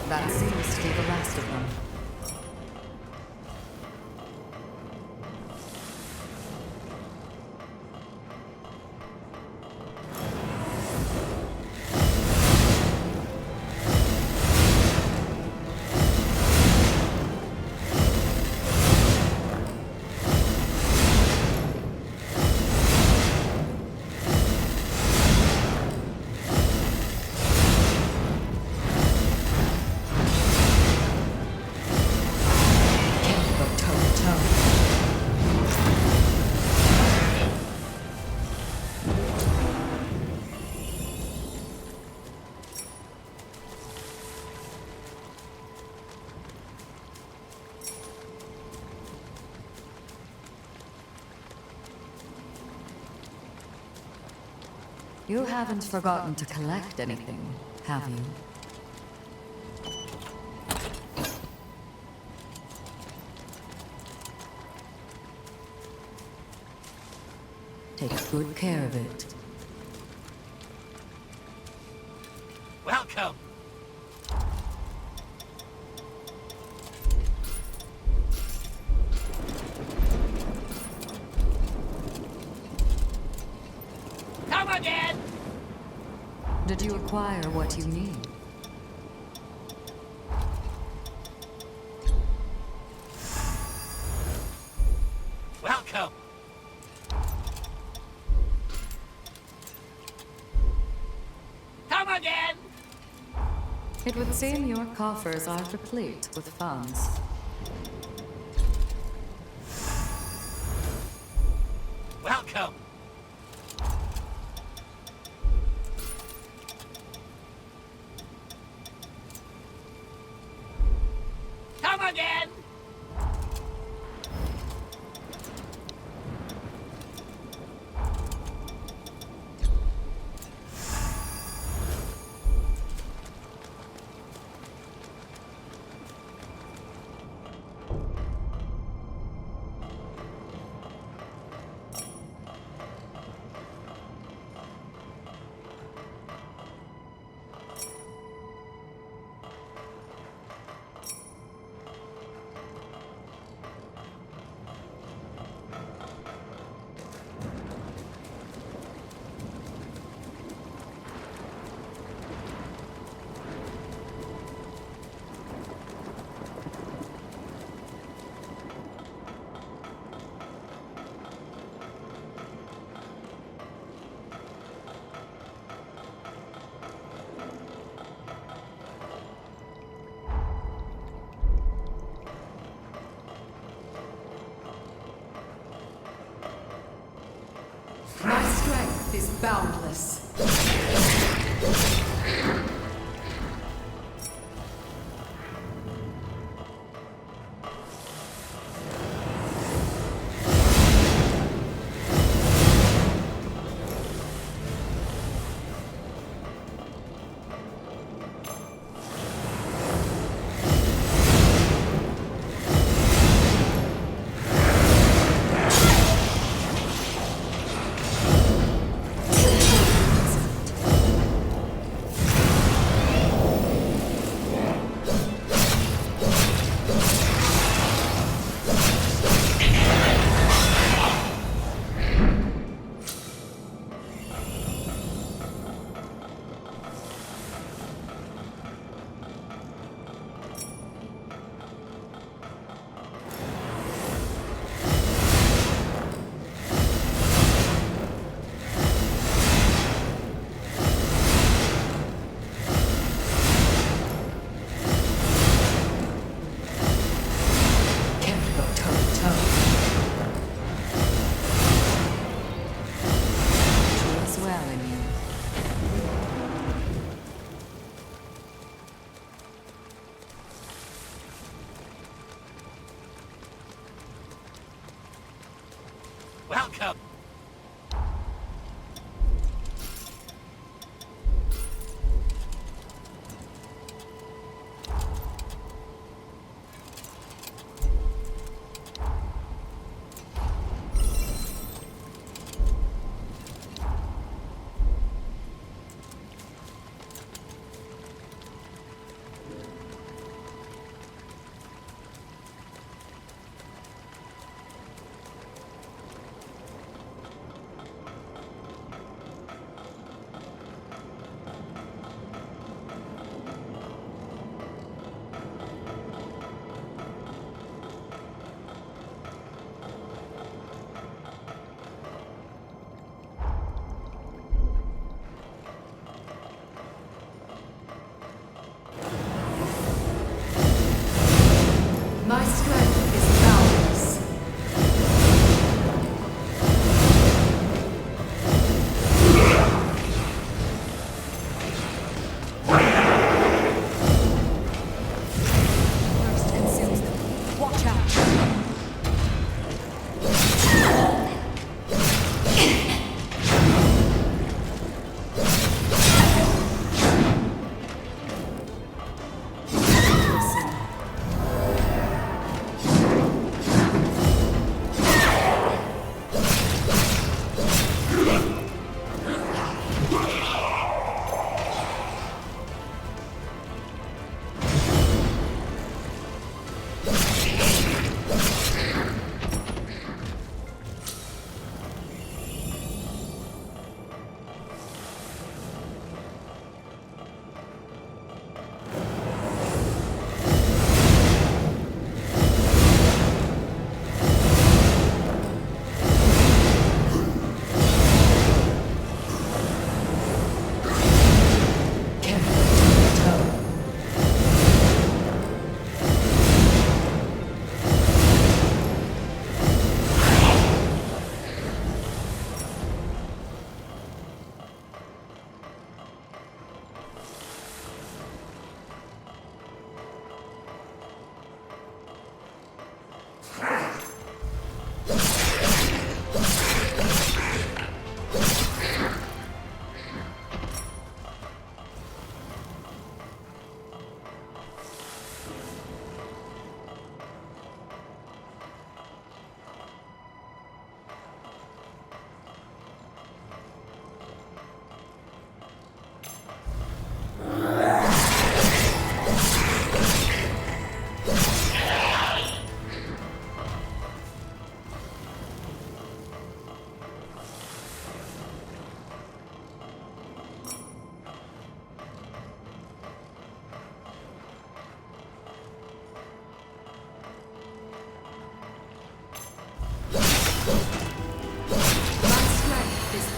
That seems to be the last of them. You haven't forgotten to collect anything, have you? Take good care of it. Welcome! Come again! Did you acquire what you need? Welcome! Come again! It would seem your coffers are replete with funds. Welcome! Come again! My strength is boundless. come. My strength is boundless. Thirst consumes them. Watch out!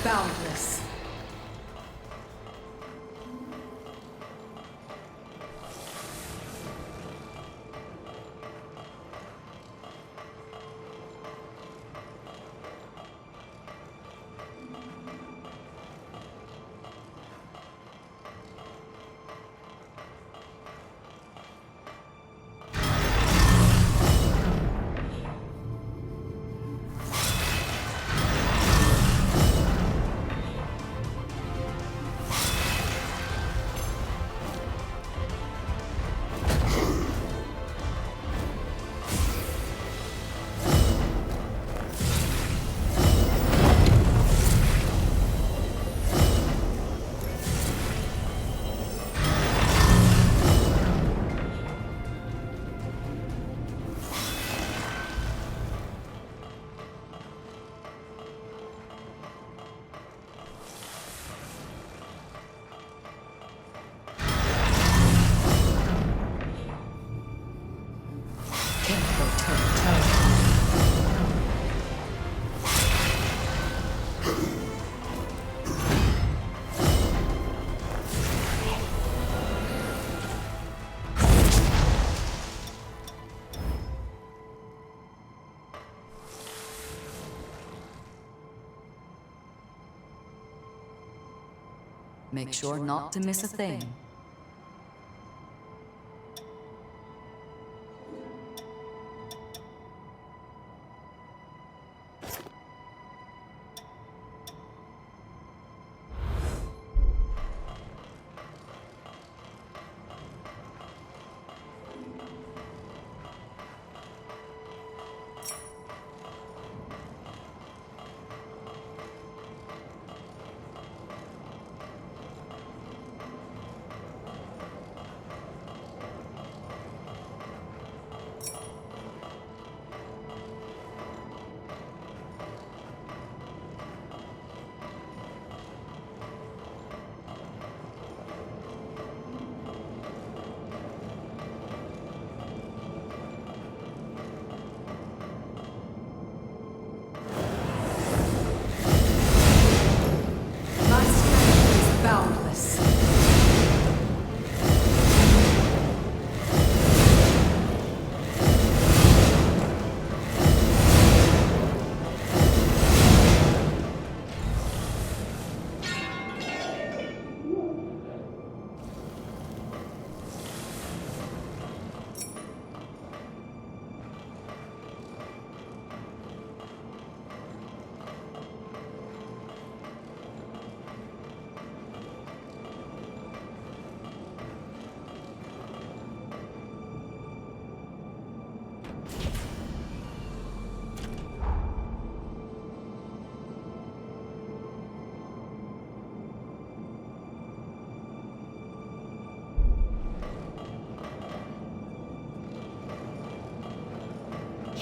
Boundless. Make sure not to miss a thing.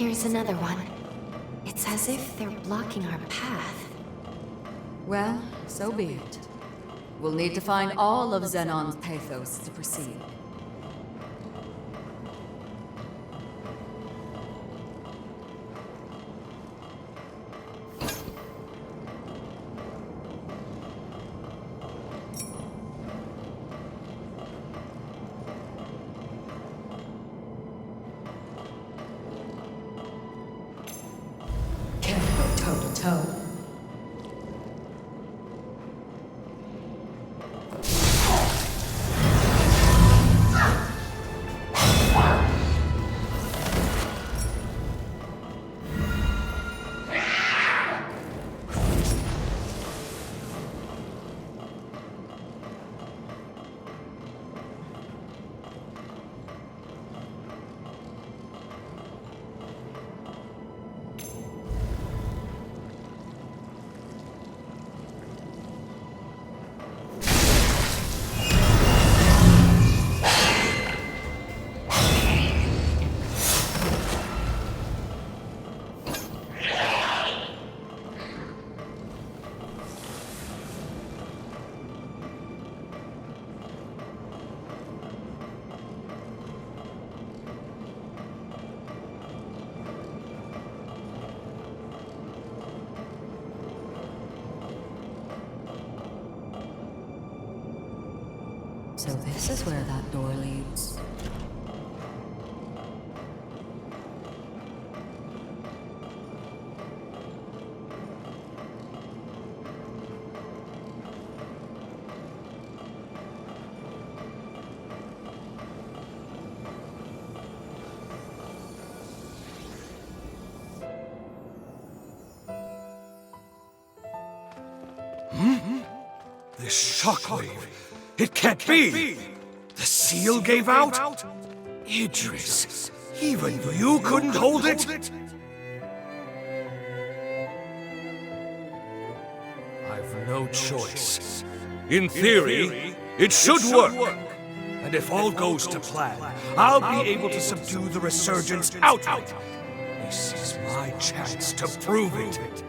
Here's another one. It's as if they're blocking our path. Well, so be it. We'll need to find all of Zenon's pathos to proceed. Can't go toe to toe. So this is where that door leads. This shockwave. It can't be! The seal gave out? Idris, even you couldn't hold it? I've no choice. In theory, it should work. And if all goes to plan, I'll be able to subdue the resurgence outright. This is my chance to prove it.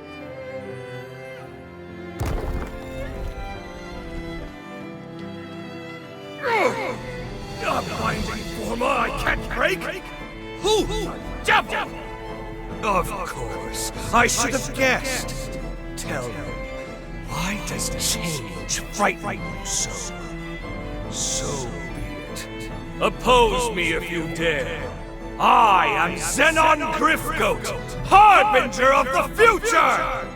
A binding former I can't break? Who? Devil! Of course, I should have guessed. Tell me, why does change frighten you so? So be it. Oppose me if you dare. I am Zenon Grifgoat, Harbinger of the Future!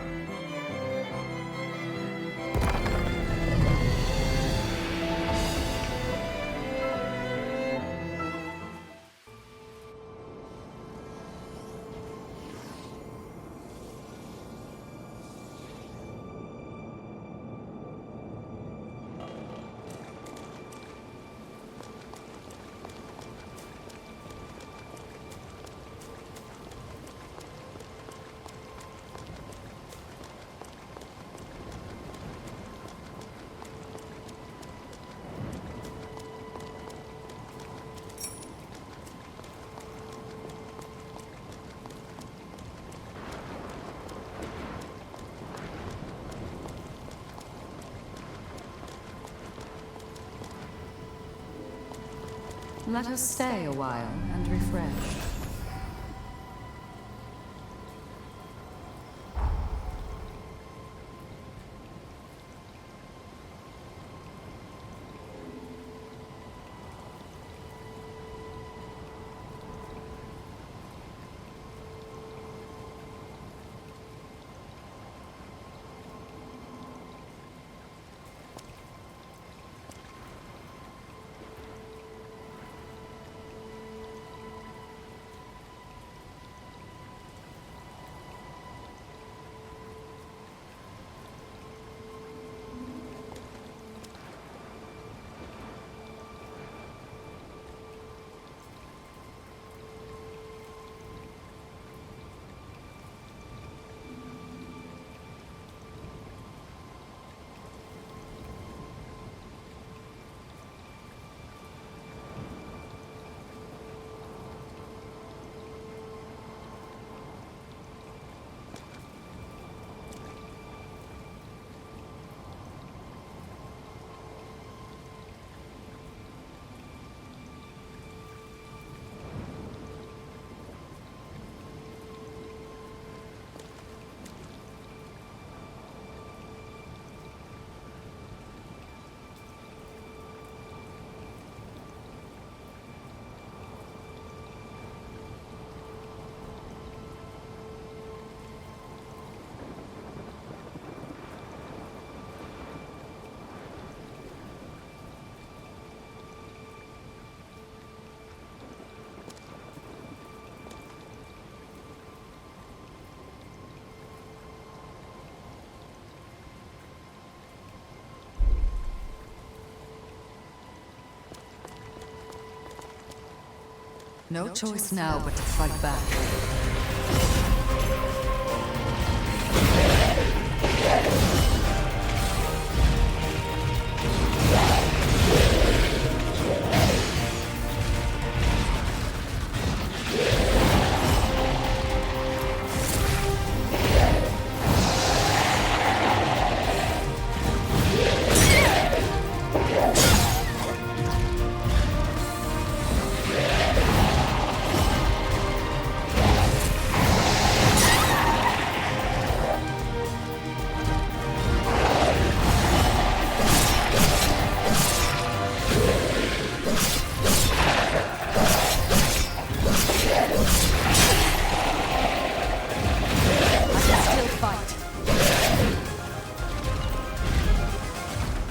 Let us stay a while and refresh. No choice now but to fight back.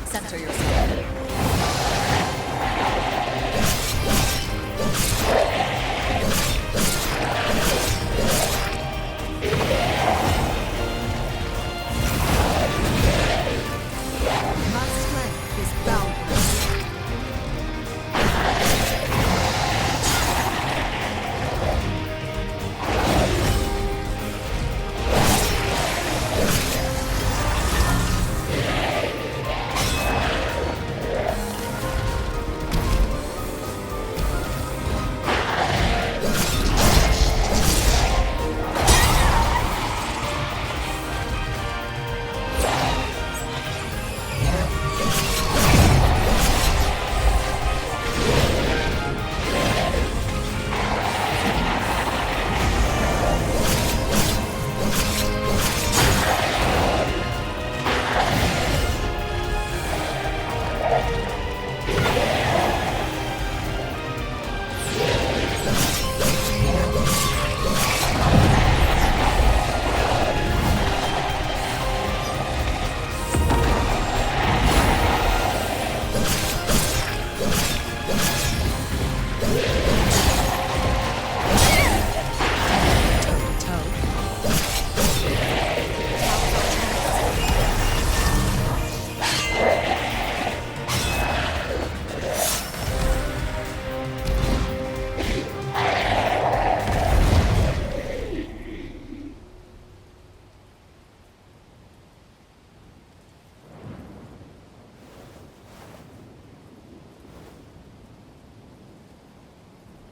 Center yourself. My strength is boundless.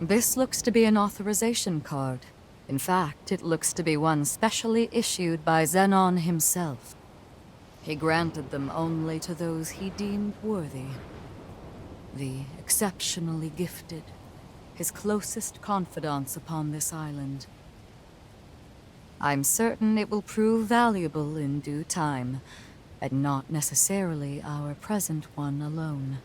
This looks to be an authorization card. In fact, it looks to be one specially issued by Xenon himself. He granted them only to those he deemed worthy. The exceptionally gifted, his closest confidants upon this island. I'm certain it will prove valuable in due time, and not necessarily our present one alone.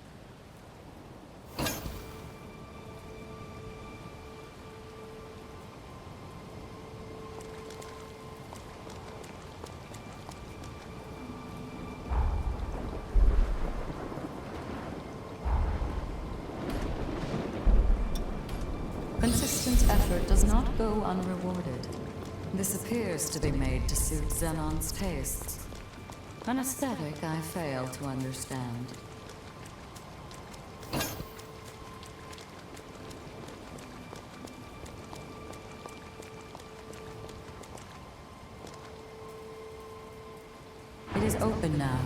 Consistent effort does not go unrewarded. This appears to be made to suit Xenon's tastes. An aesthetic I fail to understand. It is open now.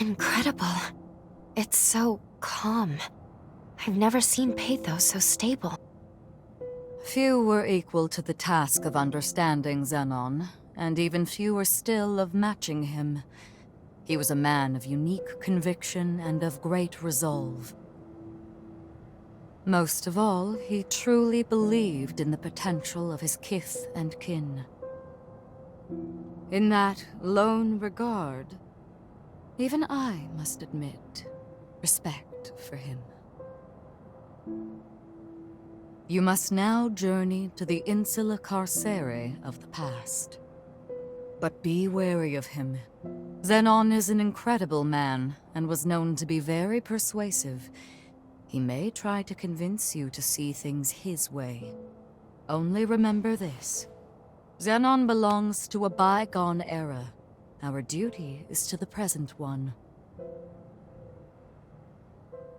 Incredible. It's so calm. I've never seen Pathos so stable. Few were equal to the task of understanding Xenon, and even fewer still of matching him. He was a man of unique conviction and of great resolve. Most of all, he truly believed in the potential of his kith and kin. In that lone regard, even I must admit respect for him. You must now journey to the Insula Carcere of the past. But be wary of him. Zenon is an incredible man, and was known to be very persuasive. He may try to convince you to see things his way. Only remember this. Zenon belongs to a bygone era. Our duty is to the present one.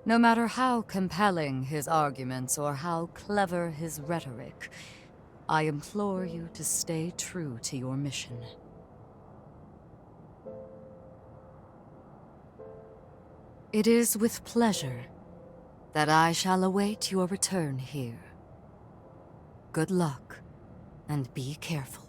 No matter how compelling his arguments or how clever his rhetoric, I implore you to stay true to your mission. It is with pleasure that I shall await your return here. Good luck, and be careful.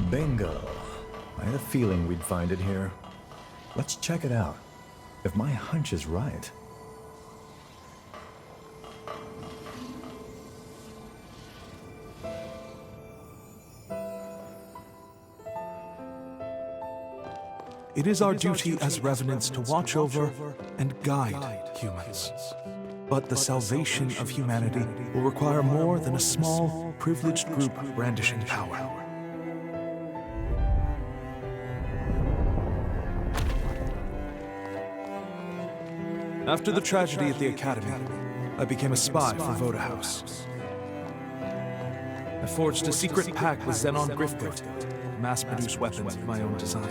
Bingo. I had a feeling we'd find it here. Let's check it out. If my hunch is right. It is our duty as Revenants to watch over and guide humans. But the salvation of humanity will require more than a small, privileged group brandishing power. After the tragedy at the Academy, I became a spy for Voda House. I forged a secret pact with Zenon Grifgood to mass-produce weapons of my own design.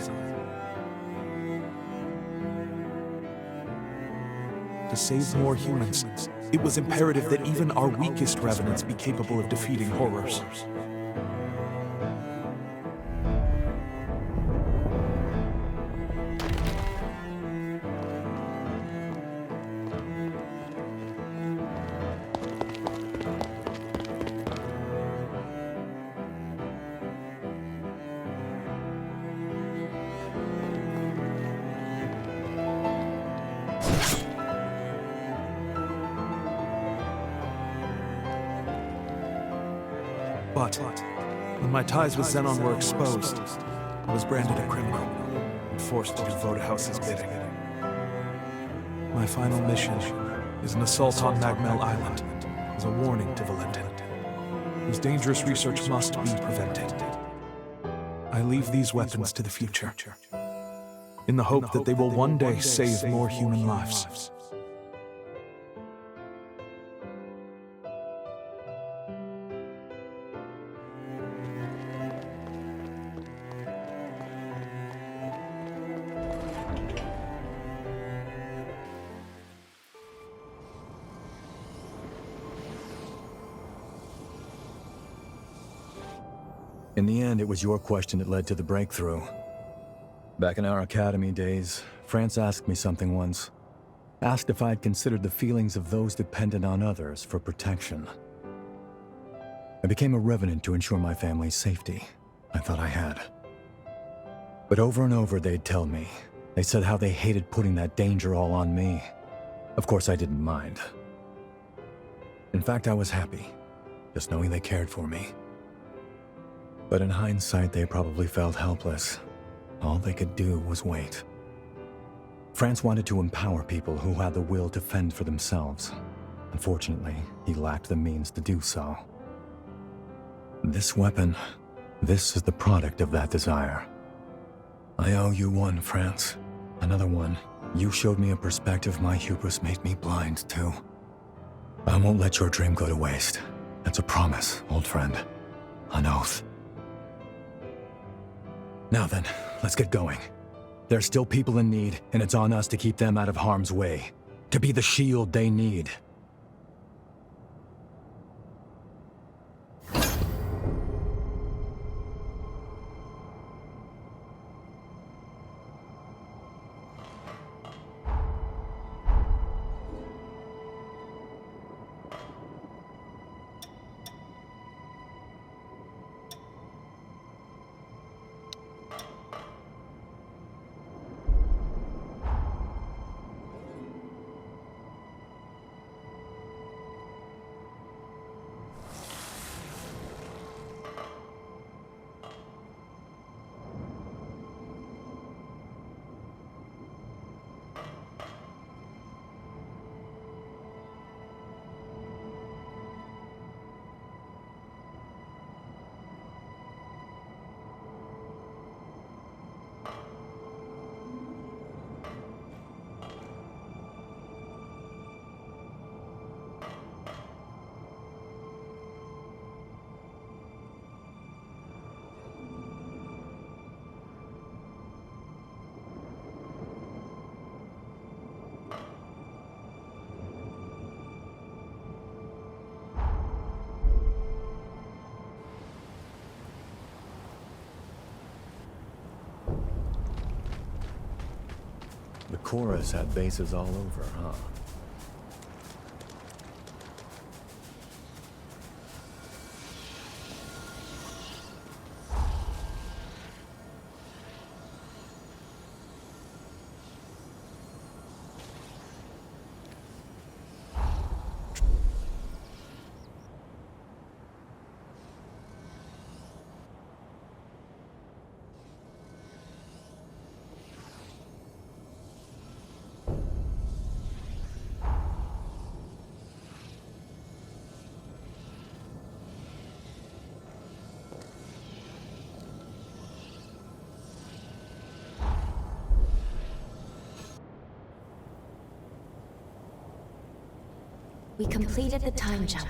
To save more humans, it was imperative that even our weakest Revenants be capable of defeating horrors. But when my ties with Zenon were exposed, I was branded a criminal and forced to do Voda House's bidding. My final mission is an assault on Magmel Island as a warning to Valentin, whose dangerous research must be prevented. I leave these weapons to the future, in the hope that they will one day save more human lives. In the end, it was your question that led to the breakthrough. Back in our academy days, France asked me something once. Asked if I'd considered the feelings of those dependent on others for protection. I became a revenant to ensure my family's safety. I thought I had. But over and over they'd tell me. They said how they hated putting that danger all on me. Of course I didn't mind. In fact, I was happy, just knowing they cared for me. But in hindsight, they probably felt helpless. All they could do was wait. France wanted to empower people who had the will to fend for themselves. Unfortunately, he lacked the means to do so. This weapon, this is the product of that desire. I owe you one, France. Another one. You showed me a perspective my hubris made me blind to. I won't let your dream go to waste. That's a promise, old friend. An oath. Now then, let's get going. There's still people in need, and it's on us to keep them out of harm's way. To be the shield they need. The chorus had bases all over, huh? We completed the time jump.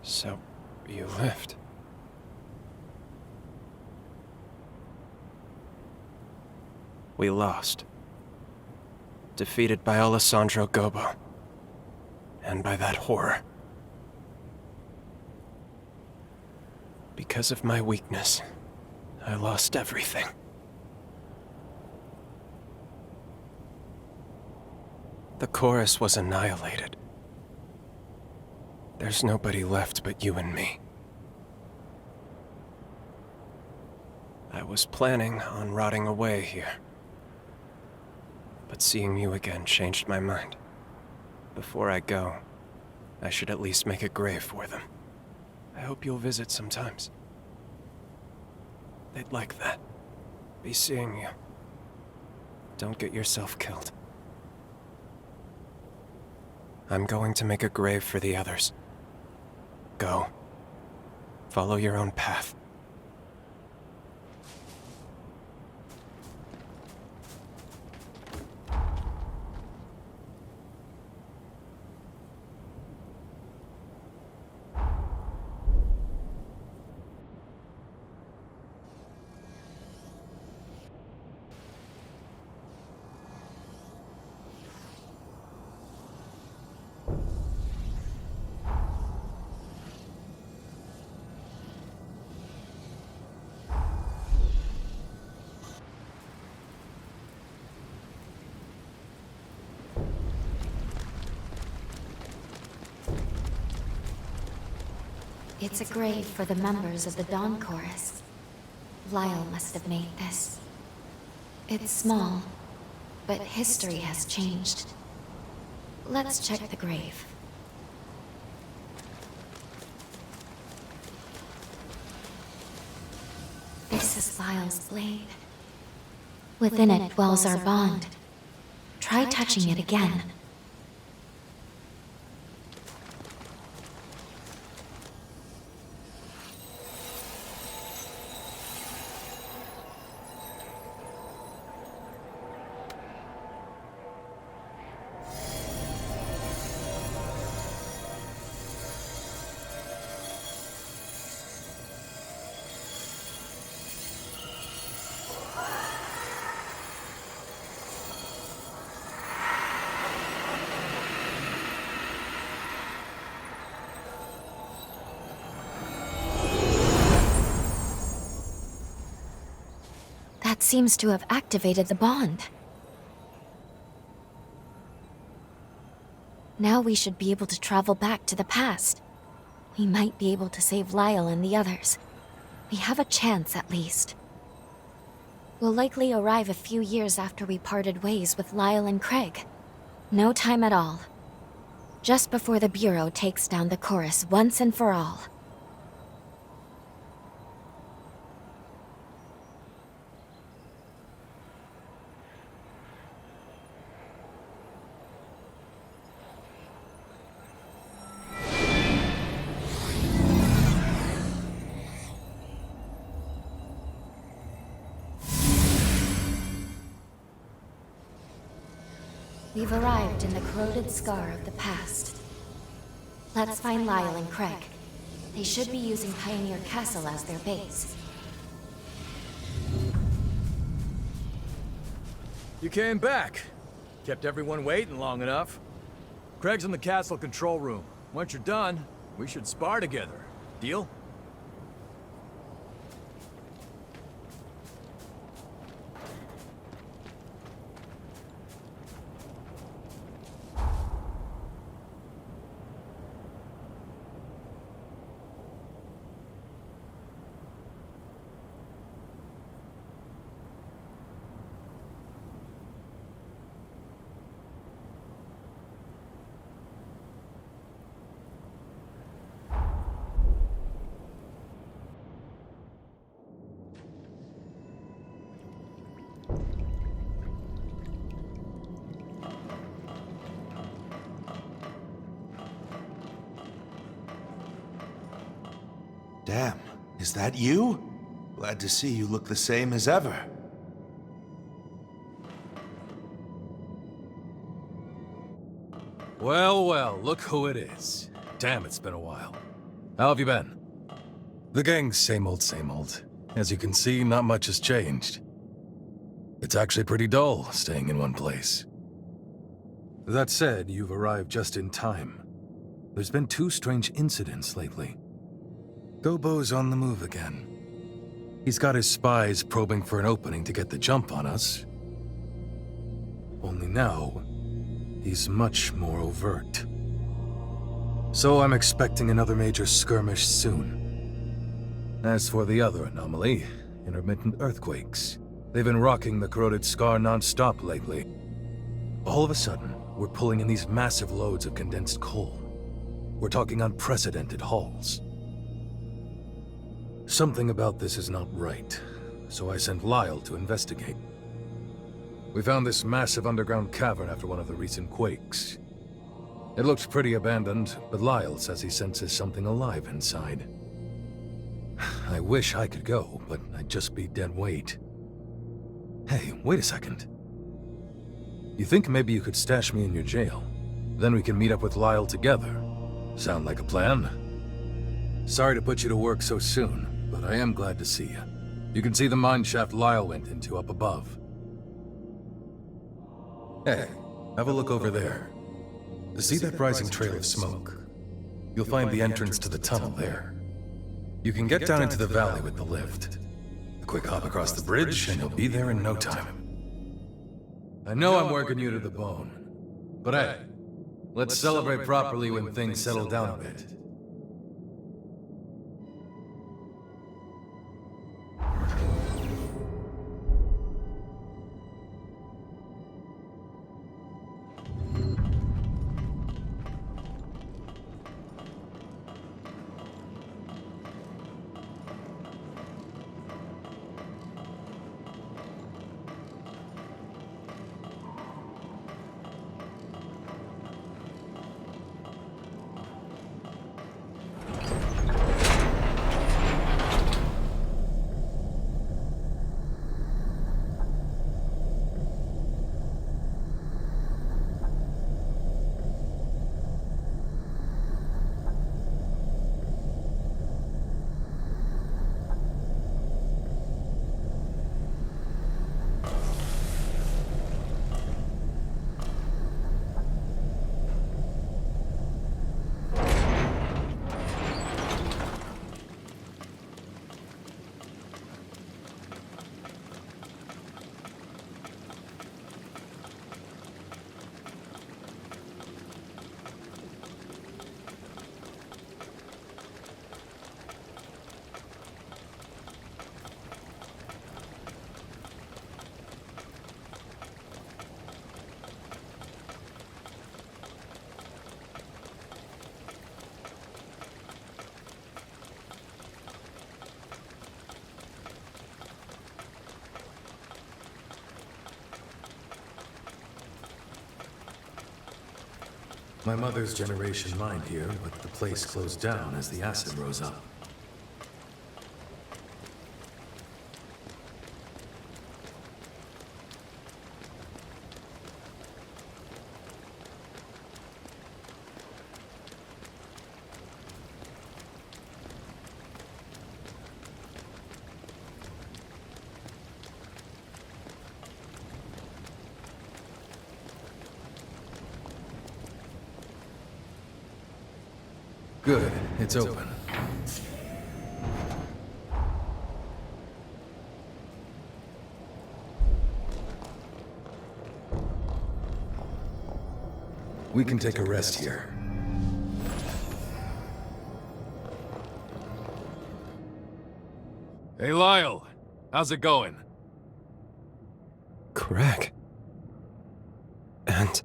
So, you lived. We lost. Defeated by Alessandro Gobo. And by that horror. Because of my weakness, I lost everything. The chorus was annihilated. There's nobody left but you and me. I was planning on rotting away here. But seeing you again changed my mind. Before I go, I should at least make a grave for them. I hope you'll visit sometimes. They'd like that. Be seeing you. Don't get yourself killed. I'm going to make a grave for the others. Go. Follow your own path. It's a grave for the members of the Dawn Chorus. Lyle must have made this. It's small, but history has changed. Let's check the grave. This is Lyle's blade. Within it dwells our bond. Try touching it again. That seems to have activated the bond. Now we should be able to travel back to the past. We might be able to save Lyle and the others. We have a chance, at least. We'll likely arrive a few years after we parted ways with Lyle and Craig. No time at all. Just before the Bureau takes down the Chorus once and for all. We've arrived in the corroded scar of the past. Let's find Lyle and Craig. They should be using Pioneer Castle as their base. You came back. Kept everyone waiting long enough. Craig's in the castle control room. Once you're done, we should spar together. Deal? Damn, is that you? Glad to see you look the same as ever. Well, well, look who it is. Damn, it's been a while. How have you been? The gang's same old, same old. As you can see, not much has changed. It's actually pretty dull, staying in one place. That said, you've arrived just in time. There's been 2 strange incidents lately. Gobo's on the move again. He's got his spies probing for an opening to get the jump on us. Only now, he's much more overt. So I'm expecting another major skirmish soon. As for the other anomaly, intermittent earthquakes, they've been rocking the corroded scar non-stop lately. All of a sudden, we're pulling in these massive loads of condensed coal. We're talking unprecedented hauls. Something about this is not right, so I sent Lyle to investigate. We found this massive underground cavern after one of the recent quakes. It looks pretty abandoned, but Lyle says he senses something alive inside. I wish I could go, but I'd just be dead weight. Hey, wait a second. You think maybe you could stash me in your jail? Then we can meet up with Lyle together. Sound like a plan? Sorry to put you to work so soon, but I am glad to see you. You can see the mine shaft Lyle went into up above. Hey, have a look over there. See that rising trail of smoke? You'll find the entrance to the tunnel there. You can get down into the valley with the lift. A quick hop across the bridge, and you'll be there in no time. I know I'm working you to the bone, but hey, let's celebrate properly when things settle down a bit. My mother's generation mined here, but the place closed down as the acid rose up. Good, it's open. We can take a rest here. Hey, Lyle. How's it going? Craig. And...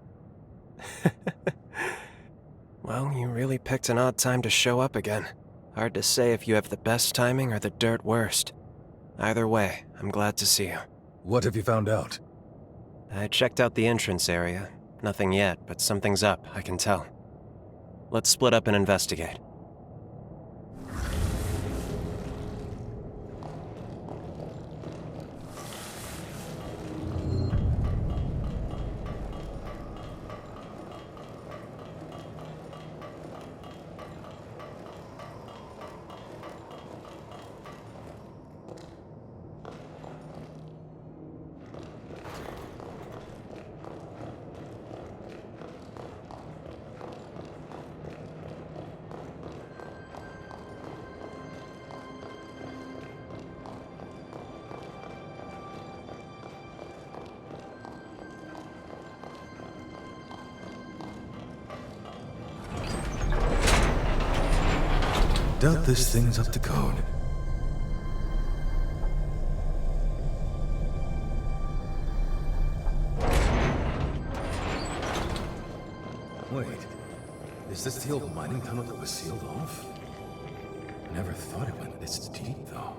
Well, you really picked an odd time to show up again. Hard to say if you have the best timing or the dirt worst. Either way, I'm glad to see you. What have you found out? I checked out the entrance area. Nothing yet, but something's up, I can tell. Let's split up and investigate. Doubt this thing's up to code. Wait, is this the old mining tunnel that was sealed off? Never thought it went this deep, though.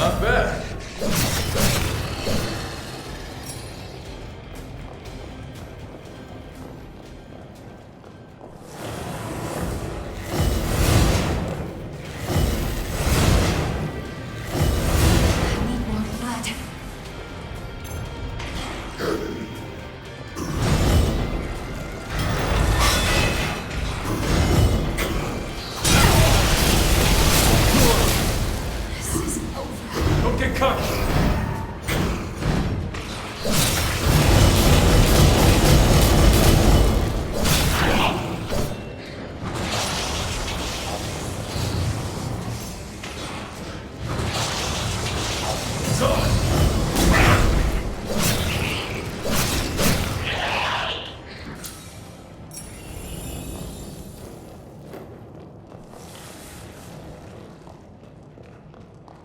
Not bad. Don't get cocky!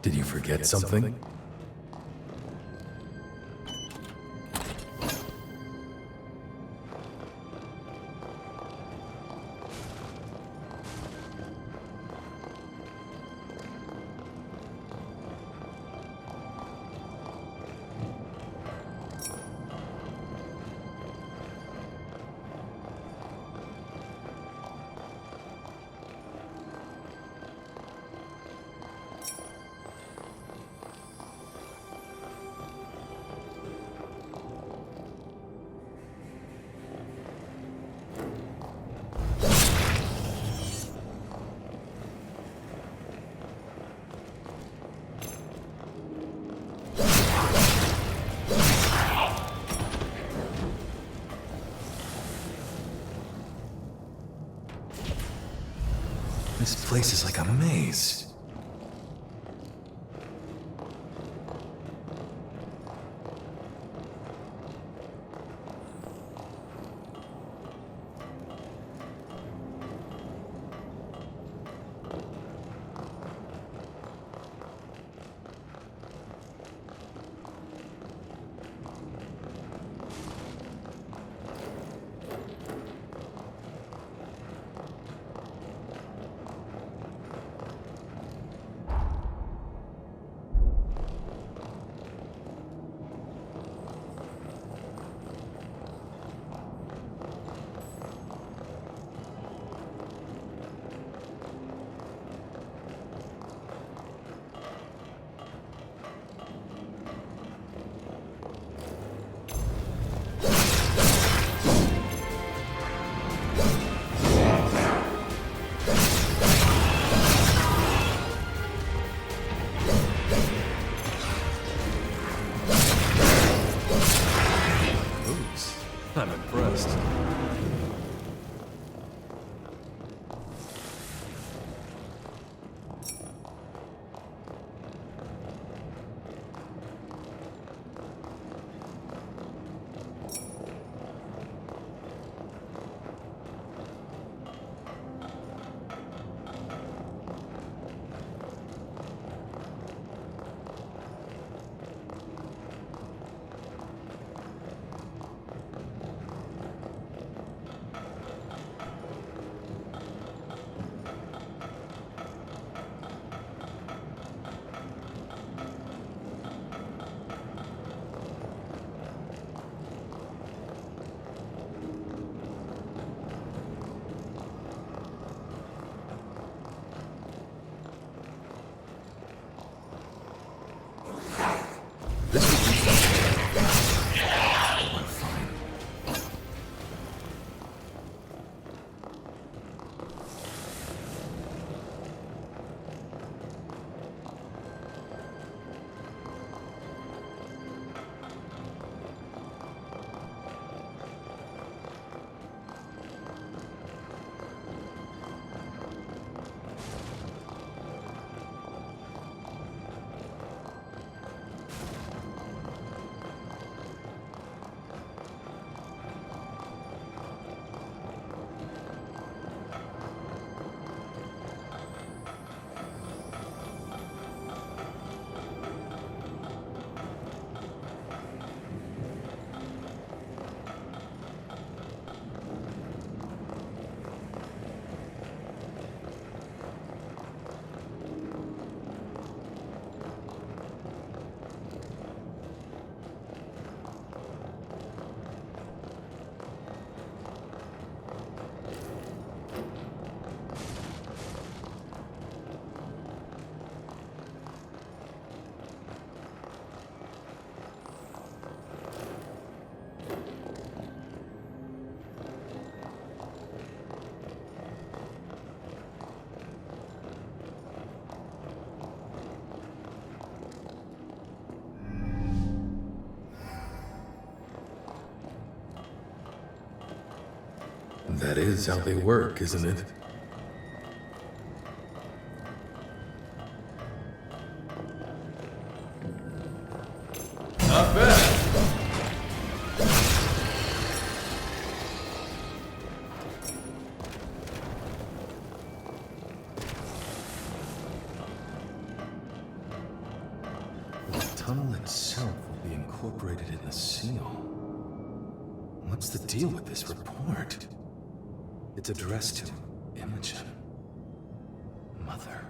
Did you forget something? This place is like a maze. That is how they work, isn't it? Not bad. The tunnel itself will be incorporated in the seal. What's the deal with this report? It's addressed to Imogen. Mother.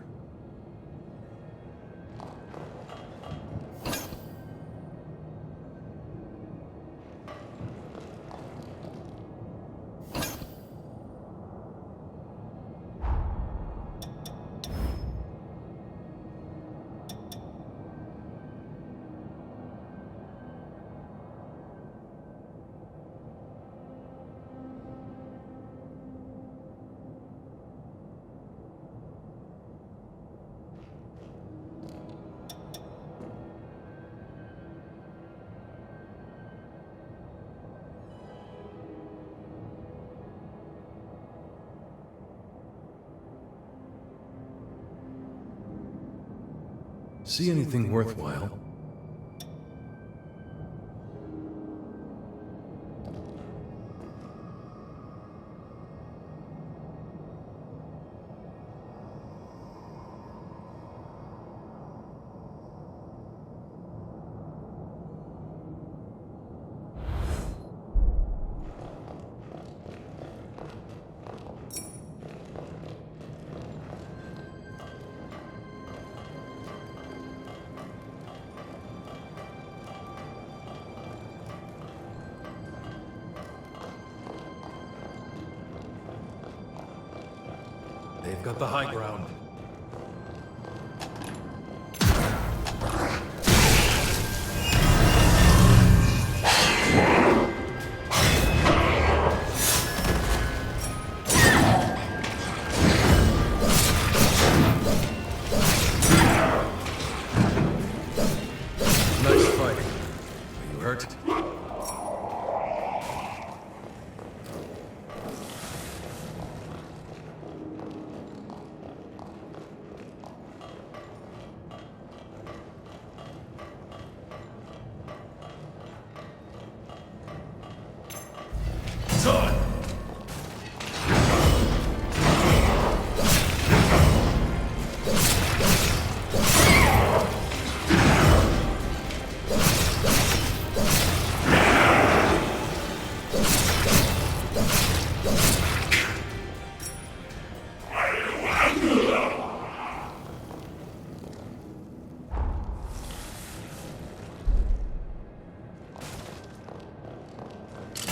See anything worthwhile? They've got the high ground. Nice fighting. Are you hurt?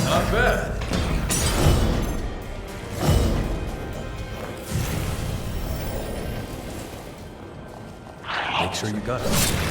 Not bad. Make sure you got it.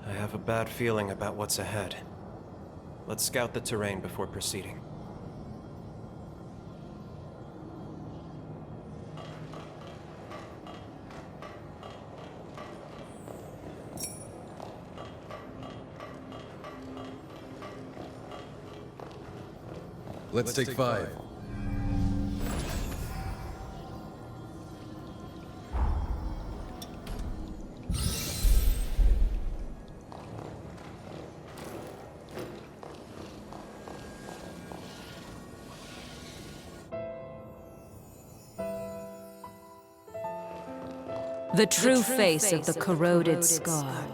I have a bad feeling about what's ahead. Let's scout the terrain before proceeding. Let's take 5. The true face of the corroded scar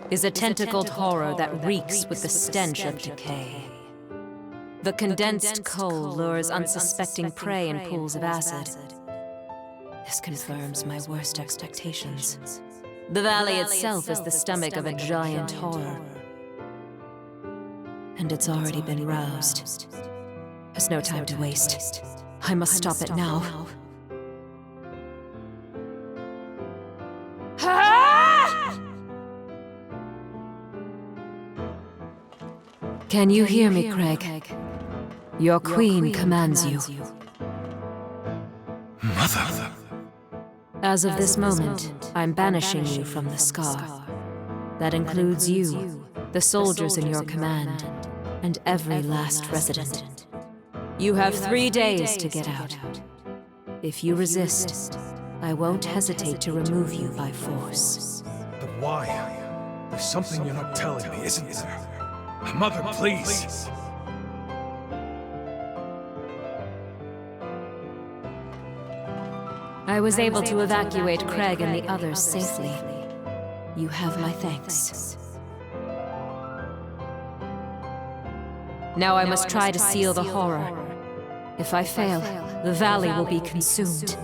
is a tentacled horror that reeks with the stench of decay. The condensed coal lures unsuspecting prey in pools of acid. This confirms my worst expectations. The valley itself is the stomach of a giant horror. And it's already been roused. There's no time to waste. I must stop it now. Can you hear me, Craig? Your queen commands you. Mother! As of this moment, I'm banishing you from the Scar. That includes you, the soldiers in your command, and every last resident. You have 3 days to get out. If you resist, I won't hesitate to remove you by force. But why? There's something you're not telling me, isn't there? Mother, please! I was able to evacuate Craig and the others safely. You have my thanks. Now I must try to seal the horror. If I fail, the valley will be consumed.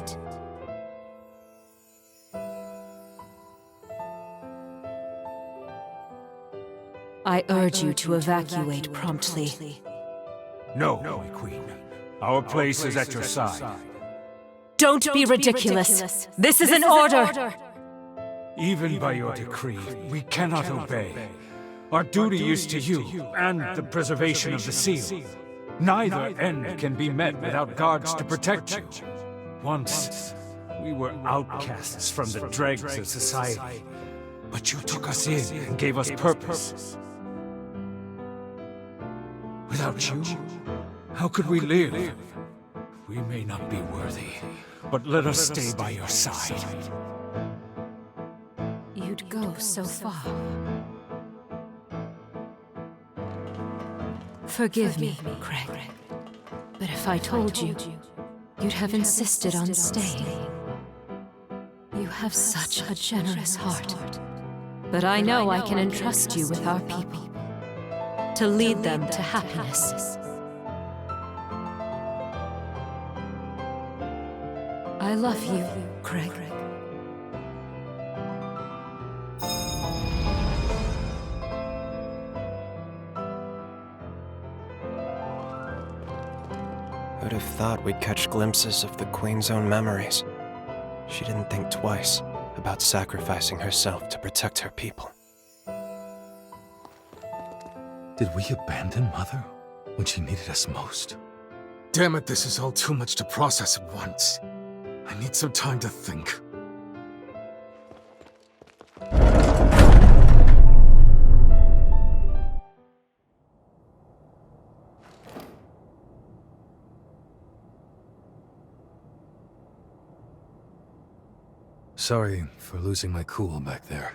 I urge you to evacuate promptly. No, Holy Queen. Our place is at your side. Don't be ridiculous. This is an order. Even by your decree, we cannot obey. Our duty is to you, and the preservation of the seal. Neither end can be met without guards to protect you. Once, we were outcasts from the dregs of society, but you took us in and gave us purpose. Without you, how could we live? We may not be worthy, but let us stay by your side. You'd go so far. Forgive me, Craig. But if I told you, you'd have insisted on staying. You have such a generous heart. But I know I can entrust you with our people, to lead them to happiness. I love you, Craig. Who'd have thought we'd catch glimpses of the Queen's own memories? She didn't think twice about sacrificing herself to protect her people. Did we abandon Mother when she needed us most? Damn it, this is all too much to process at once. I need some time to think. Sorry for losing my cool back there.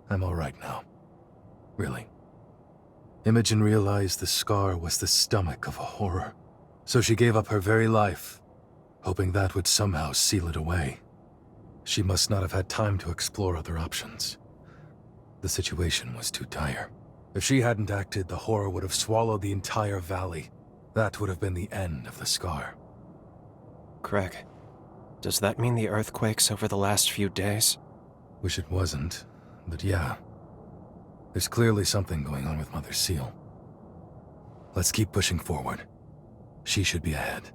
I'm all right now. Really. Imogen realized the scar was the stomach of a horror, so she gave up her very life, hoping that would somehow seal it away. She must not have had time to explore other options. The situation was too dire. If she hadn't acted, the horror would have swallowed the entire valley. That would have been the end of the scar. Craig, does that mean the earthquakes over the last few days? Wish it wasn't, but yeah. There's clearly something going on with Mother Seal. Let's keep pushing forward. She should be ahead.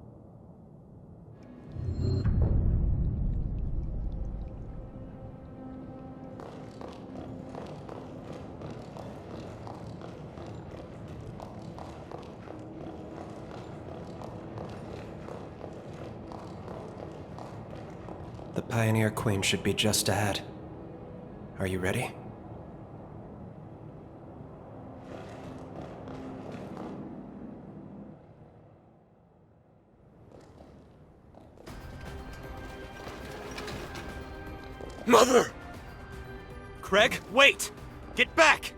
Pioneer Queen should be just ahead. Are you ready? Mother! Craig, wait! Get back!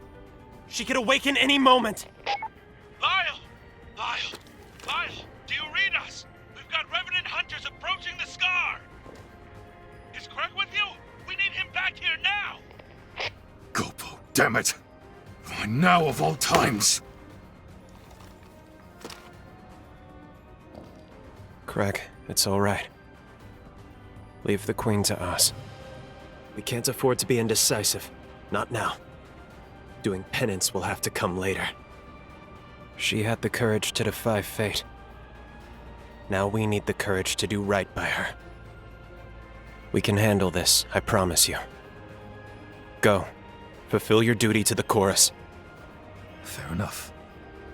She could awaken any moment! Lyle! Lyle, do you read us? We've got Revenant hunters approaching the Scar! Is Craig with you? We need him back here now! Gopo, damn it! Why now of all times? Craig, it's all right. Leave the Queen to us. We can't afford to be indecisive. Not now. Doing penance will have to come later. She had the courage to defy fate. Now we need the courage to do right by her. We can handle this, I promise you. Go. Fulfill your duty to the chorus. Fair enough.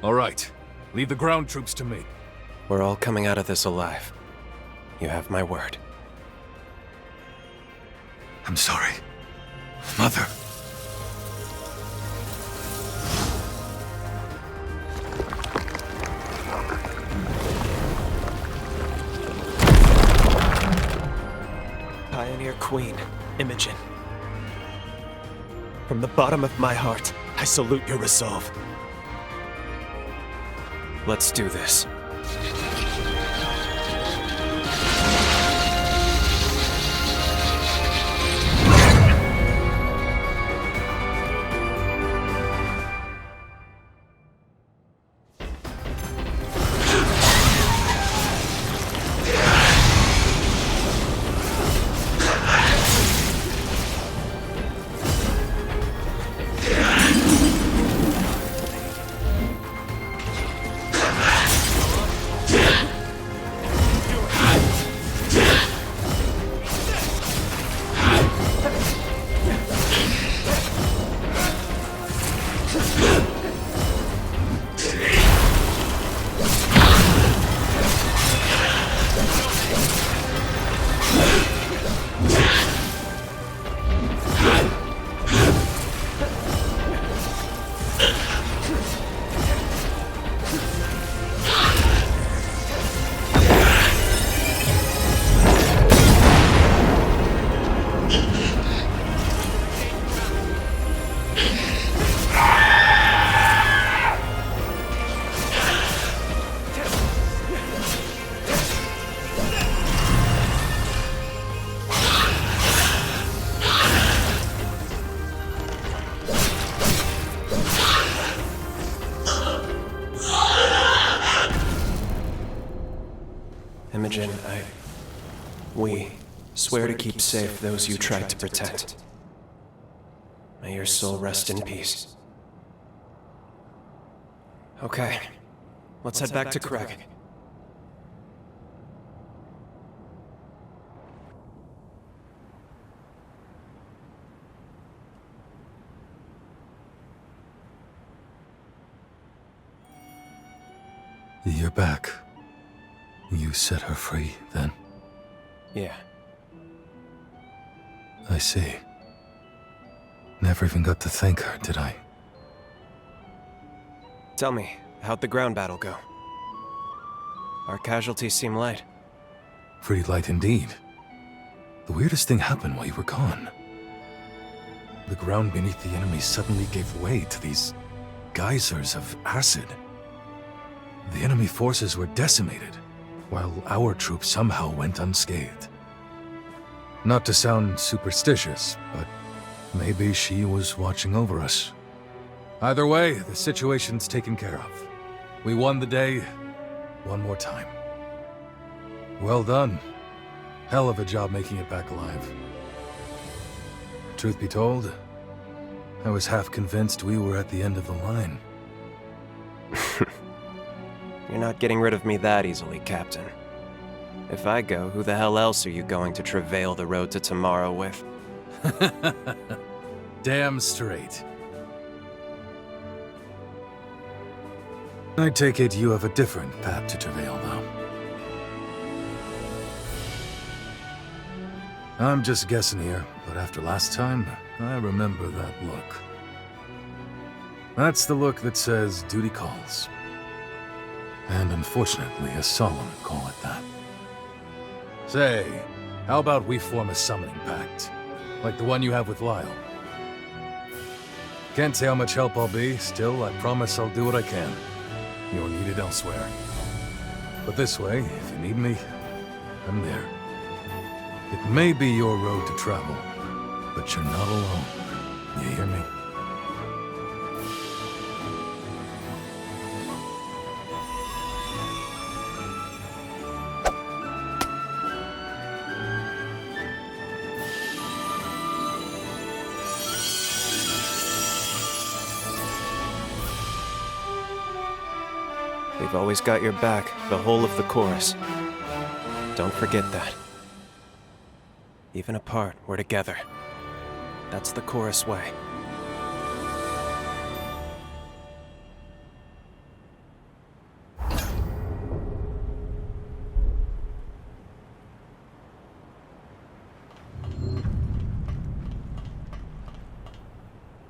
All right. Leave the ground troops to me. We're all coming out of this alive. You have my word. I'm sorry. Mother. Pioneer Queen, Imogen. From the bottom of my heart, I salute your resolve. Let's do this. Imogen, we swear to keep safe those you tried to protect. May your soul rest in peace. Okay, let's head back to Craig. You're back. You set her free, then? Yeah. I see. Never even got to thank her, did I? Tell me, how'd the ground battle go? Our casualties seem light. Pretty light indeed. The weirdest thing happened while you were gone. The ground beneath the enemy suddenly gave way to these geysers of acid. The enemy forces were decimated, while our troops somehow went unscathed. Not to sound superstitious, but maybe she was watching over us. Either way, the situation's taken care of. We won the day one more time. Well done. Hell of a job making it back alive. Truth be told, I was half convinced we were at the end of the line. You're not getting rid of me that easily, Captain. If I go, who the hell else are you going to travail the road to tomorrow with? Damn straight. I take it you have a different path to travail, though. I'm just guessing here, but after last time, I remember that look. That's the look that says duty calls. And unfortunately, a solemn call at that. Say, how about we form a summoning pact? Like the one you have with Lyle. Can't say how much help I'll be, still, I promise I'll do what I can. You're needed elsewhere. But this way, if you need me, I'm there. It may be your road to travel, but you're not alone. You hear me? We've always got your back, the whole of the chorus. Don't forget that. Even apart, we're together. That's the chorus way.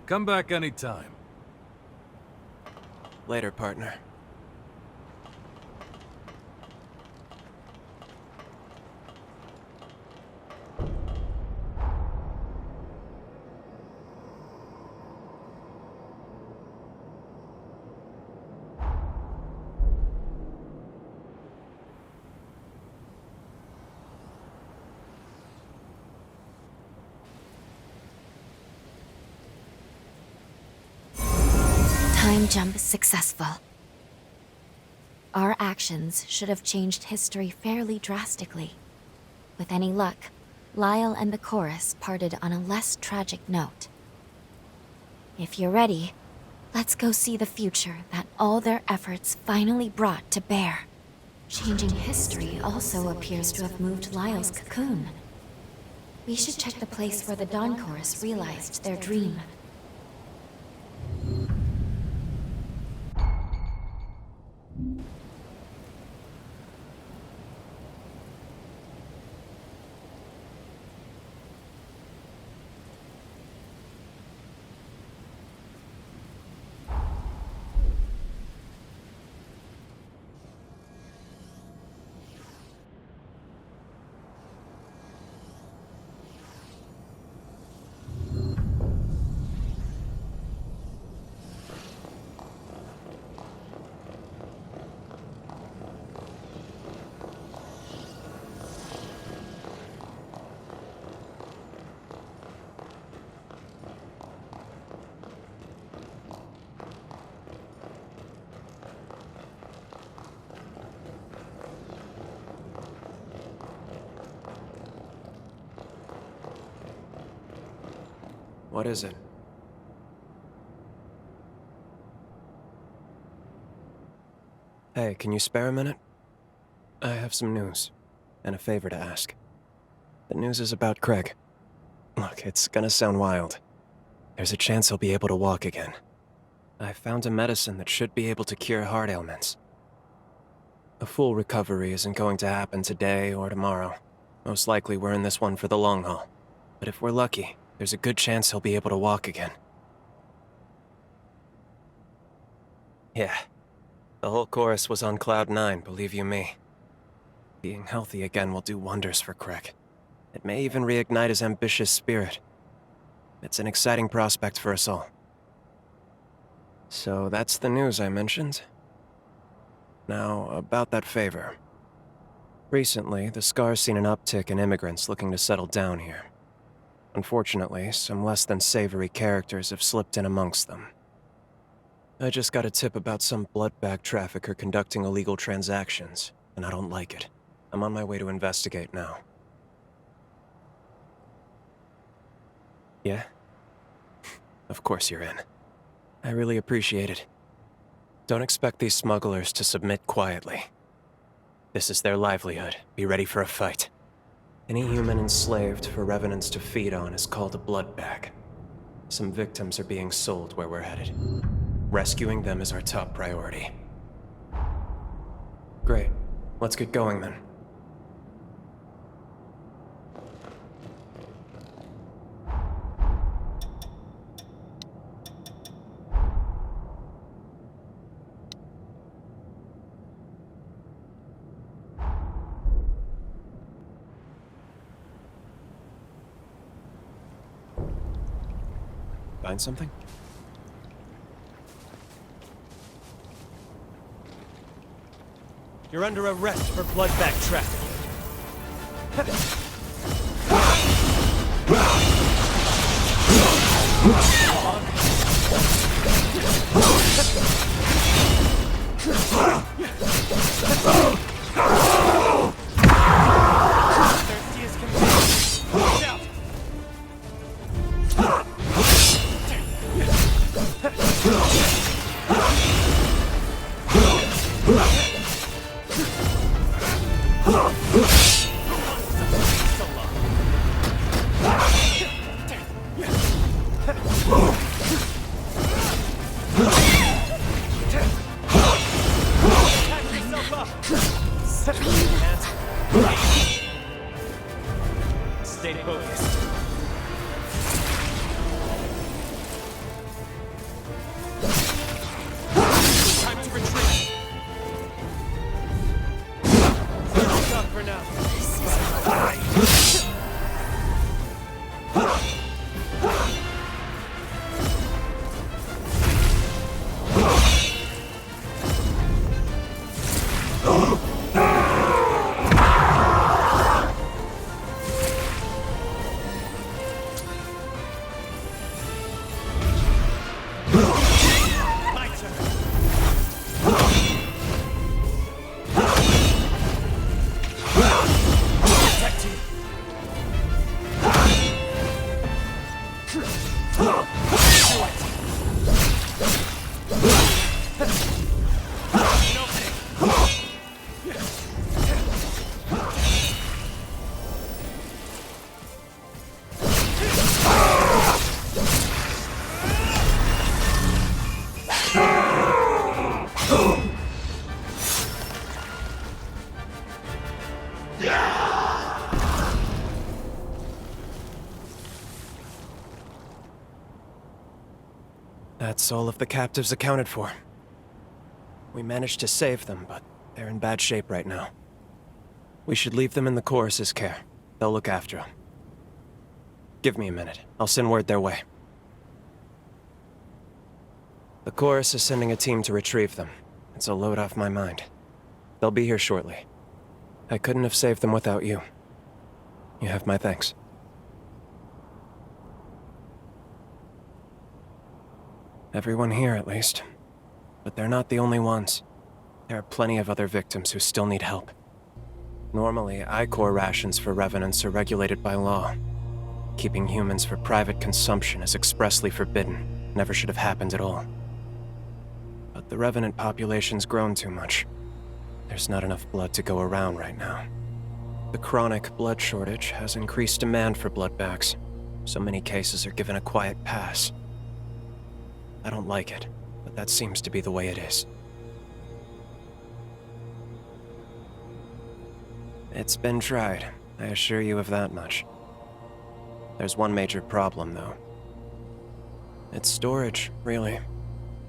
Come back anytime. Later, partner. Time jump successful. Our actions should have changed history fairly drastically. With any luck, Lyle and the chorus parted on a less tragic note. If you're ready, let's go see the future that all their efforts finally brought to bear. Changing history also appears to have moved Lyle's cocoon. We should check the place where the Dawn Chorus realized their dream. What is it? Hey, can you spare a minute? I have some news, and a favor to ask. The news is about Craig. Look, it's gonna sound wild. There's a chance he'll be able to walk again. I found a medicine that should be able to cure heart ailments. A full recovery isn't going to happen today or tomorrow. Most likely we're in this one for the long haul. But if we're lucky, there's a good chance he'll be able to walk again. Yeah. The whole chorus was on Cloud 9, believe you me. Being healthy again will do wonders for Craig. It may even reignite his ambitious spirit. It's an exciting prospect for us all. So that's the news I mentioned. Now, about that favor. Recently, the Scar's seen an uptick in immigrants looking to settle down here. Unfortunately, some less than savory characters have slipped in amongst them. I just got a tip about some blood bag trafficker conducting illegal transactions, and I don't like it. I'm on my way to investigate now. Yeah? Of course you're in. I really appreciate it. Don't expect these smugglers to submit quietly. This is their livelihood. Be ready for a fight. Any human enslaved for revenants to feed on is called a blood bag. Some victims are being sold where we're headed. Rescuing them is our top priority. Great. Let's get going then. Find something? You're under arrest for blood bag trafficking. Thirsty as can be. Watch out! Stay focused. Time to retreat. Stop for now. That's all of the captives accounted for. We managed to save them, but they're in bad shape right now. We should leave them in the chorus's care. They'll look after them. Give me a minute. I'll send word their way. The chorus is sending a team to retrieve them. It's a load off my mind. They'll be here shortly. I couldn't have saved them without you. You have my thanks. Everyone here, at least. But they're not the only ones. There are plenty of other victims who still need help. Normally, I-Corps rations for Revenants are regulated by law. Keeping humans for private consumption is expressly forbidden. Never should have happened at all. But the Revenant population's grown too much. There's not enough blood to go around right now. The chronic blood shortage has increased demand for blood bags. So many cases are given a quiet pass. I don't like it, but that seems to be the way it is. It's been tried, I assure you of that much. There's one major problem, though. It's storage, really.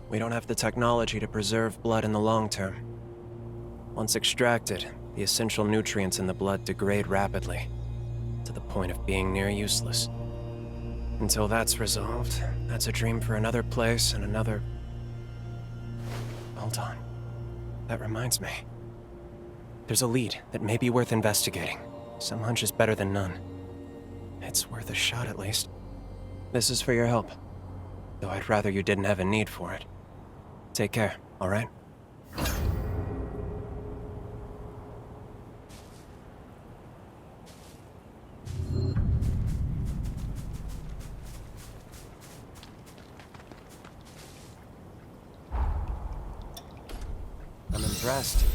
We don't have the technology to preserve blood in the long term. Once extracted, the essential nutrients in the blood degrade rapidly, to the point of being near useless. Until that's resolved, that's a dream for another place and another... Hold on. That reminds me. There's a lead that may be worth investigating. Some hunch is better than none. It's worth a shot at least. This is for your help. Though I'd rather you didn't have a need for it. Take care, alright? I'm impressed.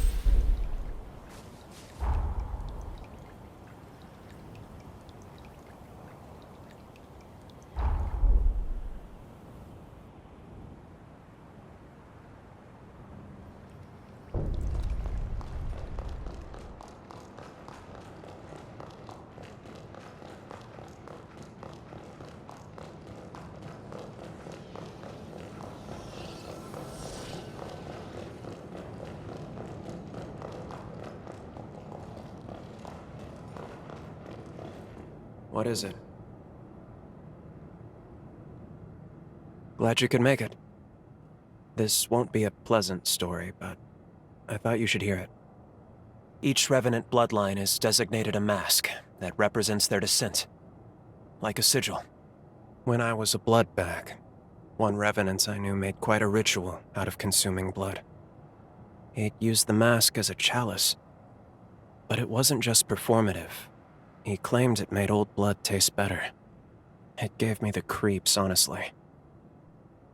What is it? Glad you could make it. This won't be a pleasant story, but I thought you should hear it. Each Revenant bloodline is designated a mask that represents their descent, like a sigil. When I was a blood bag, one Revenant I knew made quite a ritual out of consuming blood. He'd used the mask as a chalice, but it wasn't just performative. He claimed it made old blood taste better. It gave me the creeps, honestly.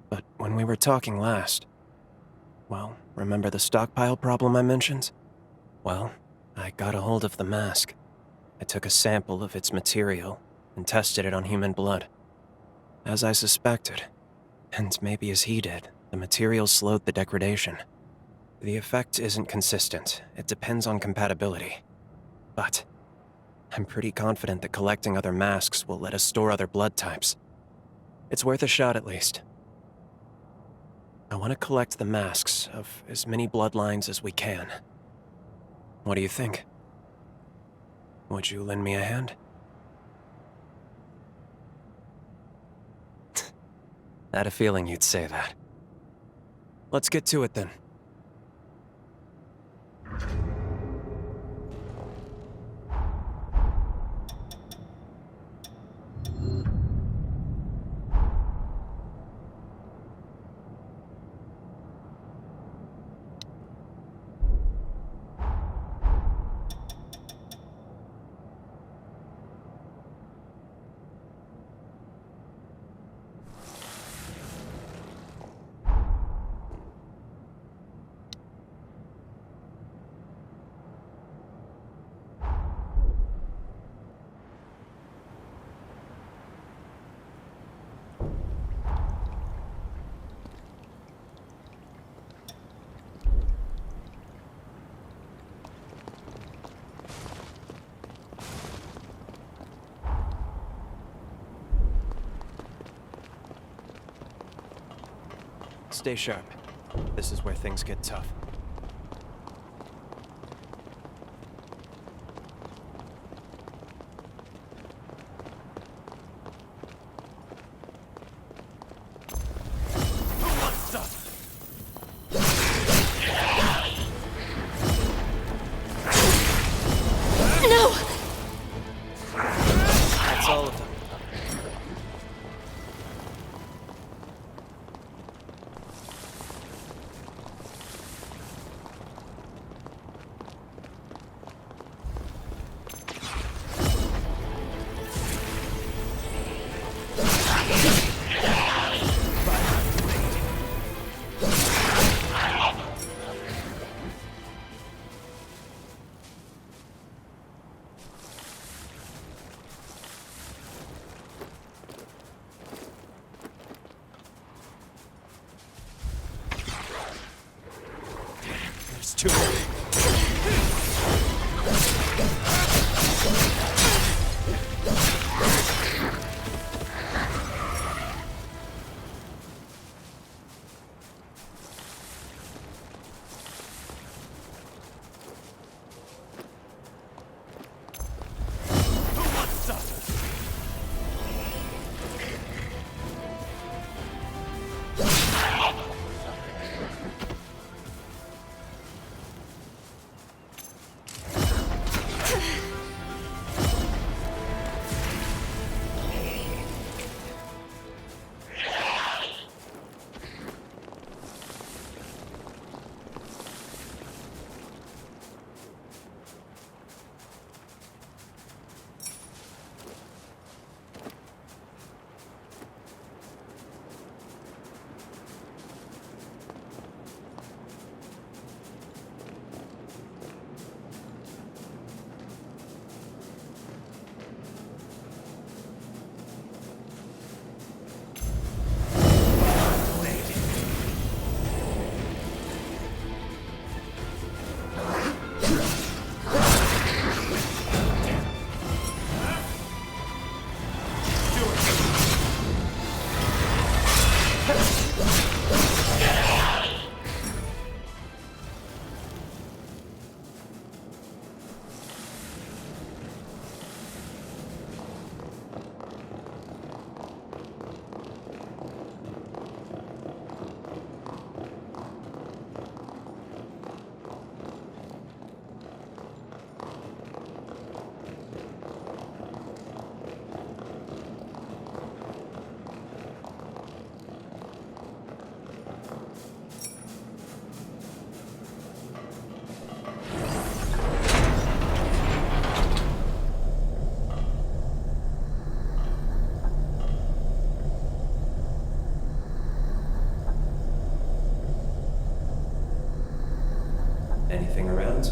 But when we were talking last, well, remember the stockpile problem I mentioned? Well, I got a hold of the mask. I took a sample of its material and tested it on human blood. As I suspected, and maybe as he did, the material slowed the degradation. The effect isn't consistent. It depends on compatibility. But I'm pretty confident that collecting other masks will let us store other blood types. It's worth a shot at least. I want to collect the masks of as many bloodlines as we can. What do you think? Would you lend me a hand? I had a feeling you'd say that. Let's get to it then. Stay sharp. This is where things get tough. No! That's all of them. Too many. anything around.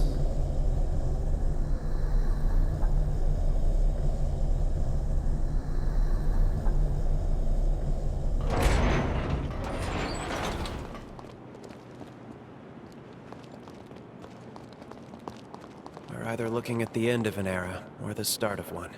We're either looking at the end of an era or the start of one.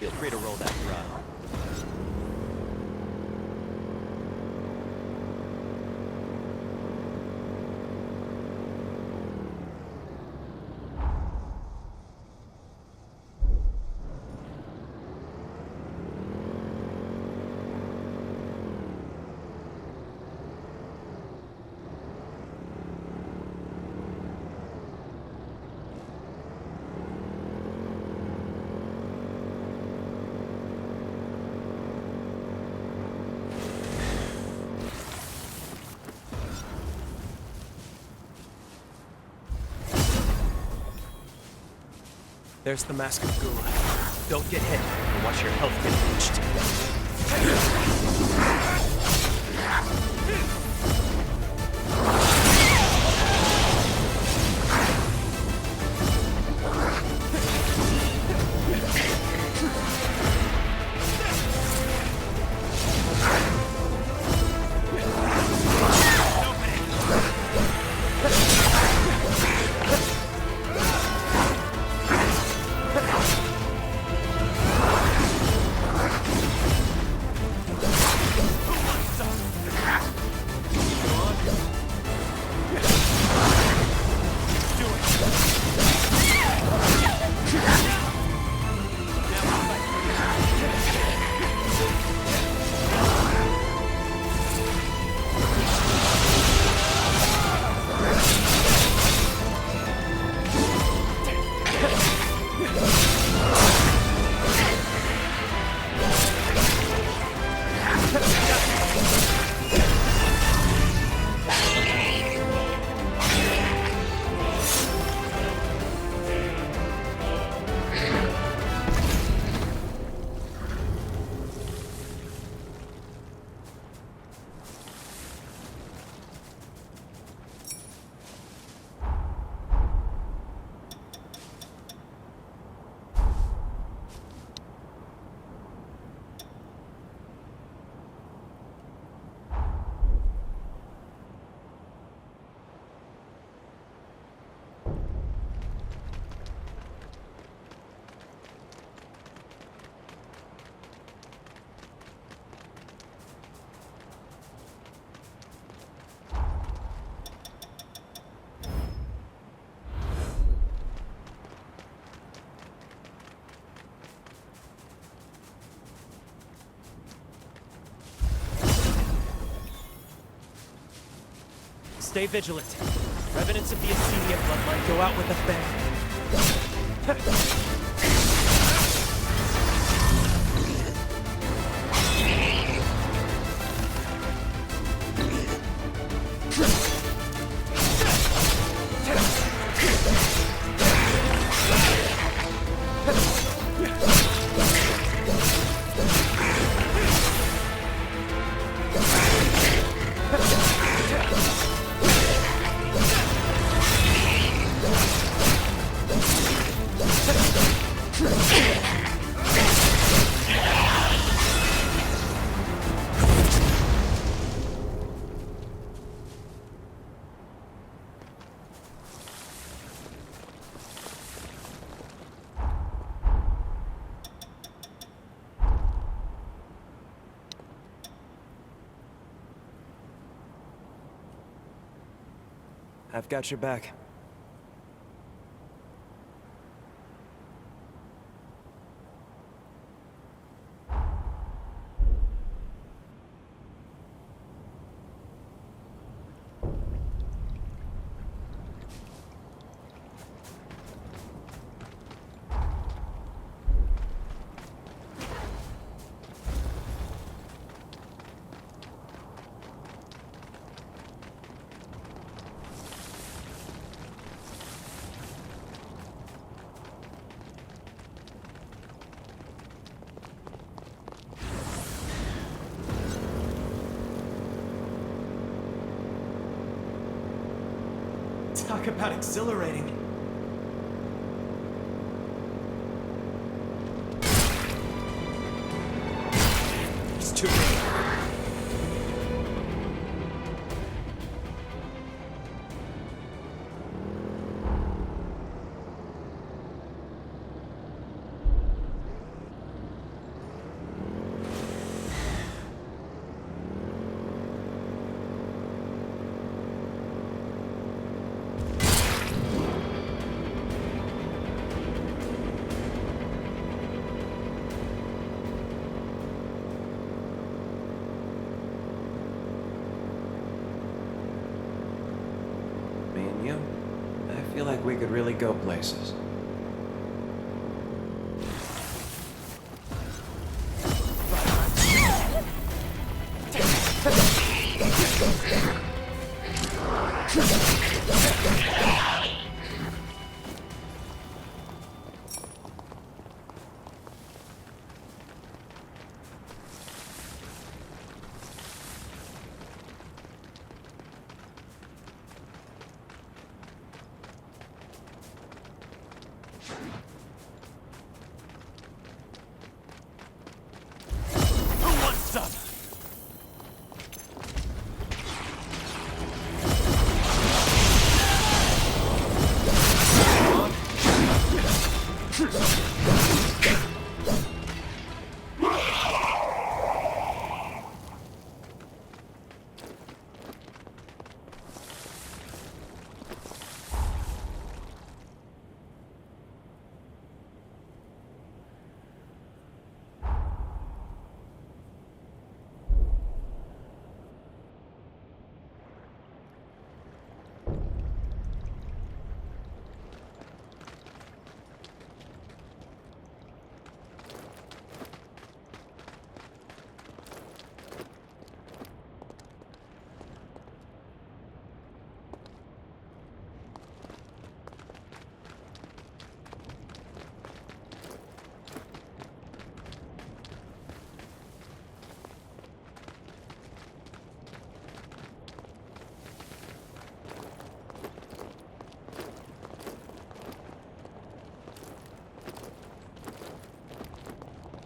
Feel free to roll that throttle. There's the Mask of Gula. Don't get hit, or watch your health get Stay vigilant. Revenants of the Asenia bloodline go out with a bang. I've got your back. Talk about exhilarating. It's too big. Me and you, I feel like we could really go places. Who wants some?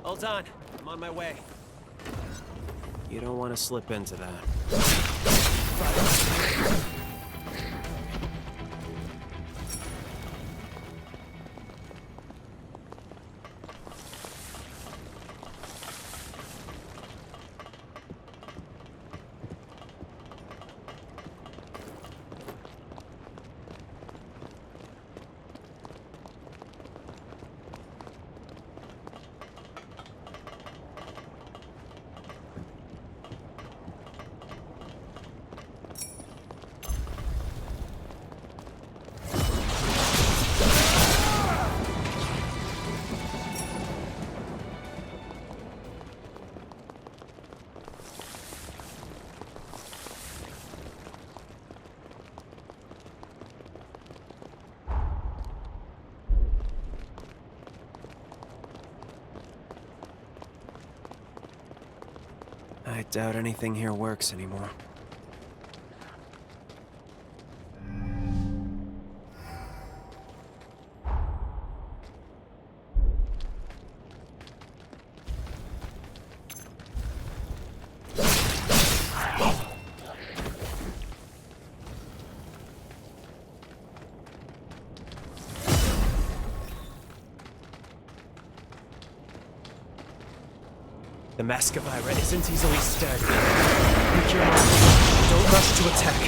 Hold on, I'm on my way. You don't want to slip into that. I doubt anything here works anymore. The Mascavira isn't easily staggered. Pick your moment. Don't rush to attack.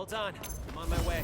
Hold on. I'm on my way.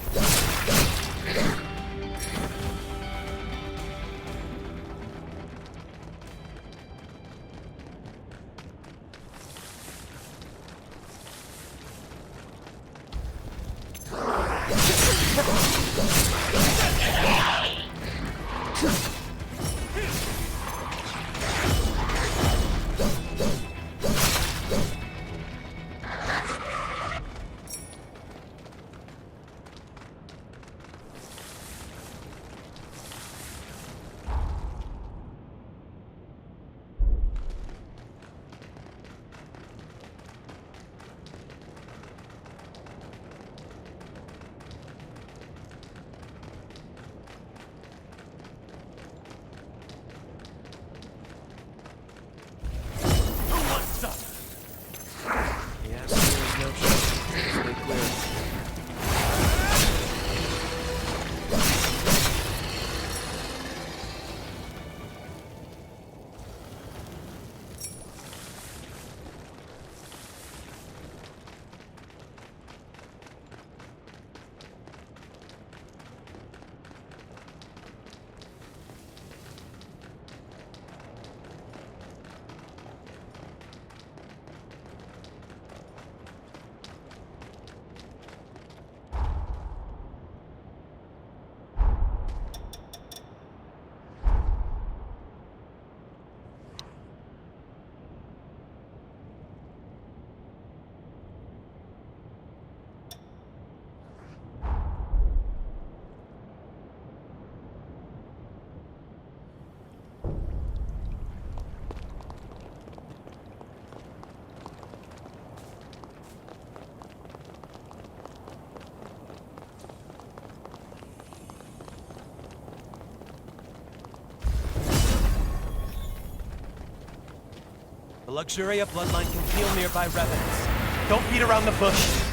The Luxuria bloodline can heal nearby revenants. Don't beat around the bush.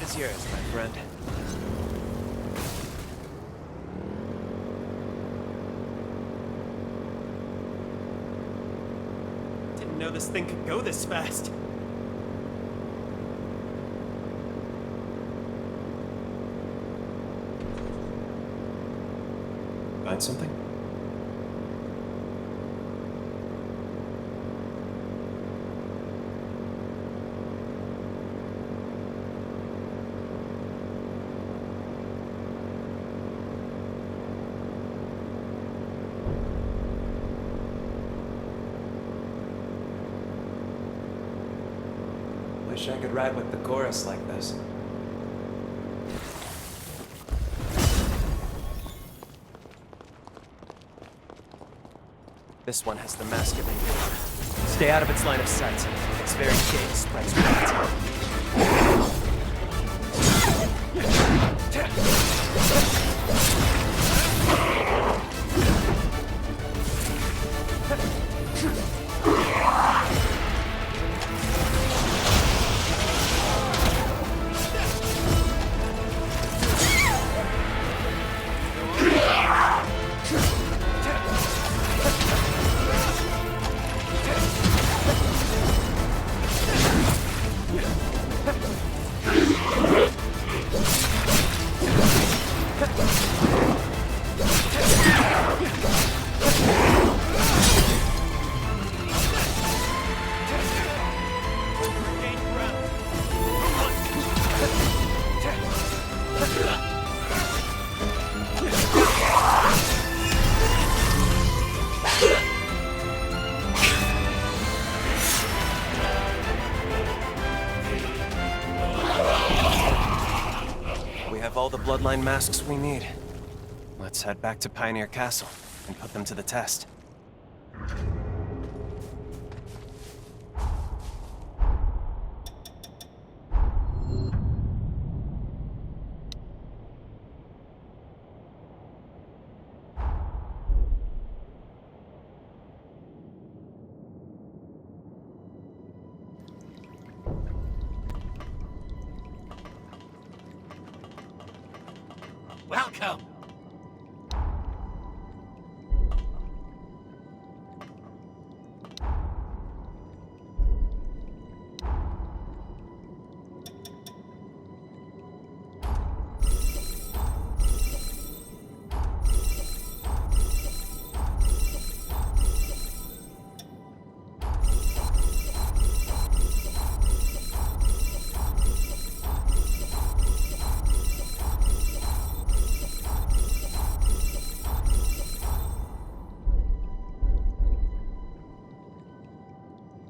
is yours, my friend. Didn't know this thing could go this fast. Find something? Wish I could ride with the chorus like this. This one has the mask of Endure. Stay out of its line of sight. Its very gate spreads rot. bloodline masks we need. Let's head back to Pioneer Castle and put them to the test. Welcome!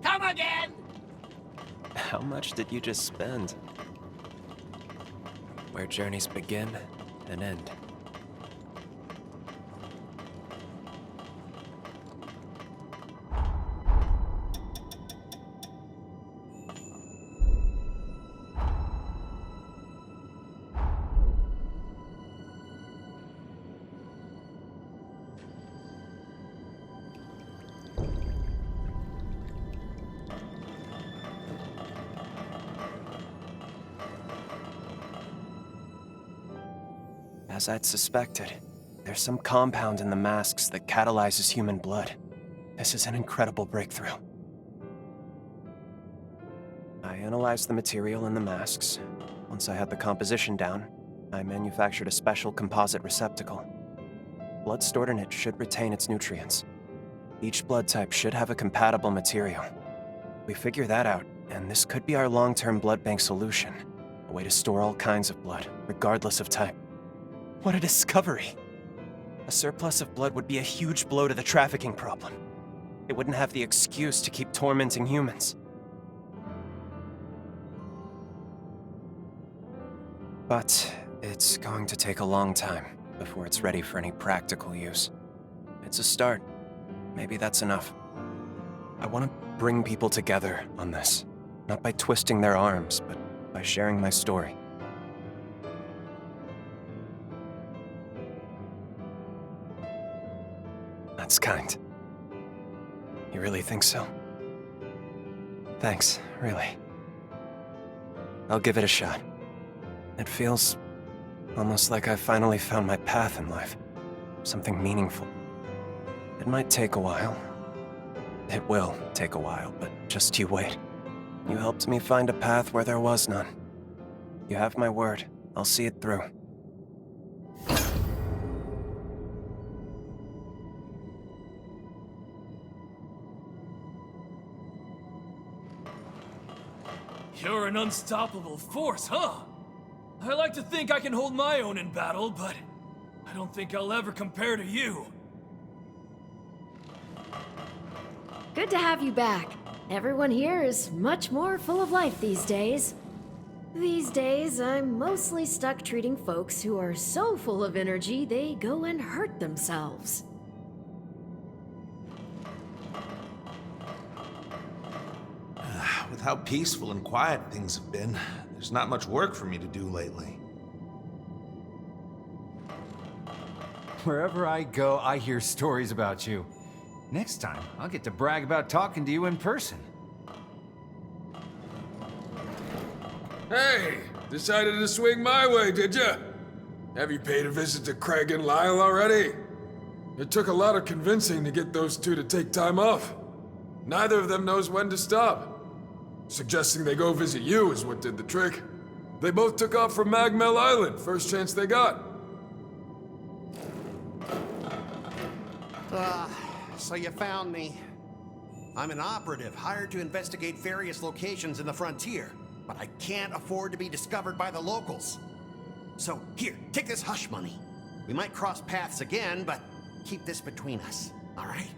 Come again! How much did you just spend? Where journeys begin and end. As I'd suspected, there's some compound in the masks that catalyzes human blood. This is an incredible breakthrough. I analyzed the material in the masks. Once I had the composition down, I manufactured a special composite receptacle. Blood stored in it should retain its nutrients. Each blood type should have a compatible material. We figure that out, and this could be our long-term blood bank solution. A way to store all kinds of blood, regardless of type. What a discovery! A surplus of blood would be a huge blow to the trafficking problem. It wouldn't have the excuse to keep tormenting humans. But it's going to take a long time before it's ready for any practical use. It's a start. Maybe that's enough. I want to bring people together on this, not by twisting their arms, but by sharing my story. That's kind. You really think so? Thanks, really. I'll give it a shot. It feels almost like I've finally found my path in life. Something meaningful. It might take a while. It will take a while, but just you wait. You helped me find a path where there was none. You have my word. I'll see it through. You're an unstoppable force, huh? I like to think I can hold my own in battle, but I don't think I'll ever compare to you. Good to have you back. Everyone here is much more full of life these days. These days, I'm mostly stuck treating folks who are so full of energy they go and hurt themselves. With how peaceful and quiet things have been, there's not much work for me to do lately. Wherever I go, I hear stories about you. Next time, I'll get to brag about talking to you in person. Hey, decided to swing my way, did ya? Have you paid a visit to Craig and Lyle already? It took a lot of convincing to get those two to take time off. Neither of them knows when to stop. Suggesting they go visit you is what did the trick. They both took off from Magmel Island, first chance they got. So you found me. I'm an operative hired to investigate various locations in the frontier, but I can't afford to be discovered by the locals. So here, take this hush money. We might cross paths again, but keep this between us, all right?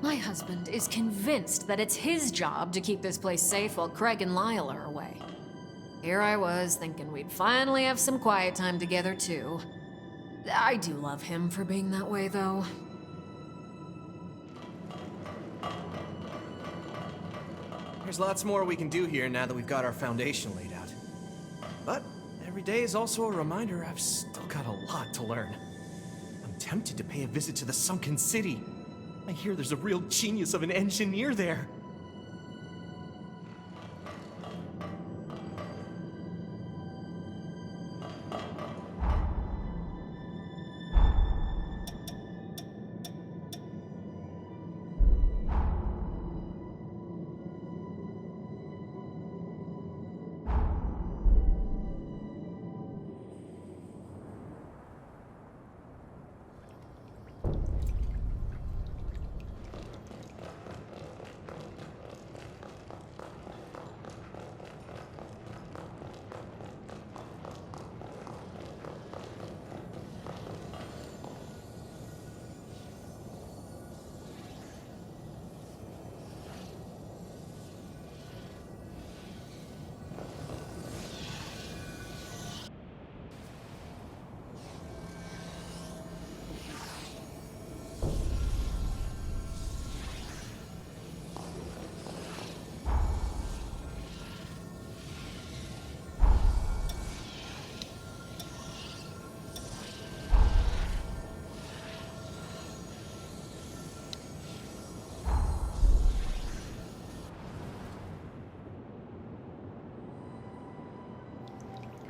My husband is convinced that it's his job to keep this place safe while Craig and Lyle are away. Here I was, thinking we'd finally have some quiet time together, too. I do love him for being that way, though. There's lots more we can do here now that we've got our foundation laid out. But every day is also a reminder I've still got a lot to learn. I'm tempted to pay a visit to the Sunken City. I hear there's a real genius of an engineer there.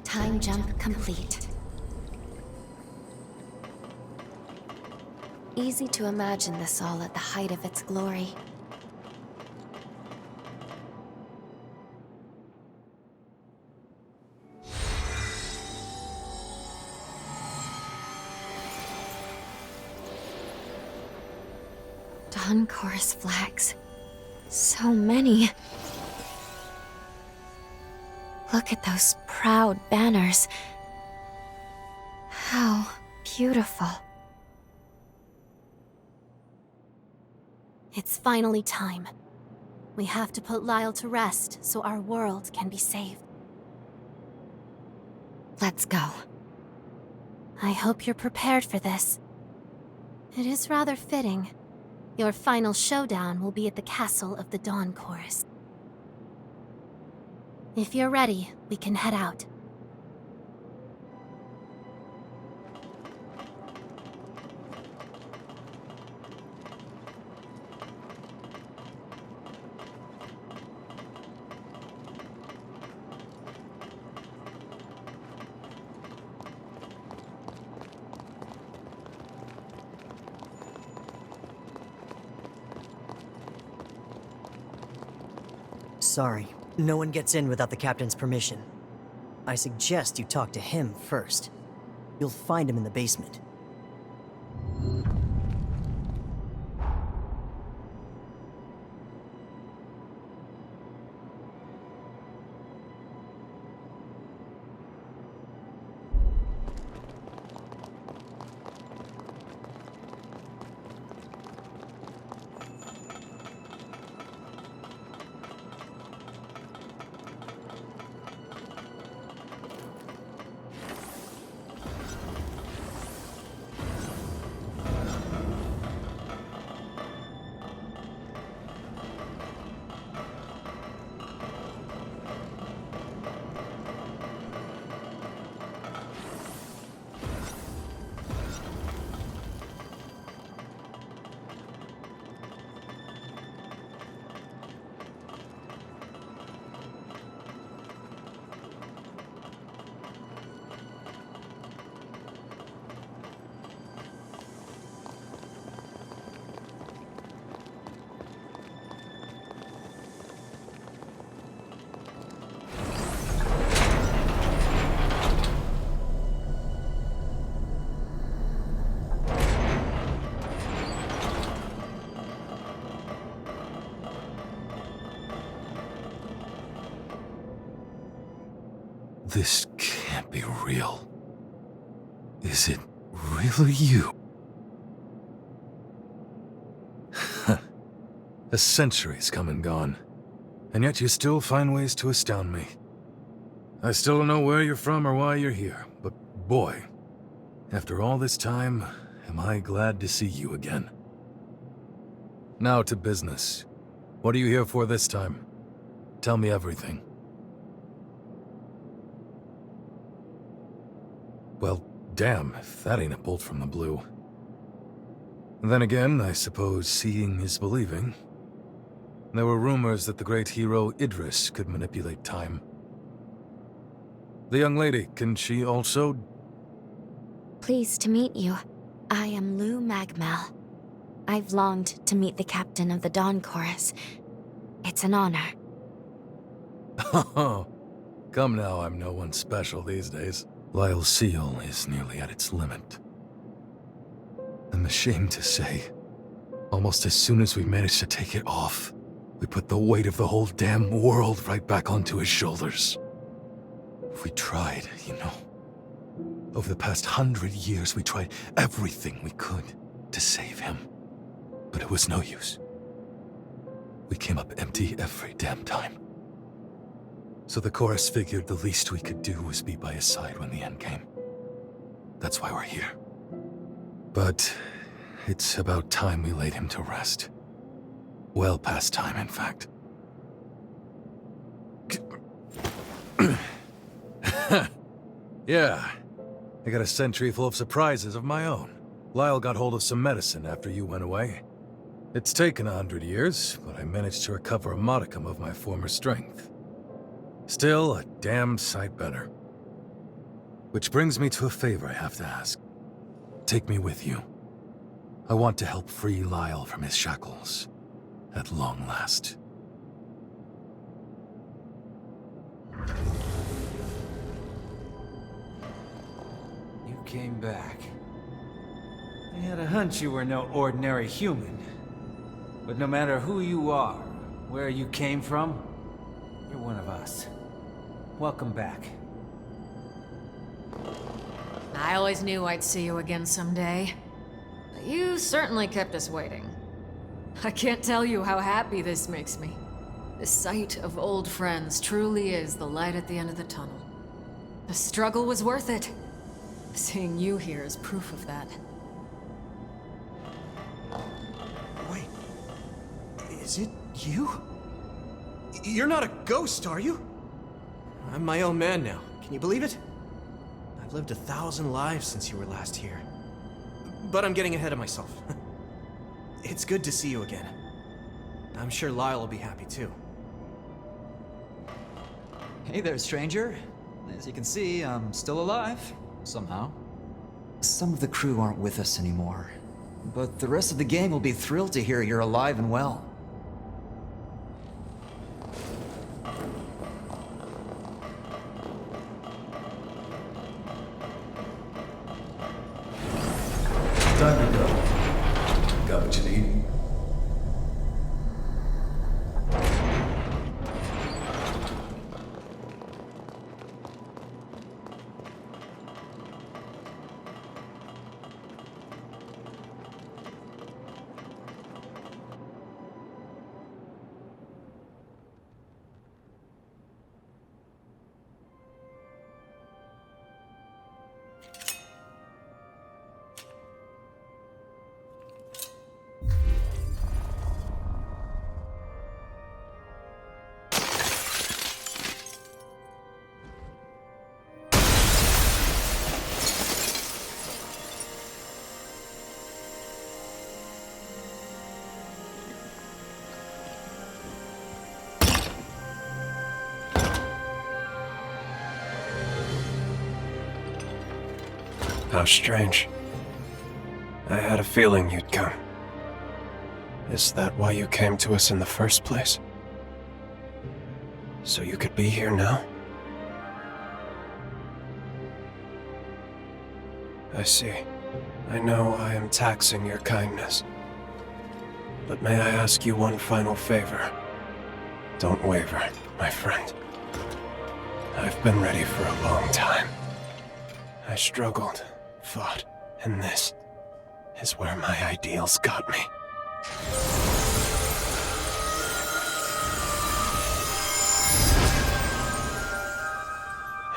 Time jump complete. Easy to imagine this all at the height of its glory. Dawn Chorus flags. So many. Look at those proud banners. How beautiful. It's finally time. We have to put Lyle to rest so our world can be saved. Let's go. I hope you're prepared for this. It is rather fitting. Your final showdown will be at the castle of the Dawn Chorus. If you're ready, we can head out. Sorry, no one gets in without the captain's permission. I suggest you talk to him first. You'll find him in the basement. This can't be real. Is it really you? A century's come and gone, and yet you still find ways to astound me. I still don't know where you're from or why you're here, but boy, after all this time, am I glad to see you again. Now to business. What are you here for this time? Tell me everything. Well, damn, if that ain't a bolt from the blue. Then again, I suppose seeing is believing. There were rumors that the great hero Idris could manipulate time. The young lady, can she also? Pleased to meet you. I am Lou Magmel. I've longed to meet the captain of the Dawn Chorus. It's an honor. Oh, come now, I'm no one special these days. Lyle's seal is nearly at its limit. I'm ashamed to say, almost as soon as we managed to take it off, we put the weight of the whole damn world right back onto his shoulders. We tried, you know. Over the past 100 years, we tried everything we could to save him. But it was no use. We came up empty every damn time. So the chorus figured the least we could do was be by his side when the end came. That's why we're here. But it's about time we laid him to rest. Well past time, in fact. Yeah, I got a century full of surprises of my own. Lyle got hold of some medicine after you went away. It's taken 100 years, but I managed to recover a modicum of my former strength. Still, a damn sight better. Which brings me to a favor I have to ask. Take me with you. I want to help free Lyle from his shackles. At long last. You came back. I had a hunch you were no ordinary human. But no matter who you are, where you came from, you're one of us. Welcome back. I always knew I'd see you again someday. But you certainly kept us waiting. I can't tell you how happy this makes me. The sight of old friends truly is the light at the end of the tunnel. The struggle was worth it. Seeing you here is proof of that. Wait. Is it you? You're not a ghost, are you? I'm my own man now. Can you believe it? I've lived 1,000 lives since you were last here. But I'm getting ahead of myself. It's good to see you again. I'm sure Lyle will be happy too. Hey there, stranger. As you can see, I'm still alive, somehow. Some of the crew aren't with us anymore, but the rest of the gang will be thrilled to hear you're alive and well. Time to go. Got what you need? How strange. I had a feeling you'd come. Is that why you came to us in the first place? So you could be here now? I see. I know I am taxing your kindness. But may I ask you one final favor? Don't waver, my friend. I've been ready for a long time. I struggled, fought, and this is where my ideals got me.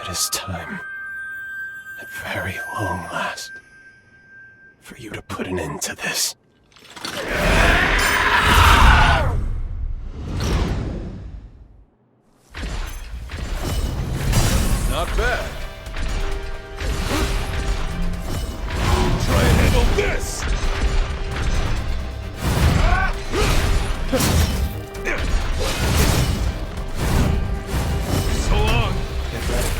It is time, at very long last, for you to put an end to this. Not bad. Try and handle this! So long. Get ready.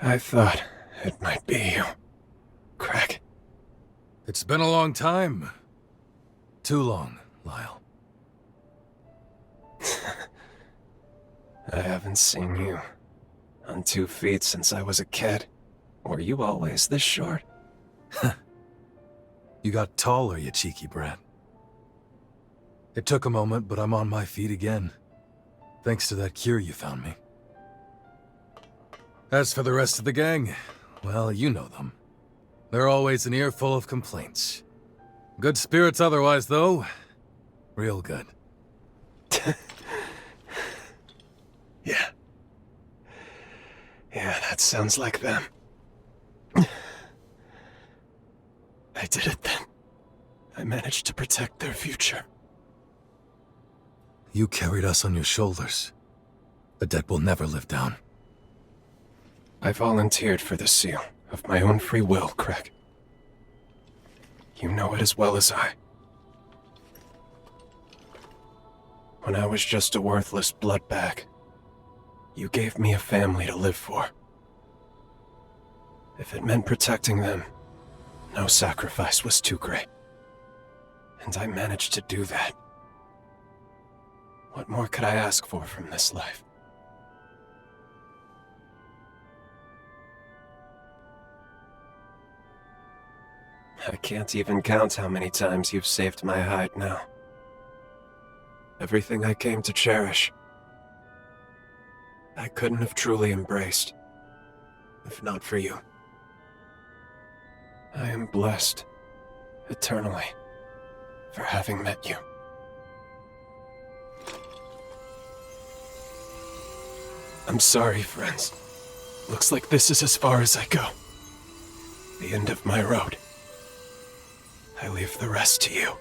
I thought it might be you, Craig. It's been a long time. Too long, Lyle. I haven't seen you on 2 feet since I was a kid. Were you always this short? You got taller, you cheeky brat. It took a moment, but I'm on my feet again. Thanks to that cure you found me. As for the rest of the gang, well, you know them. They're always an earful of complaints. Good spirits otherwise, though. Real good. Yeah. Yeah, that sounds like them. I did it then. I managed to protect their future. You carried us on your shoulders. A debt will never live down. I volunteered for the seal, of my own free will, Craig. You know it as well as I. When I was just a worthless blood bag, you gave me a family to live for. If it meant protecting them, no sacrifice was too great. And I managed to do that. What more could I ask for from this life? I can't even count how many times you've saved my hide now. Everything I came to cherish, I couldn't have truly embraced, if not for you. I am blessed, eternally, for having met you. I'm sorry, friends. Looks like this is as far as I go. The end of my road. I leave the rest to you.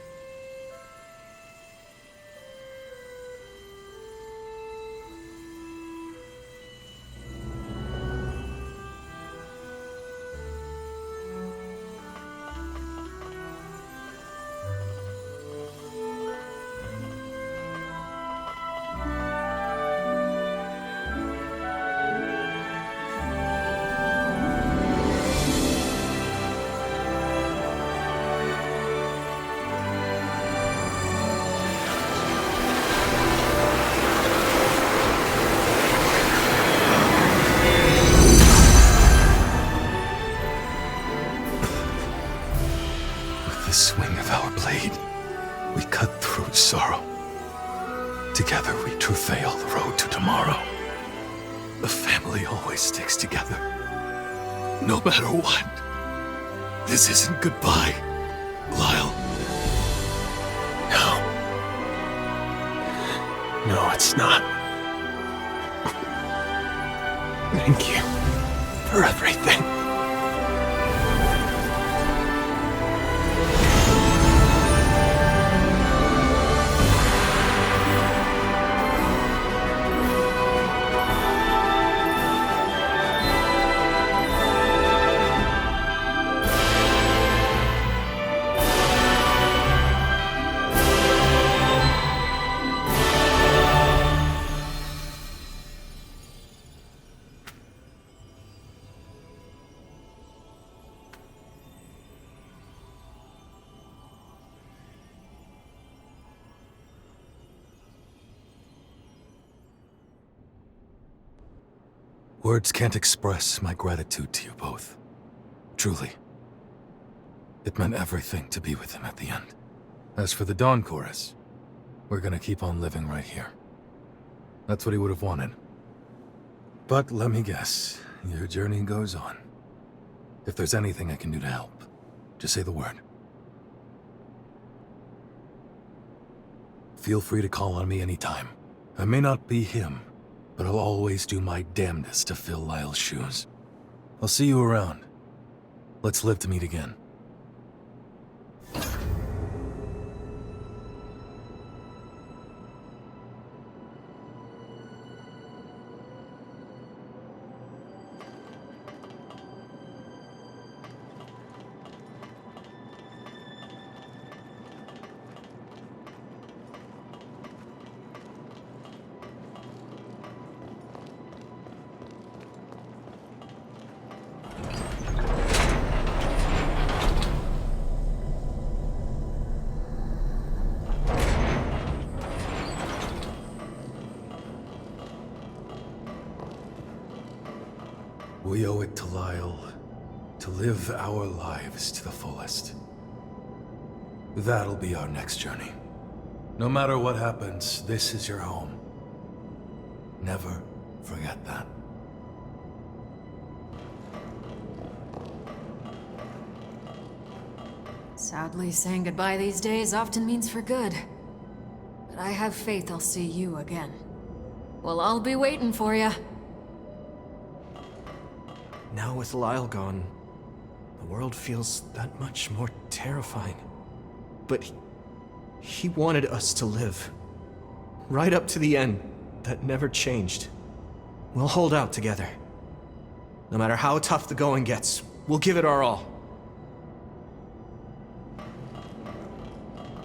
swing of our blade, we cut through sorrow. Together we travail the road to tomorrow. The family always sticks together. No matter what. This isn't goodbye, Lyle. No. No, it's not. Thank you for everything. Words can't express my gratitude to you both. Truly. It meant everything to be with him at the end. As for the Dawn Chorus, we're gonna keep on living right here. That's what he would have wanted. But let me guess, your journey goes on. If there's anything I can do to help, just say the word. Feel free to call on me anytime. I may not be him, but I'll always do my damnedest to fill Lyle's shoes. I'll see you around. Let's live to meet again. We owe it to Lyle to live our lives to the fullest. That'll be our next journey. No matter what happens, this is your home. Never forget that. Sadly, saying goodbye these days often means for good. But I have faith I'll see you again. Well, I'll be waiting for you. Now with Lyle gone, the world feels that much more terrifying. But he wanted us to live. Right up to the end. That never changed. We'll hold out together. No matter how tough the going gets, we'll give it our all.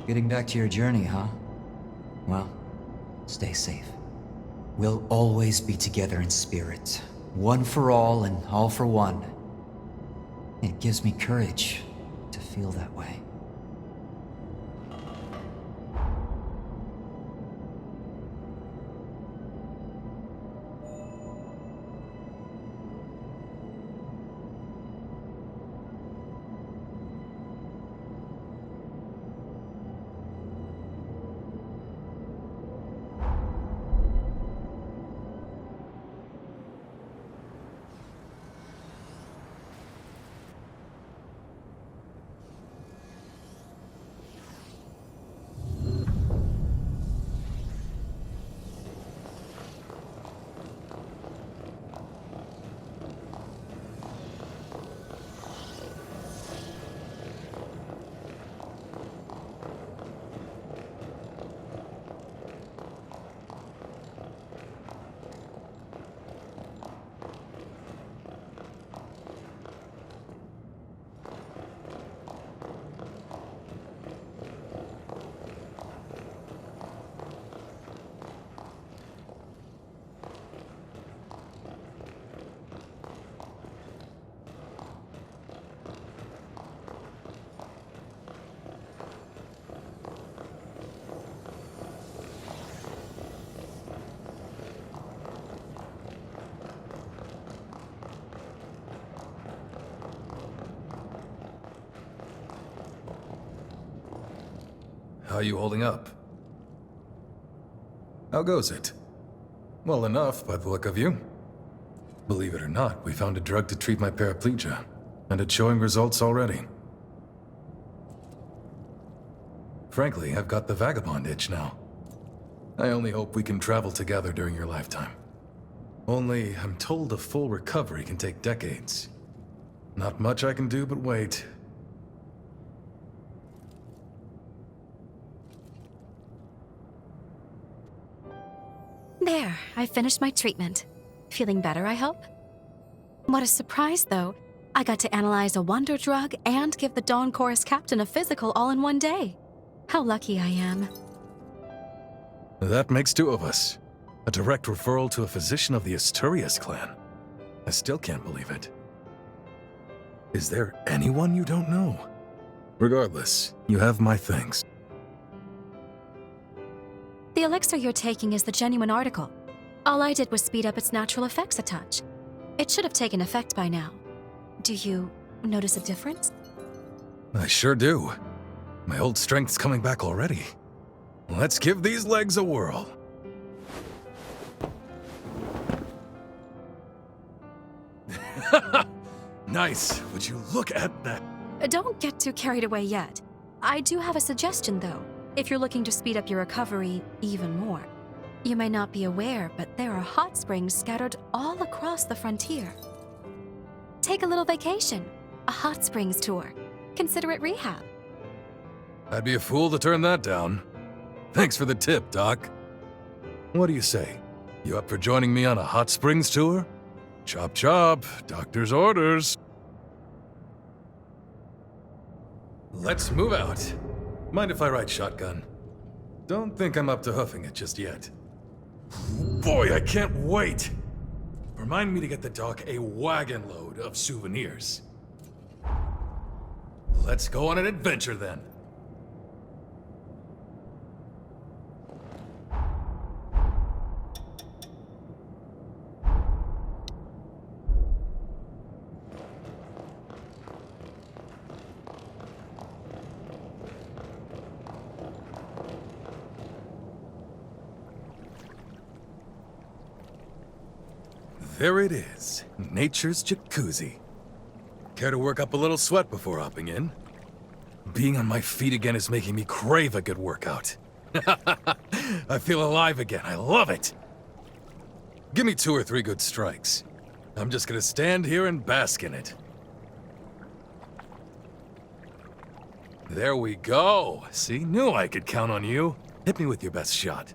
Getting back to your journey, huh? Well, stay safe. We'll always be together in spirit. One for all and all for one. It gives me courage to feel that way. how are you holding up? How goes it? Well enough, by the look of you. Believe it or not, we found a drug to treat my paraplegia, and it's showing results already. Frankly, I've got the vagabond itch now. I only hope we can travel together during your lifetime. Only, I'm told a full recovery can take decades. Not much I can do but wait. There, I finished my treatment. Feeling better, I hope? What a surprise, though. I got to analyze a wonder drug and give the Dawn Chorus captain a physical all in one day. How lucky I am. That makes two of us. A direct referral to a physician of the Asturias clan. I still can't believe it. Is there anyone you don't know? Regardless, you have my thanks. The elixir you're taking is the genuine article. All I did was speed up its natural effects a touch. It should have taken effect by now. Do you notice a difference? I sure do. My old strength's coming back already. Let's give these legs a whirl. Nice. Would you look at that? Don't get too carried away yet. I do have a suggestion, though, if you're looking to speed up your recovery even more. You may not be aware, but there are hot springs scattered all across the frontier. Take a little vacation, a hot springs tour. Consider it rehab. I'd be a fool to turn that down. Thanks for the tip, Doc. What do you say? You up for joining me on a hot springs tour? Chop chop, doctor's orders. Let's move out. Mind if I ride shotgun? Don't think I'm up to hoofing it just yet. Boy, I can't wait! Remind me to get the doc a wagon load of souvenirs. Let's go on an adventure then. There it is, nature's jacuzzi. Care to work up a little sweat before hopping in? Being on my feet again is making me crave a good workout. I feel alive again, I love it. Give me 2 or 3 good strikes. I'm just gonna stand here and bask in it. There we go. See, knew I could count on you. Hit me with your best shot.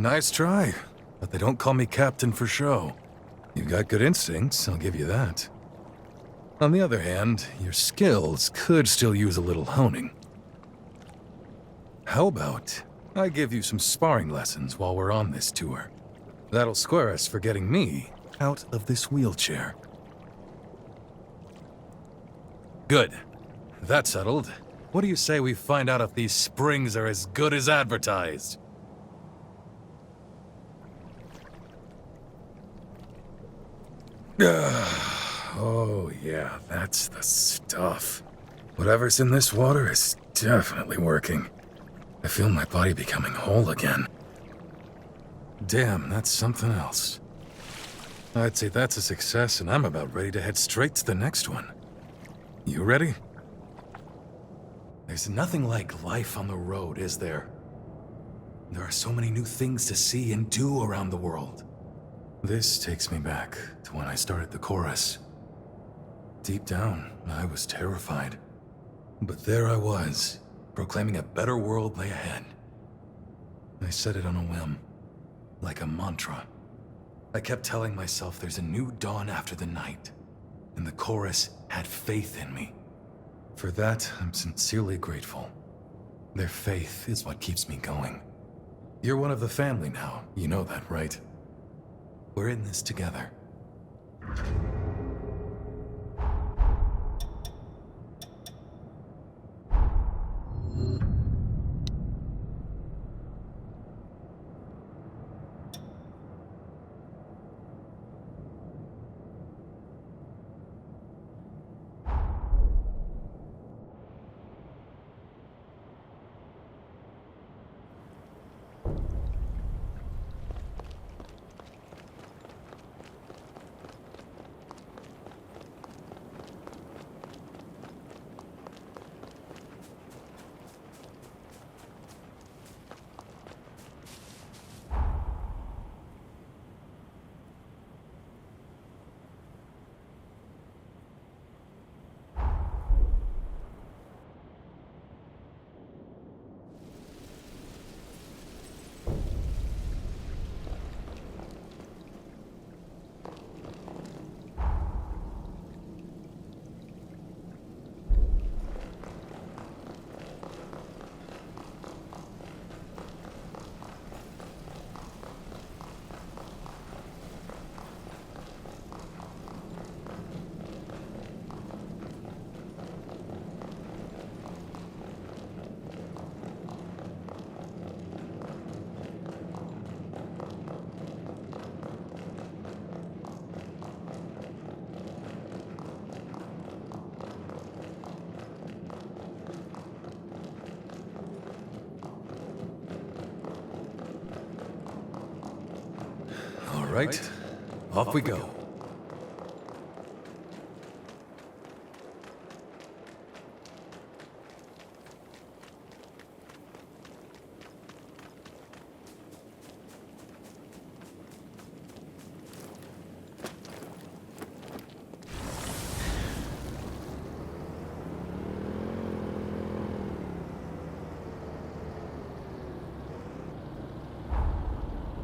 Nice try, but they don't call me captain for show. You've got good instincts, I'll give you that. On the other hand, your skills could still use a little honing. How about I give you some sparring lessons while we're on this tour? That'll square us for getting me out of this wheelchair. Good. That's settled. What do you say we find out if these springs are as good as advertised? Oh yeah, that's the stuff. Whatever's in this water is definitely working. I feel my body becoming whole again. Damn, that's something else. I'd say that's a success, and I'm about ready to head straight to the next one. You ready? There's nothing like life on the road, is there? There are so many new things to see and do around the world. This takes me back to when I started the chorus. Deep down, I was terrified. But there I was, proclaiming a better world lay ahead. I said it on a whim, like a mantra. I kept telling myself there's a new dawn after the night, and the chorus had faith in me. For that, I'm sincerely grateful. Their faith is what keeps me going. You're one of the family now, you know that, right? We're in this together. right, off we go.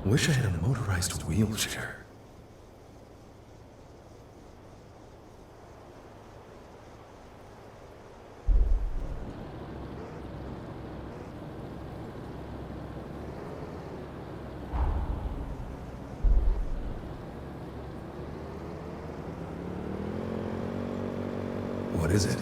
Wish I had a motorized wheelchair. What is it?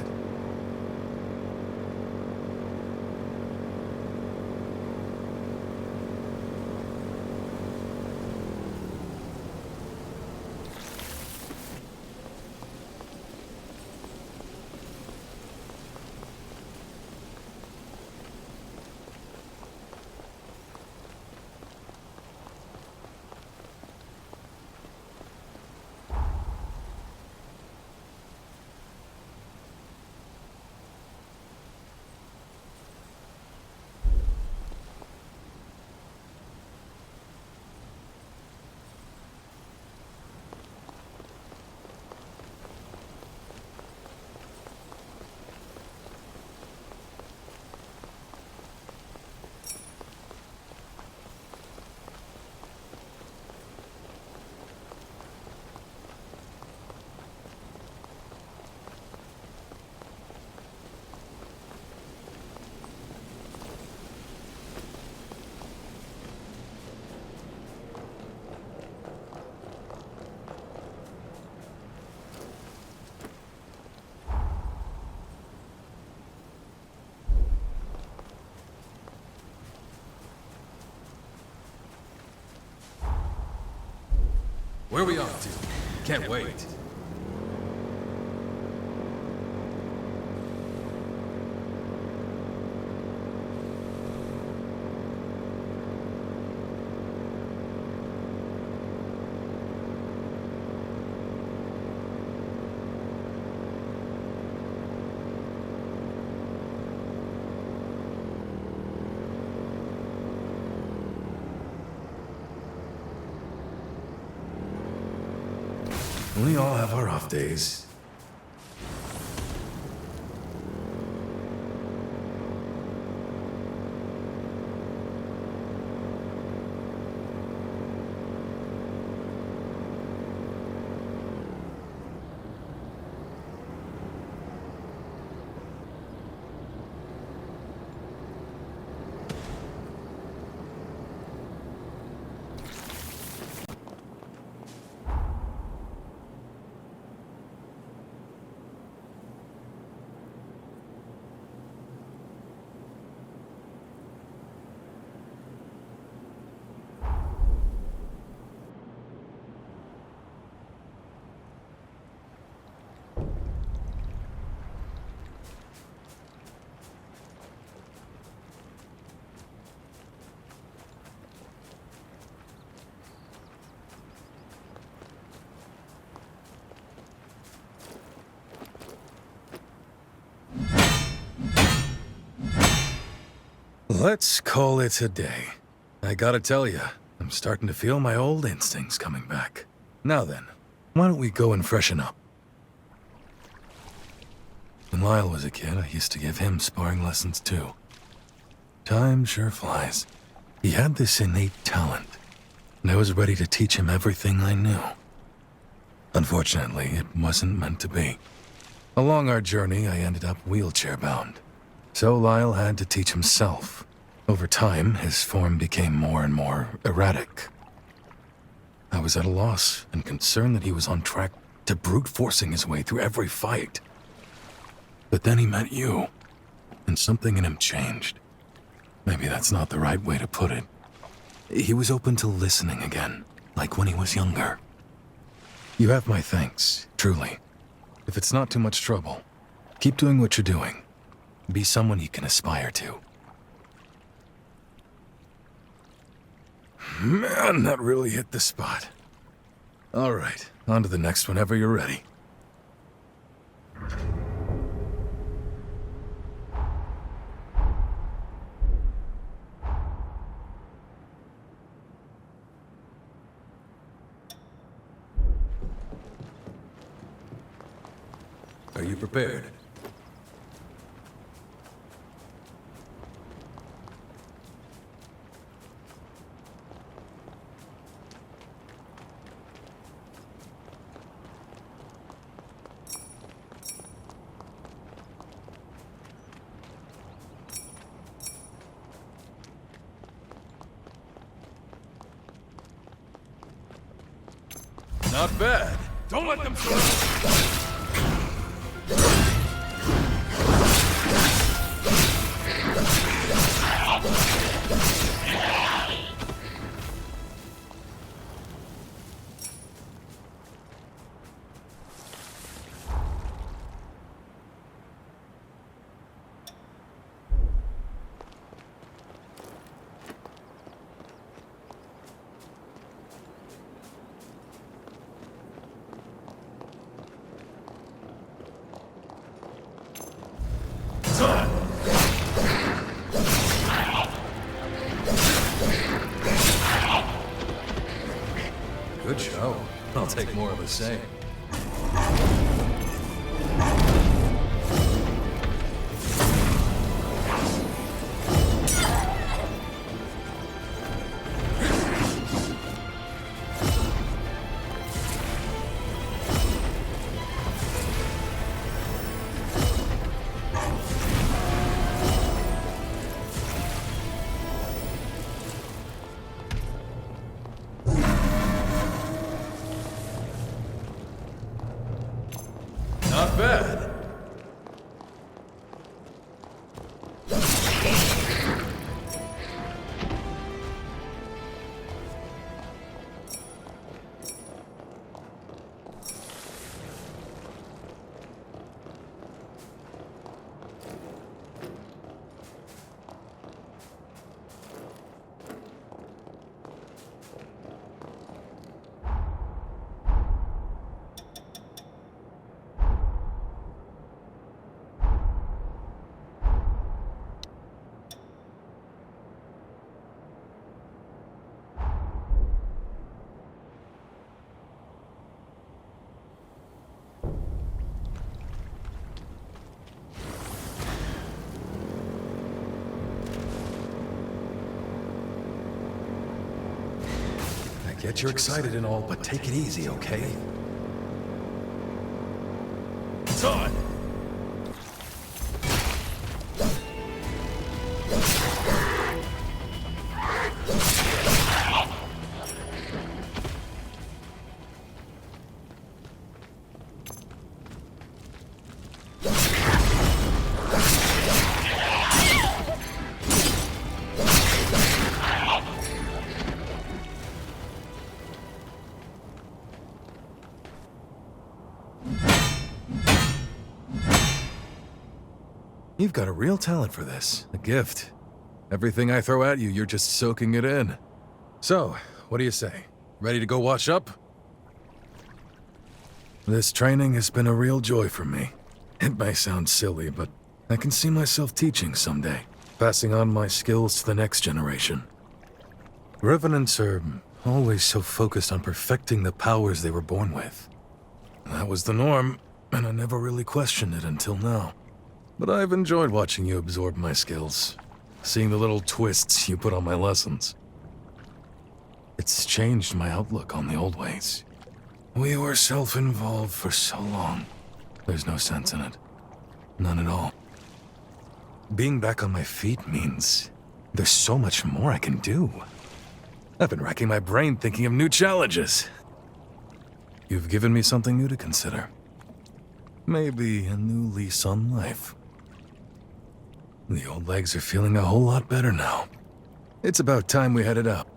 Where are we off to? Can't wait. We all have our off days. Let's call it a day. I gotta tell you, I'm starting to feel my old instincts coming back. Now then, why don't we go and freshen up? When Lyle was a kid, I used to give him sparring lessons too. Time sure flies. He had this innate talent, and I was ready to teach him everything I knew. Unfortunately, it wasn't meant to be. Along our journey, I ended up wheelchair-bound. So Lyle had to teach himself. Over time, his form became more and more erratic. I was at a loss and concerned that he was on track to brute forcing his way through every fight. But then he met you, and something in him changed. Maybe that's not the right way to put it. He was open to listening again, like when he was younger. You have my thanks, truly. If it's not too much trouble, keep doing what you're doing. Be someone you can aspire to. Man, that really hit the spot. All right, on to the next whenever you're ready. Are you prepared? Not bad. Don't let them surround. Good show. I'll take more of the same. Not bad. I get you're excited and all, but take it easy, okay? It's on! You've got a real talent for this. A gift. Everything I throw at you, you're just soaking it in. So, what do you say? Ready to go wash up? This training has been a real joy for me. It may sound silly, but I can see myself teaching someday, passing on my skills to the next generation. Revenants are always so focused on perfecting the powers they were born with. That was the norm, and I never really questioned it until now. But I've enjoyed watching you absorb my skills, seeing the little twists you put on my lessons. It's changed my outlook on the old ways. We were self-involved for so long. There's no sense in it. None at all. Being back on my feet means there's so much more I can do. I've been racking my brain thinking of new challenges. You've given me something new to consider. Maybe a new lease on life. The old legs are feeling a whole lot better now. It's about time we headed up.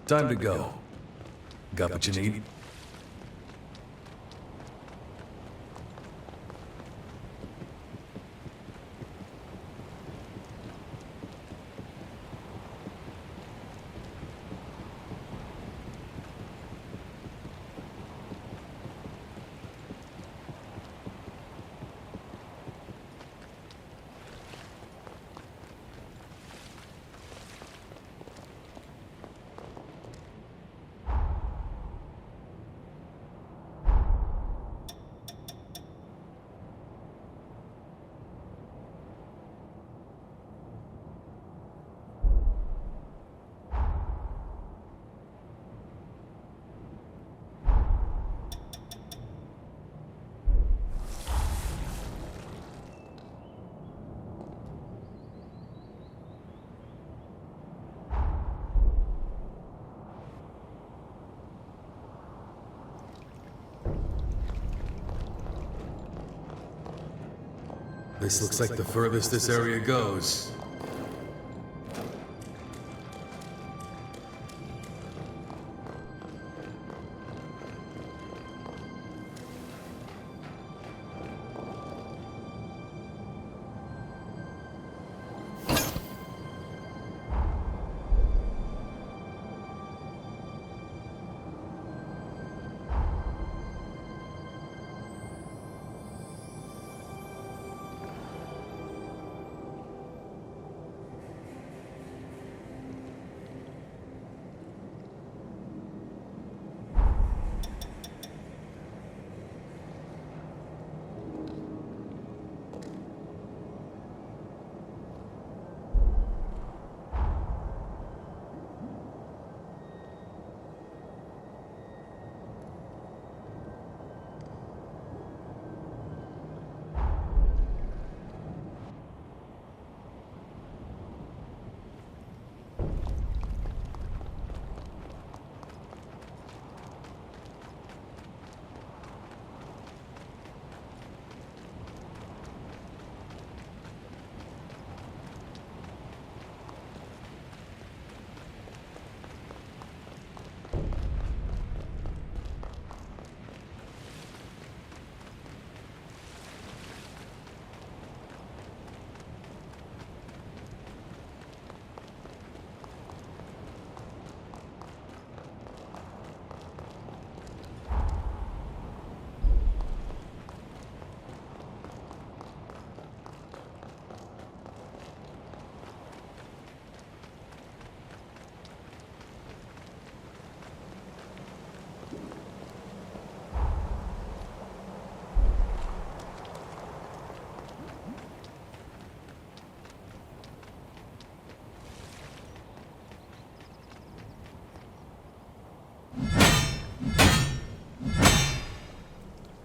Time to go. Got what you need? This looks like the furthest this area goes.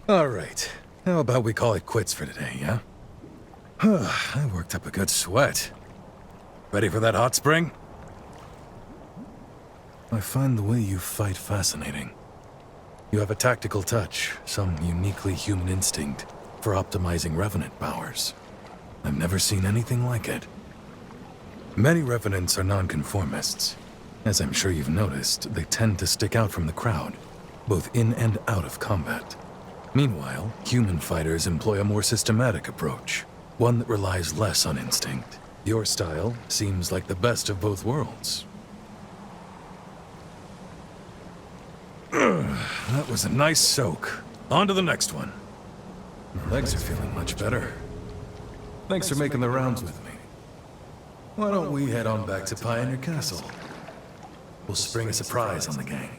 All right. How about we call it quits for today, yeah? I worked up a good sweat. Ready for that hot spring? I find the way you fight fascinating. You have a tactical touch, some uniquely human instinct for optimizing Revenant powers. I've never seen anything like it. Many Revenants are nonconformists. As I'm sure you've noticed, they tend to stick out from the crowd, both in and out of combat. Meanwhile, human fighters employ a more systematic approach, one that relies less on instinct. Your style seems like the best of both worlds. That was a nice soak. On to the next one. My legs are feeling much better. Thanks for making the rounds with me. Why don't we head on back to Pioneer Castle? We'll spring a surprise on the gang.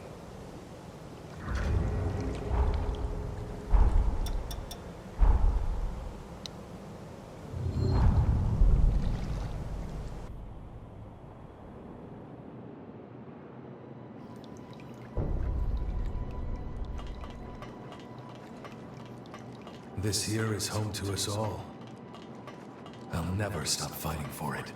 This here is home to us all. I'll never stop fighting for it.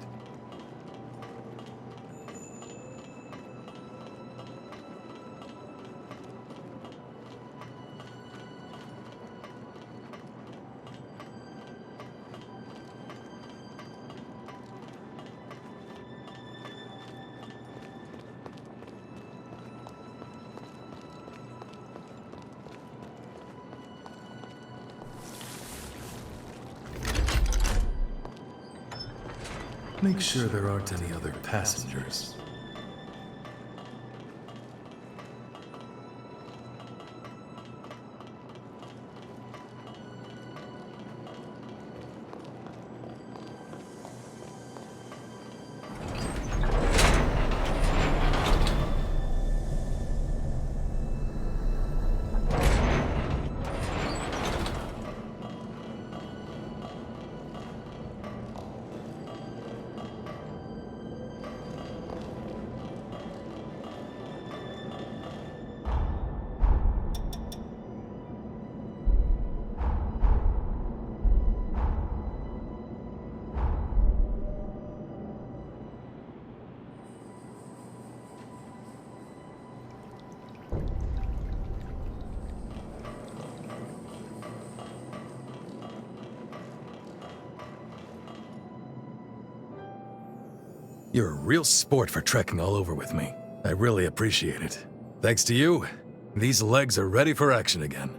Make sure there aren't any other passengers. You're a real sport for trekking all over with me. I really appreciate it. Thanks to you, these legs are ready for action again.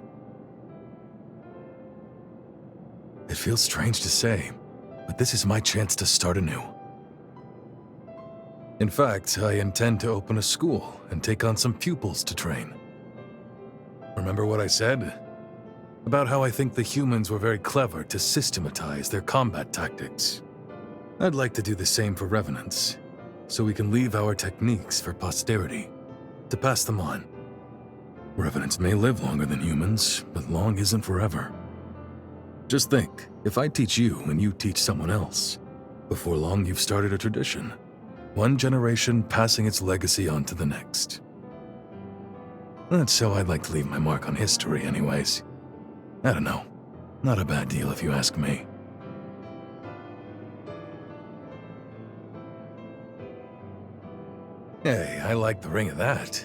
It feels strange to say, but this is my chance to start anew. In fact, I intend to open a school and take on some pupils to train. Remember what I said? About how I think the humans were very clever to systematize their combat tactics. I'd like to do the same for Revenants, so we can leave our techniques for posterity, to pass them on. Revenants may live longer than humans, but long isn't forever. Just think, if I teach you and you teach someone else, before long you've started a tradition. One generation passing its legacy on to the next. That's how I'd like to leave my mark on history anyways. I don't know. Not a bad deal if you ask me. Hey, I like the ring of that.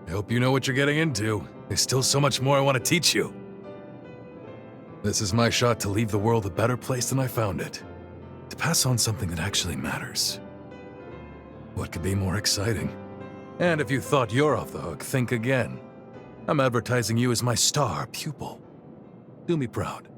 I hope you know what you're getting into. There's still so much more I want to teach you. This is my shot to leave the world a better place than I found it. To pass on something that actually matters. What could be more exciting? And if you thought you're off the hook, think again. I'm advertising you as my star pupil. Do me proud.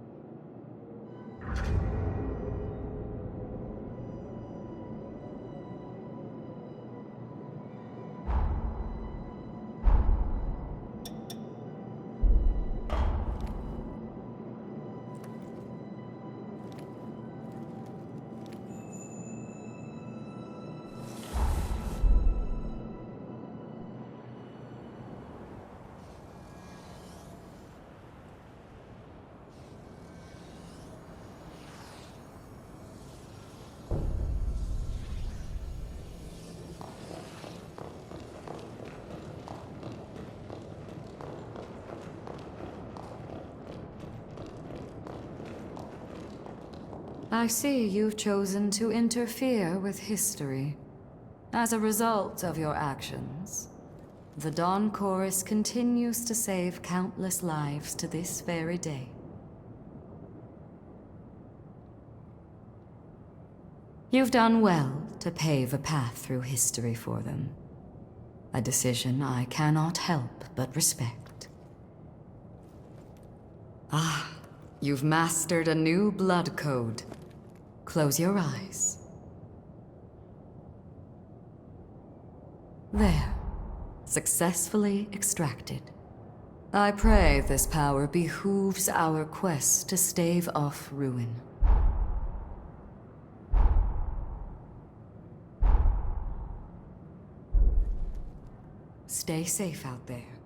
I see you've chosen to interfere with history. As a result of your actions, the Dawn Chorus continues to save countless lives to this very day. You've done well to pave a path through history for them. A decision I cannot help but respect. Ah, you've mastered a new blood code. Close your eyes. There. Successfully extracted. I pray this power behooves our quest to stave off ruin. Stay safe out there.